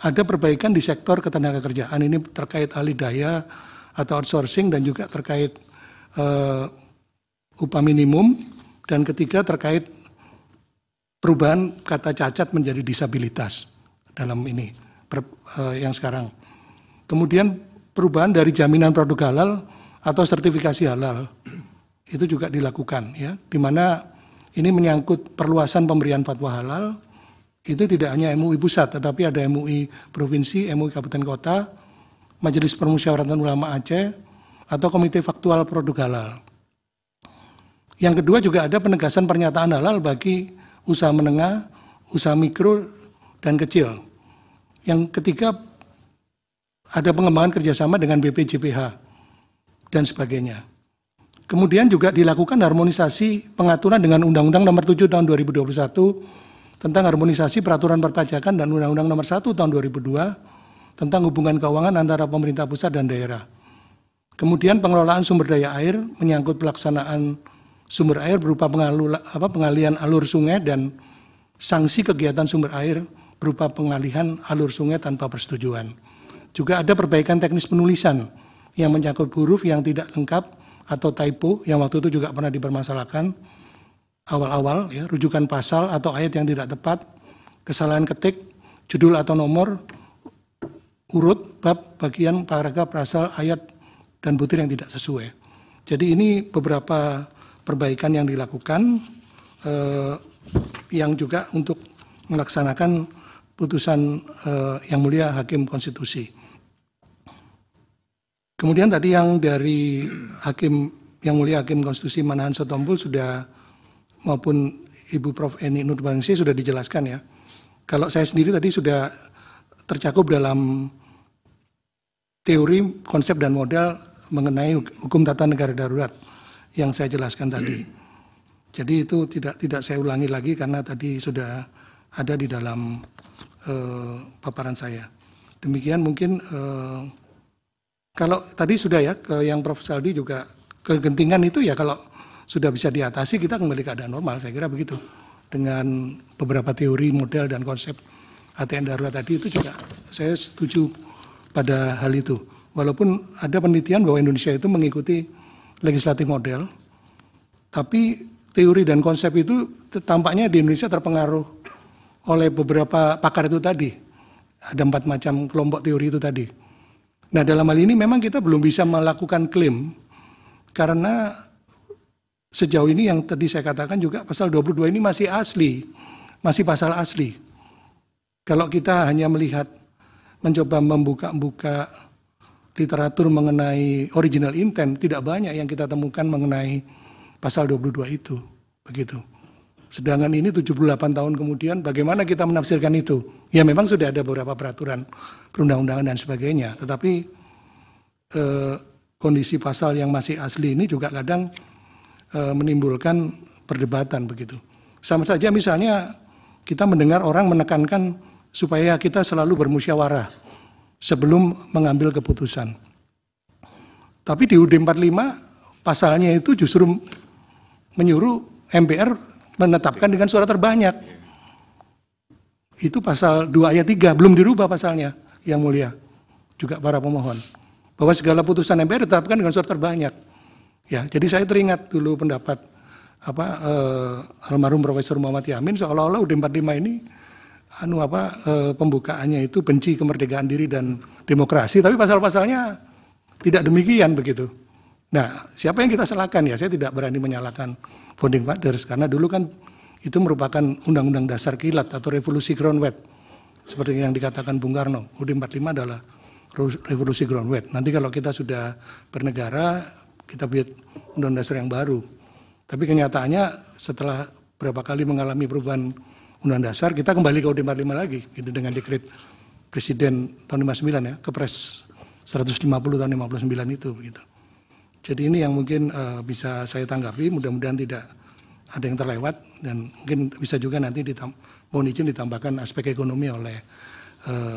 ada perbaikan di sektor ketenagakerjaan, ini terkait alih daya atau outsourcing, dan juga terkait upah minimum, dan ketiga terkait perubahan kata cacat menjadi disabilitas dalam ini yang sekarang. Kemudian perubahan dari jaminan produk halal atau sertifikasi halal itu juga dilakukan ya, di mana ini menyangkut perluasan pemberian fatwa halal. Itu tidak hanya MUI pusat, tetapi ada MUI provinsi, MUI kabupaten kota, Majelis Permusyawaratan Ulama Aceh, atau Komite Faktual Produk Halal. Yang kedua juga ada penegasan pernyataan halal bagi usaha menengah, usaha mikro, dan kecil. Yang ketiga ada pengembangan kerjasama dengan BPJPH, dan sebagainya. Kemudian juga dilakukan harmonisasi pengaturan dengan Undang-Undang Nomor 7 Tahun 2021 tentang harmonisasi peraturan perpajakan dan Undang-Undang Nomor 1 Tahun 2002 tentang hubungan keuangan antara pemerintah pusat dan daerah. Kemudian pengelolaan sumber daya air menyangkut pelaksanaan sumber air berupa pengalihan alur sungai dan sanksi kegiatan sumber air berupa pengalihan alur sungai tanpa persetujuan. Juga ada perbaikan teknis penulisan yang menyangkut huruf yang tidak lengkap atau typo yang waktu itu juga pernah dipermasalahkan awal-awal ya, rujukan pasal atau ayat yang tidak tepat, kesalahan ketik, judul atau nomor, urut, bab, bagian, paragraf, pasal, ayat, dan butir yang tidak sesuai. Jadi ini beberapa perbaikan yang dilakukan yang juga untuk melaksanakan putusan Yang Mulia Hakim Konstitusi. Kemudian tadi yang dari Yang Mulia Hakim Konstitusi Manahan Sotompul sudah, maupun Ibu Prof. Eni Nurbaningsih sudah dijelaskan ya. Kalau saya sendiri tadi sudah tercakup dalam teori, konsep, dan model mengenai hukum tata negara darurat yang saya jelaskan tadi. Jadi itu tidak saya ulangi lagi karena tadi sudah ada di dalam paparan saya. Demikian mungkin kalau tadi sudah ya, yang Prof. Saldi juga kegentingan itu ya kalau sudah bisa diatasi kita kembali ke keadaan normal, saya kira begitu. Dengan beberapa teori, model, dan konsep ATN darurat tadi itu juga saya setuju pada hal itu. Walaupun ada penelitian bahwa Indonesia itu mengikuti legislatif model, tapi teori dan konsep itu tampaknya di Indonesia terpengaruh oleh beberapa pakar itu tadi. Ada 4 macam kelompok teori itu tadi. Nah, dalam hal ini memang kita belum bisa melakukan klaim karena sejauh ini yang tadi saya katakan juga pasal 22 ini masih asli, masih pasal asli. Kalau kita hanya melihat, mencoba membuka-buka literatur mengenai original intent, tidak banyak yang kita temukan mengenai pasal 22 itu, begitu. Sedangkan ini 78 tahun kemudian, bagaimana kita menafsirkan itu? Ya memang sudah ada beberapa peraturan perundang-undangan dan sebagainya, tetapi kondisi pasal yang masih asli ini juga kadang menimbulkan perdebatan begitu. Sama saja misalnya kita mendengar orang menekankan supaya kita selalu bermusyawarah sebelum mengambil keputusan. Tapi di UUD 45 pasalnya itu justru menyuruh MPR menetapkan dengan suara terbanyak. Itu pasal 2 ayat 3, belum dirubah pasalnya, yang mulia. Juga para pemohon. Bahwa segala putusan MPR ditetapkan dengan suara terbanyak. Ya, jadi saya teringat dulu pendapat almarhum Profesor Muhammad Yamin, seolah-olah UUD 45 ini pembukaannya itu benci kemerdekaan diri dan demokrasi, tapi pasal-pasalnya tidak demikian begitu. Nah, siapa yang kita salahkan ya? Saya tidak berani menyalahkan founding fathers karena dulu kan itu merupakan undang-undang dasar kilat atau revolusi groundwet. Seperti yang dikatakan Bung Karno, UUD 45 adalah revolusi groundwet. Nanti kalau kita sudah bernegara, kita buat undang-undang dasar yang baru. Tapi kenyataannya setelah berapa kali mengalami perubahan undang dasar, kita kembali ke UUD 45 lagi, gitu, dengan dekret Presiden tahun 59 ya, Kepres 150 tahun 59 itu begitu. Jadi ini yang mungkin bisa saya tanggapi, mudah-mudahan tidak ada yang terlewat dan mungkin bisa juga nanti mohon izin ditambahkan aspek ekonomi oleh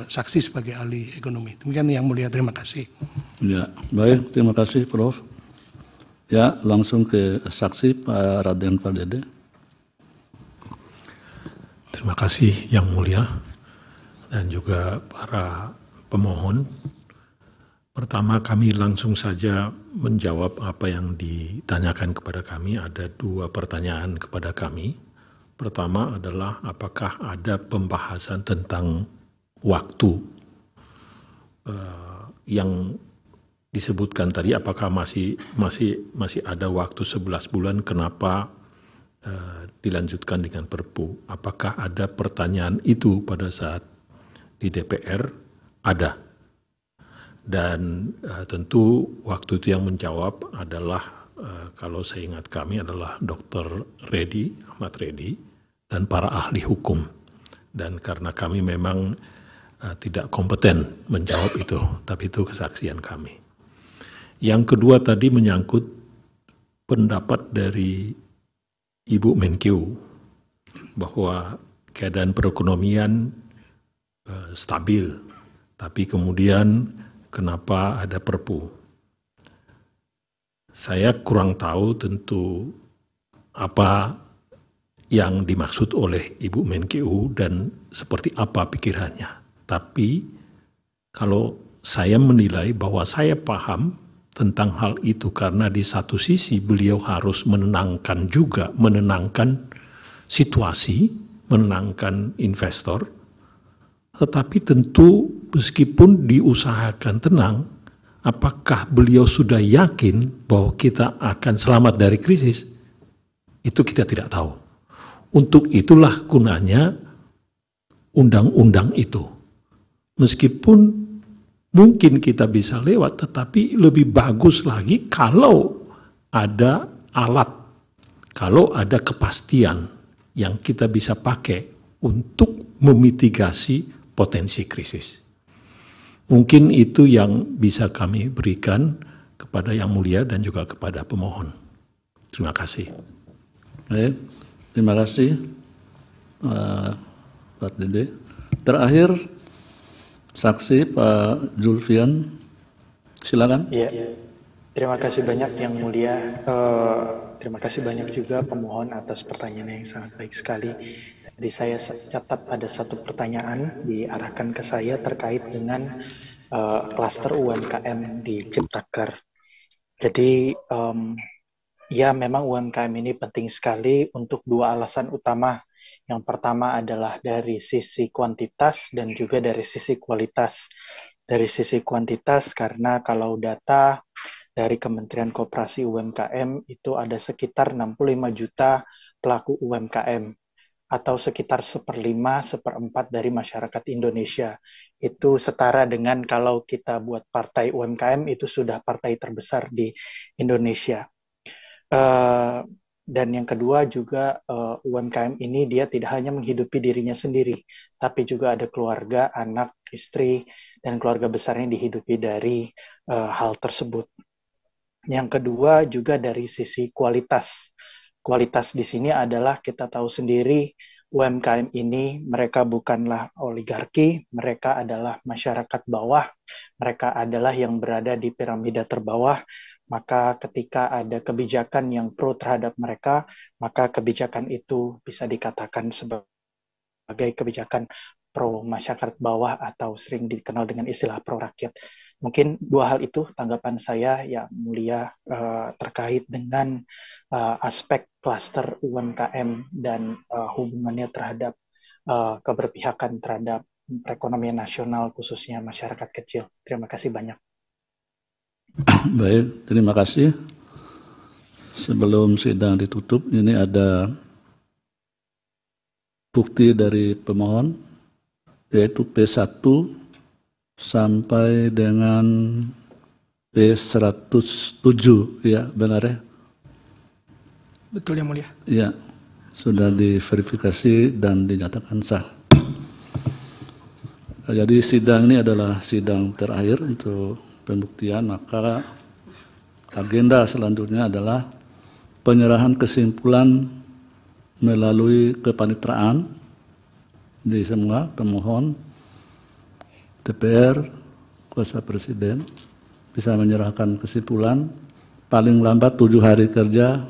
saksi sebagai ahli ekonomi. Demikian yang mulia, terima kasih. Ya, baik, terima kasih Prof. Ya, langsung ke saksi Pak Raden Pardede. Terima kasih yang mulia dan juga para pemohon. Pertama, kami langsung saja menjawab apa yang ditanyakan kepada kami. Ada 2 pertanyaan kepada kami. Pertama adalah apakah ada pembahasan tentang waktu yang disebutkan tadi, apakah masih ada waktu 11 bulan, kenapa dilanjutkan dengan Perpu? Apakah ada pertanyaan itu pada saat di DPR? Ada. Dan tentu waktu itu yang menjawab adalah kalau saya ingat kami adalah Dr. Reddy, Ahmad Reddy, dan para ahli hukum. Dan karena kami memang tidak kompeten menjawab itu, tapi itu kesaksian kami. Yang kedua tadi menyangkut pendapat dari Ibu Menkeu bahwa keadaan perekonomian stabil, tapi kemudian kenapa ada Perpu? Saya kurang tahu tentu apa yang dimaksud oleh Ibu Menkeu dan seperti apa pikirannya. Tapi kalau saya menilai bahwa saya paham tentang hal itu karena di satu sisi beliau harus menenangkan situasi, menenangkan investor, tetapi tentu meskipun diusahakan tenang, apakah beliau sudah yakin bahwa kita akan selamat dari krisis? Itu kita tidak tahu. Untuk itulah gunanya undang-undang itu. Meskipun mungkin kita bisa lewat, tetapi lebih bagus lagi kalau ada alat, kalau ada kepastian yang kita bisa pakai untuk memitigasi potensi krisis. Mungkin itu yang bisa kami berikan kepada Yang Mulia dan juga kepada pemohon. Terima kasih. Baik, terima kasih Pak Dede. Terakhir, saksi Pak Julfian, silakan. Iya, terima kasih banyak Yang Mulia. Terima kasih banyak juga pemohon atas pertanyaan yang sangat baik sekali. Jadi saya catat ada satu pertanyaan diarahkan ke saya terkait dengan klaster UMKM di Ciptaker. Jadi ya memang UMKM ini penting sekali untuk 2 alasan utama. Yang pertama adalah dari sisi kuantitas dan juga dari sisi kualitas. Dari sisi kuantitas karena kalau data dari Kementerian Koperasi UMKM itu ada sekitar 65 juta pelaku UMKM atau sekitar 1/5, 1/4 dari masyarakat Indonesia. Itu setara dengan kalau kita buat partai UMKM itu sudah partai terbesar di Indonesia. Dan yang kedua juga UMKM ini dia tidak hanya menghidupi dirinya sendiri, tapi juga ada keluarga, anak, istri, dan keluarga besarnya dihidupi dari hal tersebut. Yang kedua juga dari sisi kualitas. Kualitas di sini adalah kita tahu sendiri UMKM ini mereka bukanlah oligarki, mereka adalah masyarakat bawah, mereka adalah yang berada di piramida terbawah. Maka ketika ada kebijakan yang pro terhadap mereka, maka kebijakan itu bisa dikatakan sebagai kebijakan pro masyarakat bawah atau sering dikenal dengan istilah pro rakyat. Mungkin dua hal itu tanggapan saya yang mulia terkait dengan aspek klaster UMKM dan hubungannya terhadap keberpihakan terhadap perekonomian nasional khususnya masyarakat kecil. Terima kasih banyak. Baik, terima kasih. Sebelum sidang ditutup, ini ada bukti dari pemohon, yaitu P1 sampai dengan P107, ya benar ya? Betul yang mulia. Ya, sudah diverifikasi dan dinyatakan sah. Jadi sidang ini adalah sidang terakhir untuk pembuktian, maka agenda selanjutnya adalah penyerahan kesimpulan melalui kepanitraan di semua pemohon, DPR, kuasa presiden bisa menyerahkan kesimpulan paling lambat 7 hari kerja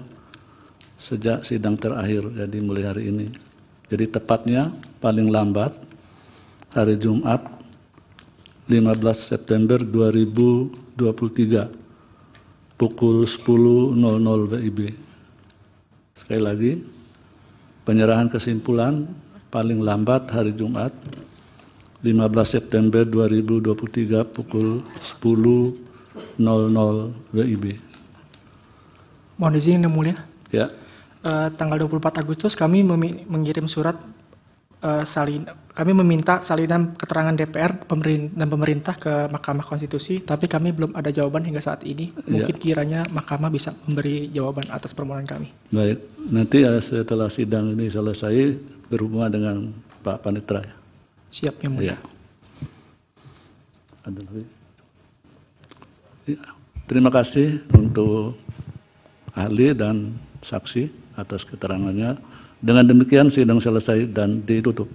sejak sidang terakhir, jadi mulai hari ini. Jadi tepatnya paling lambat hari Jumat 15 September 2023 pukul 10.00 WIB. Sekali lagi, penyerahan kesimpulan paling lambat hari Jumat 15 September 2023 pukul 10.00 WIB. Mohon izin yang mulia. Ya. Tanggal 24 Agustus kami mengirim surat kami meminta salinan keterangan DPR dan pemerintah ke Mahkamah Konstitusi, tapi kami belum ada jawaban hingga saat ini. Mungkin kiranya Mahkamah bisa memberi jawaban atas permohonan kami. Baik, nanti setelah sidang ini selesai berhubungan dengan Pak Panitra. Siap yang mulia. Ya. Ada lagi? Ya. Terima kasih untuk ahli dan saksi atas keterangannya. Dengan demikian sidang selesai dan ditutup.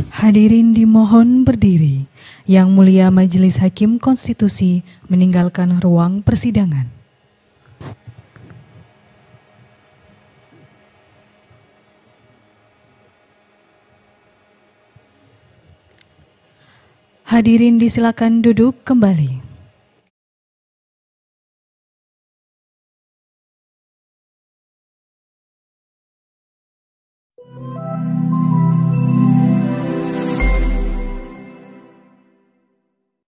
Hadirin dimohon berdiri. Yang Mulia Majelis Hakim Konstitusi meninggalkan ruang persidangan. Hadirin disilakan duduk kembali.